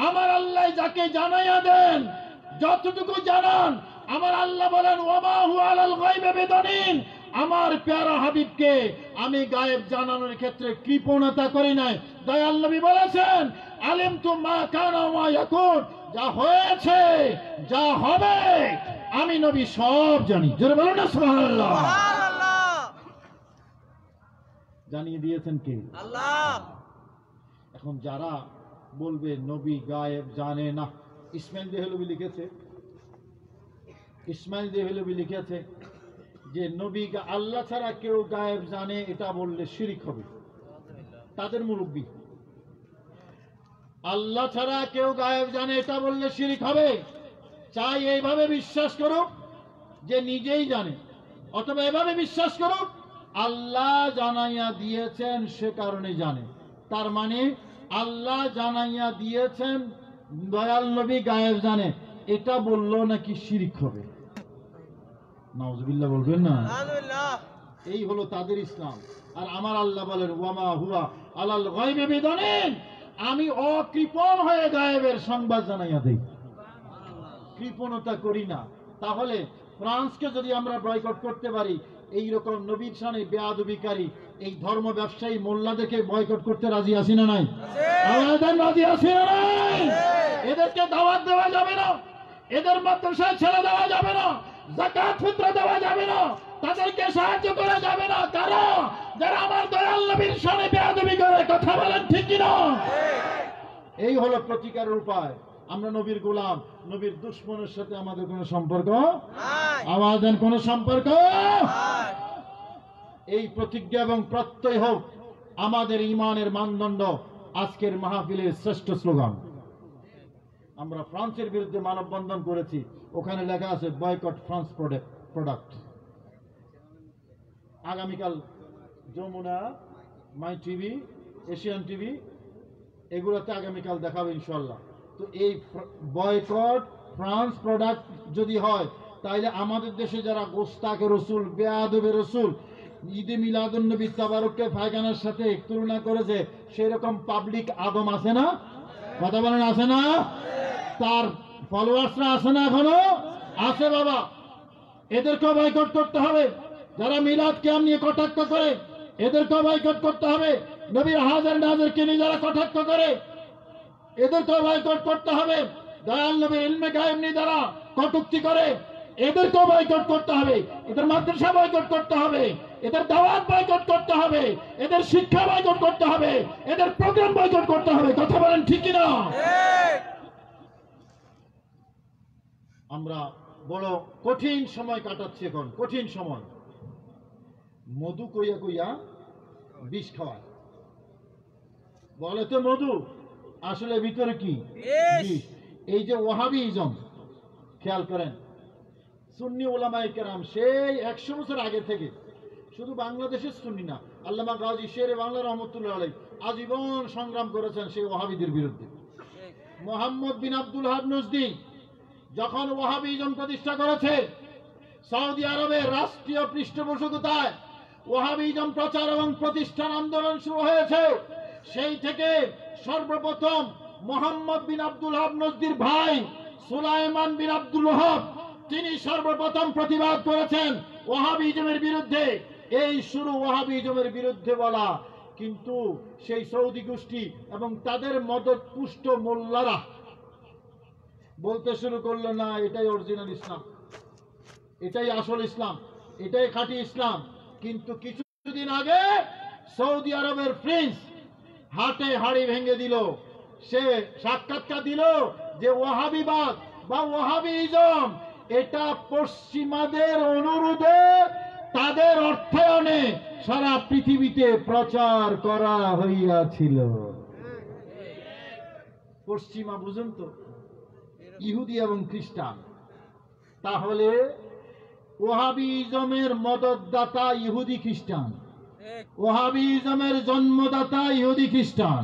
আমার আল্লাহ যাকে জানাইয়া দেন, যতটুকু জানান, আমার আল্লাহ বলেন, ওমা হুয়া আলাল গায়বি বিদানিন। আমার প্যারা হাবিবকে আমি গায়েব জানানোর ক্ষেত্রে কৃপণতা করি নাই। দয়াল নবী বলেছেন, আলিমতু মা কানা ওয়া ইয়াকুন, যা হয়েছে যা হবে আমি নবী সব জানি। জোরে বলুন না সুবহানাল্লাহ। সুবহানাল্লাহ। জানিয়ে দিয়েছেন কে? আল্লাহ। এখন যারা বলবে নবী গায়েব জানে না, ইসমাইল দেহলভী লিখেছে, ইসমাইল দেহলভী লিখেছে যে নবী আল্লাহ ছাড়া কেউ গায়েব জানে, এটা বললে শিরক হবে। তাদের মুরব্বী, আল্লাহ ছাড়া কেউ গায়েব জানে এটা বললে শিরক হবে। চাই এইভাবে বিশ্বাস করুক যে নিজেই জানে, অথবা এভাবে বিশ্বাস করুক আল্লাহ জানাইয়া দিয়েছেন সে কারণে জানে। তার মানে আল্লাহ জানাইয়া দিয়েছেন, দয়াল নবী গায়েব জানে, এটা বললো নাকি শিরক হবে। নাউজুবিল্লাহ বলবেন না? আলহামদুলিল্লাহ। এই হলো তাদের ইসলাম। আর আমার আল্লাহ বলেন, ওয়ামা হুয়া আলাল গায়বি বিদানিন, আমি অকৃপণ হয়ে গায়েবের সংবাদ জানাইয়া দেই, কৃপণতা করি না। তাহলে ফ্রান্সকে যদি আমরা বয়কট করতে পারি, এইরকম নবীর শানে বেয়াদবিকারী এই ধর্ম ব্যবসায়ী মোল্লাদেরকে বয়কট করতে রাজি আছি না নাই? আমাদের রাজি আছি না নাই? এদেরকে দাওয়াত দেওয়া যাবে না, এদের মাদ্রাসায় ছেড়ে দেওয়া যাবে না, যাকাত ফিতরা দেওয়া যাবে না, তাদেরকে সাহায্য করা যাবে না। কারা? যারা আমার দয়াল নবীর শানে বেয়াদবি করে। কথা বলেন ঠিক কিনা? এই হলো প্রতিকারের উপায়। আমরা নবীর গোলাম, নবীর দুশ্মনের সাথে আমাদের কোনো সম্পর্ক নাই। আমাদের কোনো সম্পর্ক। নাই। এই প্রতিজ্ঞা এবং প্রত্যয় হোক আমাদের ঈমানের মানদণ্ড। আজকের মাহফিলের শ্রেষ্ঠ স্লোগান। আমরা ফ্রান্সের বিরুদ্ধে মানববন্ধন করেছি, ওখানে লেখা আছে বয়কট ফ্রান্স প্রোডাক্ট। আগামীকাল যমুনা, মাই টিভি, এশিয়ান টিভি, এগুলোতে আগামীকাল দেখাবে ইনশাল্লাহ। তো এই বয়কট ফ্রান্স প্রোডাক্ট যদি হয়, তাইলে আমাদের দেশে যারা গোস্তাকে রসুল, বেয়াদবে রসুল, ঈদে মিলাদুন নবী তাবারুককে ফায়খানার সাথে তুলনা করেছে, সেরকম পাবলিক আদম আছে না? কথা বলেন আছে না? তার ফলোয়ার্সরা আছে না? এখনো আছে বাবা। এদেরকে বয়কট করতে হবে। যারা মিলাদ কিয়াম নিয়ে কটাক্ষ করে এদেরকেও বয়কট করতে হবে। নবীর হাজার নাজারকে নিয়ে যারা কটাক্ষ করে এদেরকেও বয়কট করতে হবে। দয়াল নবীর ইলমে গায়েব নিয়ে যারা কটূক্তি করে এদেরকেও বয়কট করতে হবে। এদের মাদ্রাসা বয়কট করতে হবে, এদের দাওয়াত বয়কট করতে হবে, এদের শিক্ষা বয়কট করতে হবে, এদের প্রোগ্রাম বয়কট করতে হবে। কথা বলেন ঠিক কিনা? আমরা বড় কঠিন সময় কাটাচ্ছি এখন, কঠিন সময়। মধু কইয়া কইয়া বিষ খাওয়ায়, বলে তো মধু, আসলে ভিতরে কি বিষ। এই যে ওয়াহাবিজম, খেয়াল করেন, সুন্নি ওলামায়ে কেরাম সেই 100 বছর আগে থেকে, শুধু বাংলাদেশের সুন্নি না, আল্লামা গাজী শেরে বাংলা রহমতুল্লাহ আলাইহি আজীবন সংগ্রাম করেছেন সেই ওয়াহাবিদের বিরুদ্ধে। মোহাম্মদ বিন আব্দুল ওয়াহাব নজদি যখন ওয়াহাবিজম প্রতিষ্ঠা করেছে, সৌদি আরবের রাষ্ট্রীয় পৃষ্ঠপোষকতায় ওয়াহাবিজম প্রচার এবং প্রতিষ্ঠান আন্দোলন শুরু হয়েছে। সেই থেকে সর্বপ্রথম মোহাম্মদ বিন আব্দুল ওয়াহাব নজদির ভাই সুলাইমান বিন আব্দুল ওয়াহাব, তিনি সর্বপ্রথম প্রতিবাদ করেছেন ওয়াহাবিজমের বিরুদ্ধে। এই শুরু ওয়াহাবিজমের বিরুদ্ধে বলা, কিন্তু সেই সৌদি গোষ্ঠী এবং তাদের মদত পুষ্ট মোল্লারা বলতে শুরু করলো, না এটাই অরিজিনাল ইসলাম, এটাই আসল ইসলাম, এটাই খাঁটি ইসলাম। কিন্তু কিছুদিন আগে সৌদি আরবের প্রিন্স হাটে হাড়ি ভেঙে দিল, সে সাক্ষাৎকার দিল যে ওয়াহাবিবাদ বা ওয়াহাবিজম এটা পশ্চিমাদের অনুরোধে, তাদের অর্থায়নে সারা পৃথিবীতে প্রচার করা হইয়াছিল। পশ্চিমা বুঝুন তো, ইহুদি এবং খ্রিস্টান। তাহলে ওয়াহাবিজমের মদতদাতা ইহুদি খ্রিস্টান, ওয়াহাবিজমের জন্মদাতা ইহুদি খ্রিস্টান,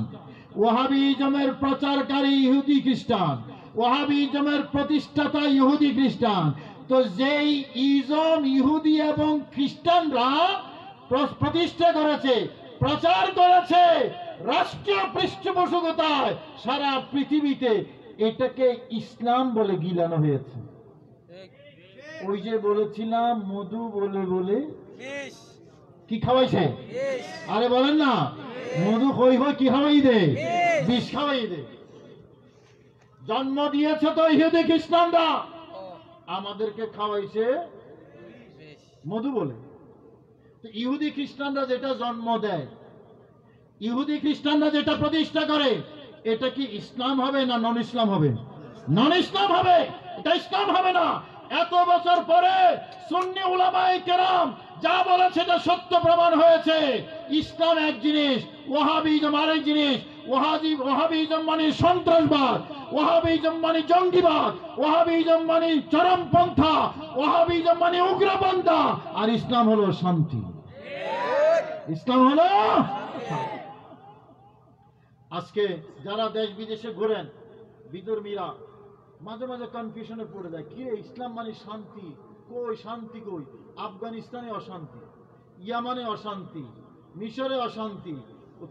ওয়াহাবিজমের প্রচারকারী ইহুদি খ্রিস্টান, ওয়াহাবিজমের প্রতিষ্ঠাতা ইহুদি খ্রিস্টান। তো যেই ইজম ইহুদি এবং খ্রিস্টানরা প্রতিষ্ঠা করেছে, প্রচার করেছে রাষ্ট্রীয় পৃষ্ঠপোষকতায় সারা পৃথিবীতে, এটাকে ইসলাম বলে গিলানো হয়েছে। ওই যে বলেছিলাম মধু বলে বলে কি খাওয়াইছে? আরে বলেন না, মধু কই কই কি খাওয়াই দে? বিষ খাওয়াই দে। জন্ম দিয়েছে তো ইহুদি খ্রিস্টানরা, আমাদেরকে খাওয়াইছে মধু বলে। তো ইহুদি খ্রিস্টানরা যেটা জন্ম দেয়, ইহুদি খ্রিস্টানরা যেটা প্রতিষ্ঠা করে, এটা কি ইসলাম হবে না নন ইসলাম হবে? নন ইসলাম হবে, এটা ইসলাম হবে না। এত বছর পরে সুন্নি উলামায়ে কেরাম যা বলেছে এটা সত্য প্রমাণ হয়েছে। ইসলাম এক জিনিস, ওয়াহাবিজম আরেক জিনিস। ওয়াহাবিজম মানে সন্ত্রাসবাদ, ওয়াহাবিজম মানে জঙ্গিবাদ, ওয়াহাবিজম মানে চরমপন্থা, ওয়াহাবিজম মানে উগ্রপন্থা। আর ইসলাম হলো শান্তি, ইসলাম হলো। আজকে যারা দেশ বিদেশে ঘোরেন বিধর্মীরা মাঝে মাঝে কনফিউশনে পড়ে যায়, কি ইসলাম মানে শান্তি, কই শান্তি কই? আফগানিস্তানে অশান্তি, ইয়ামানে অশান্তি, মিশরে অশান্তি,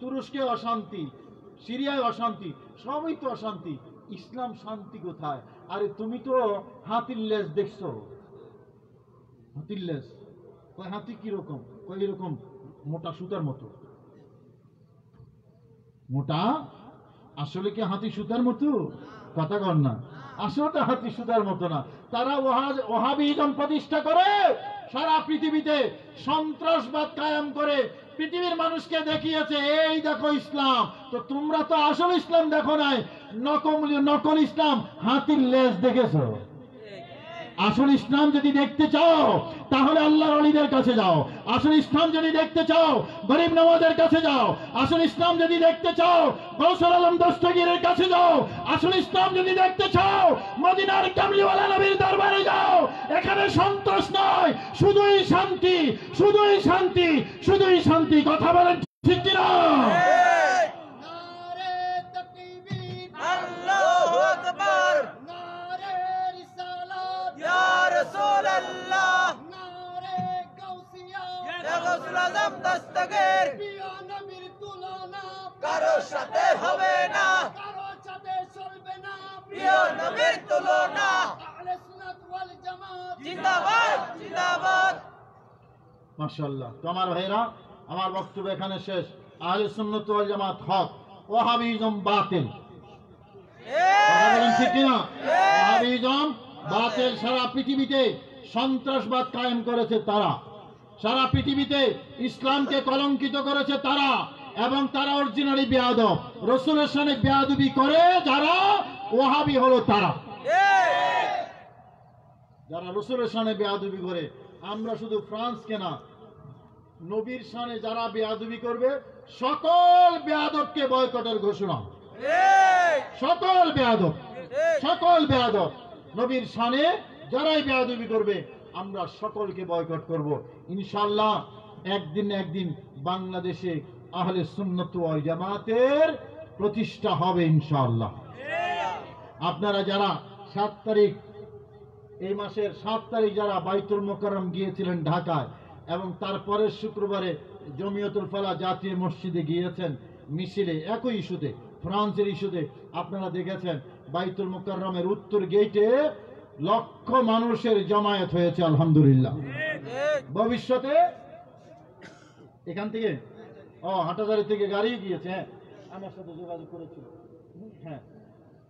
তুরস্কে অশান্তি, সিরিয়ায় অশান্তি, সবই তো অশান্তি। ইসলাম শান্তি কোথায়? আরে তুমি তো হাতির লেজ দেখছো, হাতির লেজ। কয় হাতি কিরকম? কয় এরকম মোটা সুতার মতো। মোটা? আসলে কি হাতি সুতার মতো? কথা কর না, আসলে হাতি সুতার মতো না। তারা ওয়াহাবিজম প্রতিষ্ঠা করে সারা পৃথিবীতে সন্ত্রাসবাদ কায়েম করে পৃথিবীর মানুষকে দেখিয়েছে, এই দেখো ইসলাম। তো তোমরা তো আসল ইসলাম দেখো নাই, নকল ইসলাম, হাতির লেজ দেখেছো। আসল ইসলাম যদি দেখতে চাও তাহলে আল্লাহর ওলিদের কাছে যাও। আসল ইসলাম যদি দেখতে চাও গরিব নওয়াজের কাছে যাও। আসল ইসলাম যদি দেখতে চাও গৌসুল আলম দস্তগীরের কাছে যাও। আসল ইসলাম যদি দেখতে চাও মদিনার কামলিওয়ালা নবীর দরবারে যাও। এখানে সন্তোষ নয়, শুধুই শান্তি, শুধুই শান্তি, শুধুই শান্তি। কথা বলেন ঠিক কিনা? কারো সাথে হবে না, কারো সাথে চলবে না, প্রিয় নবীর তুলনা। আহলে সুন্নাত ওয়াল জামাত জিন্দাবাদ, জিন্দাবাদ। মাশাআল্লাহ। তো আমার ভাইরা, আমার বক্তব্য এখানে শেষ। আহলে সুন্নাত ওয়াল জামাত হক, ওয়াহাবিজম বাতিল। কথা বলেন ঠিক কিনা? ওয়াহাবিজম বাতিল। সারা পৃথিবীতে সন্ত্রাসবাদ কায়েম করেছে তারা, সারা পৃথিবীতে ইসলামকে কলঙ্কিত করেছে তারা, এবং তারা অরিজিনালি বেয়াদব। রাসূলের সামনে বেয়াদবি করে যারা, ওয়াহাবি হলো তারা। যারা রাসূলের সামনে বেয়াদবি করে, আমরা শুধু ফ্রান্সকে না, নবীর সামনে যারা বেয়াদবি করবে সকল বেয়াদবকে বয়কটের ঘোষণা। সকল বেয়াদব, সকল বেয়াদব নবীর সামনে যারাই বেয়াদবি করবে আমরা সকলকে বয়কট করব ইনশাআল্লাহ। একদিন না একদিন বাংলাদেশে আহলে সুন্নাত ওয়াল জামাতের প্রতিষ্ঠা হবে ইনশাআল্লাহ। আপনারা যারা 7 তারিখ, এই মাসের 7 তারিখ যারা বাইতুল মোকাররম গিয়েছিলেন ঢাকায়, এবং তারপরের শুক্রবারে জমিয়তুল ফালাহ জাতীয় মসজিদে গিয়েছেন মিছিলে, একই ইস্যুতে, ফ্রান্সের ইস্যুতে, আপনারা দেখেছেন বাইতুল মোকাররমের উত্তর গেটে লক্ষ মানুষের জমায়েত হয়েছে আলহামদুলিল্লাহ। ভবিষ্যতে এখান থেকে হাটাজারি থেকে গাড়ি গিয়েছে, হ্যাঁ আমার সাথে যোগাযোগ করেছিল, হ্যাঁ।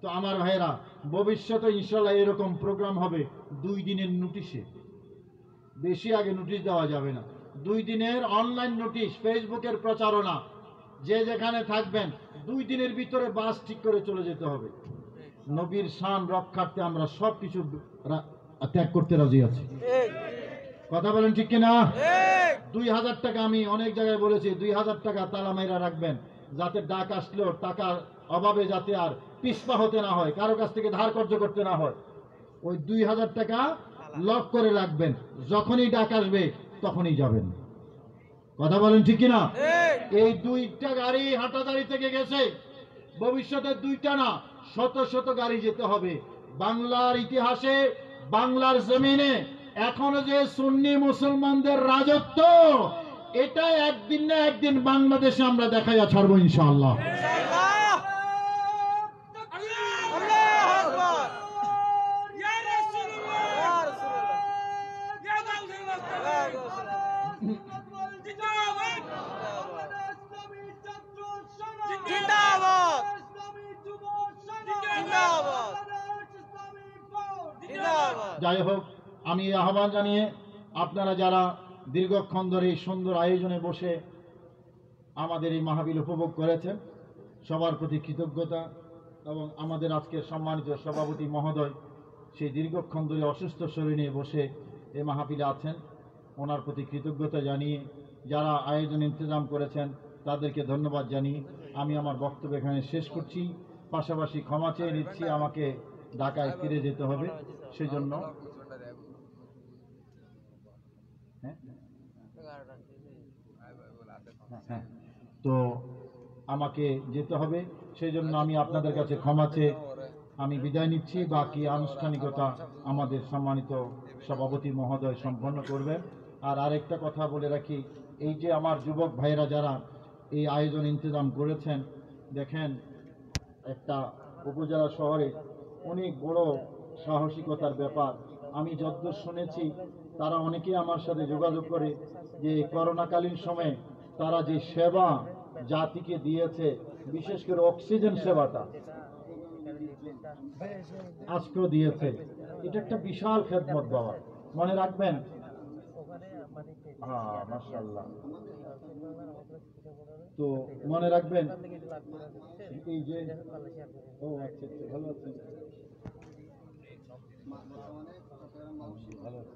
তো আমার ভাইয়েরা, ভবিষ্যতে ইনশাআল্লাহ এরকম প্রোগ্রাম হবে 2 দিনের নোটিশে, বেশি আগে নোটিশ দেওয়া যাবে না। 2 দিনের অনলাইন নোটিশ, ফেসবুকের প্রচারণা, যে যেখানে থাকবেন 2 দিনের ভিতরে বাস ঠিক করে চলে যেতে হবে। নবীর শান রক্ষার্থে আমরা সবকিছু ত্যাগ করতে রাজি আছি। কথা বলেন ঠিক কিনা? 2000 টাকা, আমি অনেক জায়গায় বলেছি, 2000 টাকা তালা মাইরা রাখবেন, যাতে ডাক আসলেও টাকার অভাবে যাতে আর পিছপা হতে না হয়, কারো কাছ থেকে ধার কর্জ করতে না হয়। ওই 2000 টাকা লক করে রাখবেন, যখনই ডাক আসবে তখনই যাবেন। কথা বলেন ঠিক কিনা? এই 2টা গাড়ি হাটাজারি থেকে গেছে, ভবিষ্যতে 2টা না, শত শত গাড়ি যেতে হবে। বাংলার ইতিহাসে, বাংলার জমিনে এখনো যে সুন্নি মুসলমানদের রাজত্ব, এটা একদিন না একদিন বাংলাদেশে আমরা দেখাইয়া ছাড়বো ইনশাআল্লাহ। যাই হোক, আমি আহ্বান জানিয়ে, আপনারা যারা দীর্ঘক্ষণ ধরে এই সুন্দর আয়োজনে বসে আমাদের এই মাহফিল উপভোগ করেছেন, সবার প্রতি কৃতজ্ঞতা। এবং আমাদের আজকের সম্মানিত সভাপতি মহোদয়, সেই দীর্ঘক্ষণ ধরে অসুস্থ শরীর নিয়ে বসে এই মাহফিলে আছেন, ওনার প্রতি কৃতজ্ঞতা জানিয়ে, যারা আয়োজন ইন্তজাম করেছেন তাদেরকে ধন্যবাদ জানিয়ে আমি আমার বক্তব্য এখানে শেষ করছি। পাশাপাশি ক্ষমা চেয়ে নিচ্ছি, আমাকে ঢাকায় ফিরে যেতে হবে, সেজন্য তো আমাকে যেতে হবে, সেই জন্য আমি আপনাদের কাছে ক্ষমা চেয়ে আমি বিদায় নিচ্ছি। বাকি আনুষ্ঠানিকতা আমাদের সম্মানিত সভাপতি মহোদয় সম্পন্ন করবেন। আর আরেকটা কথা বলে রাখি, এই যে আমার যুবক ভাইরা যারা এই আয়োজন ইন্তজাম করেছেন, দেখেন একটা উপজেলা শহরে অনেক বড় সাহসিকতার ব্যাপার। আমি যতদূর শুনেছি, তারা অনেকেই আমার সাথে যোগাযোগ করে যে করোনাকালীন সময়ে তারা যে সেবা জাতিকে দিয়েছে, বিশেষ করে অক্সিজেন সেবাটা আজকেও দিয়েছে, এটা একটা বিশাল খেদমত বাবা, মনে রাখবেন। হ্যাঁ মাশাআল্লাহ। তো মনে রাখবেন এই যে, ও আচ্ছা, ভালো আছেন, ভালো আছেন।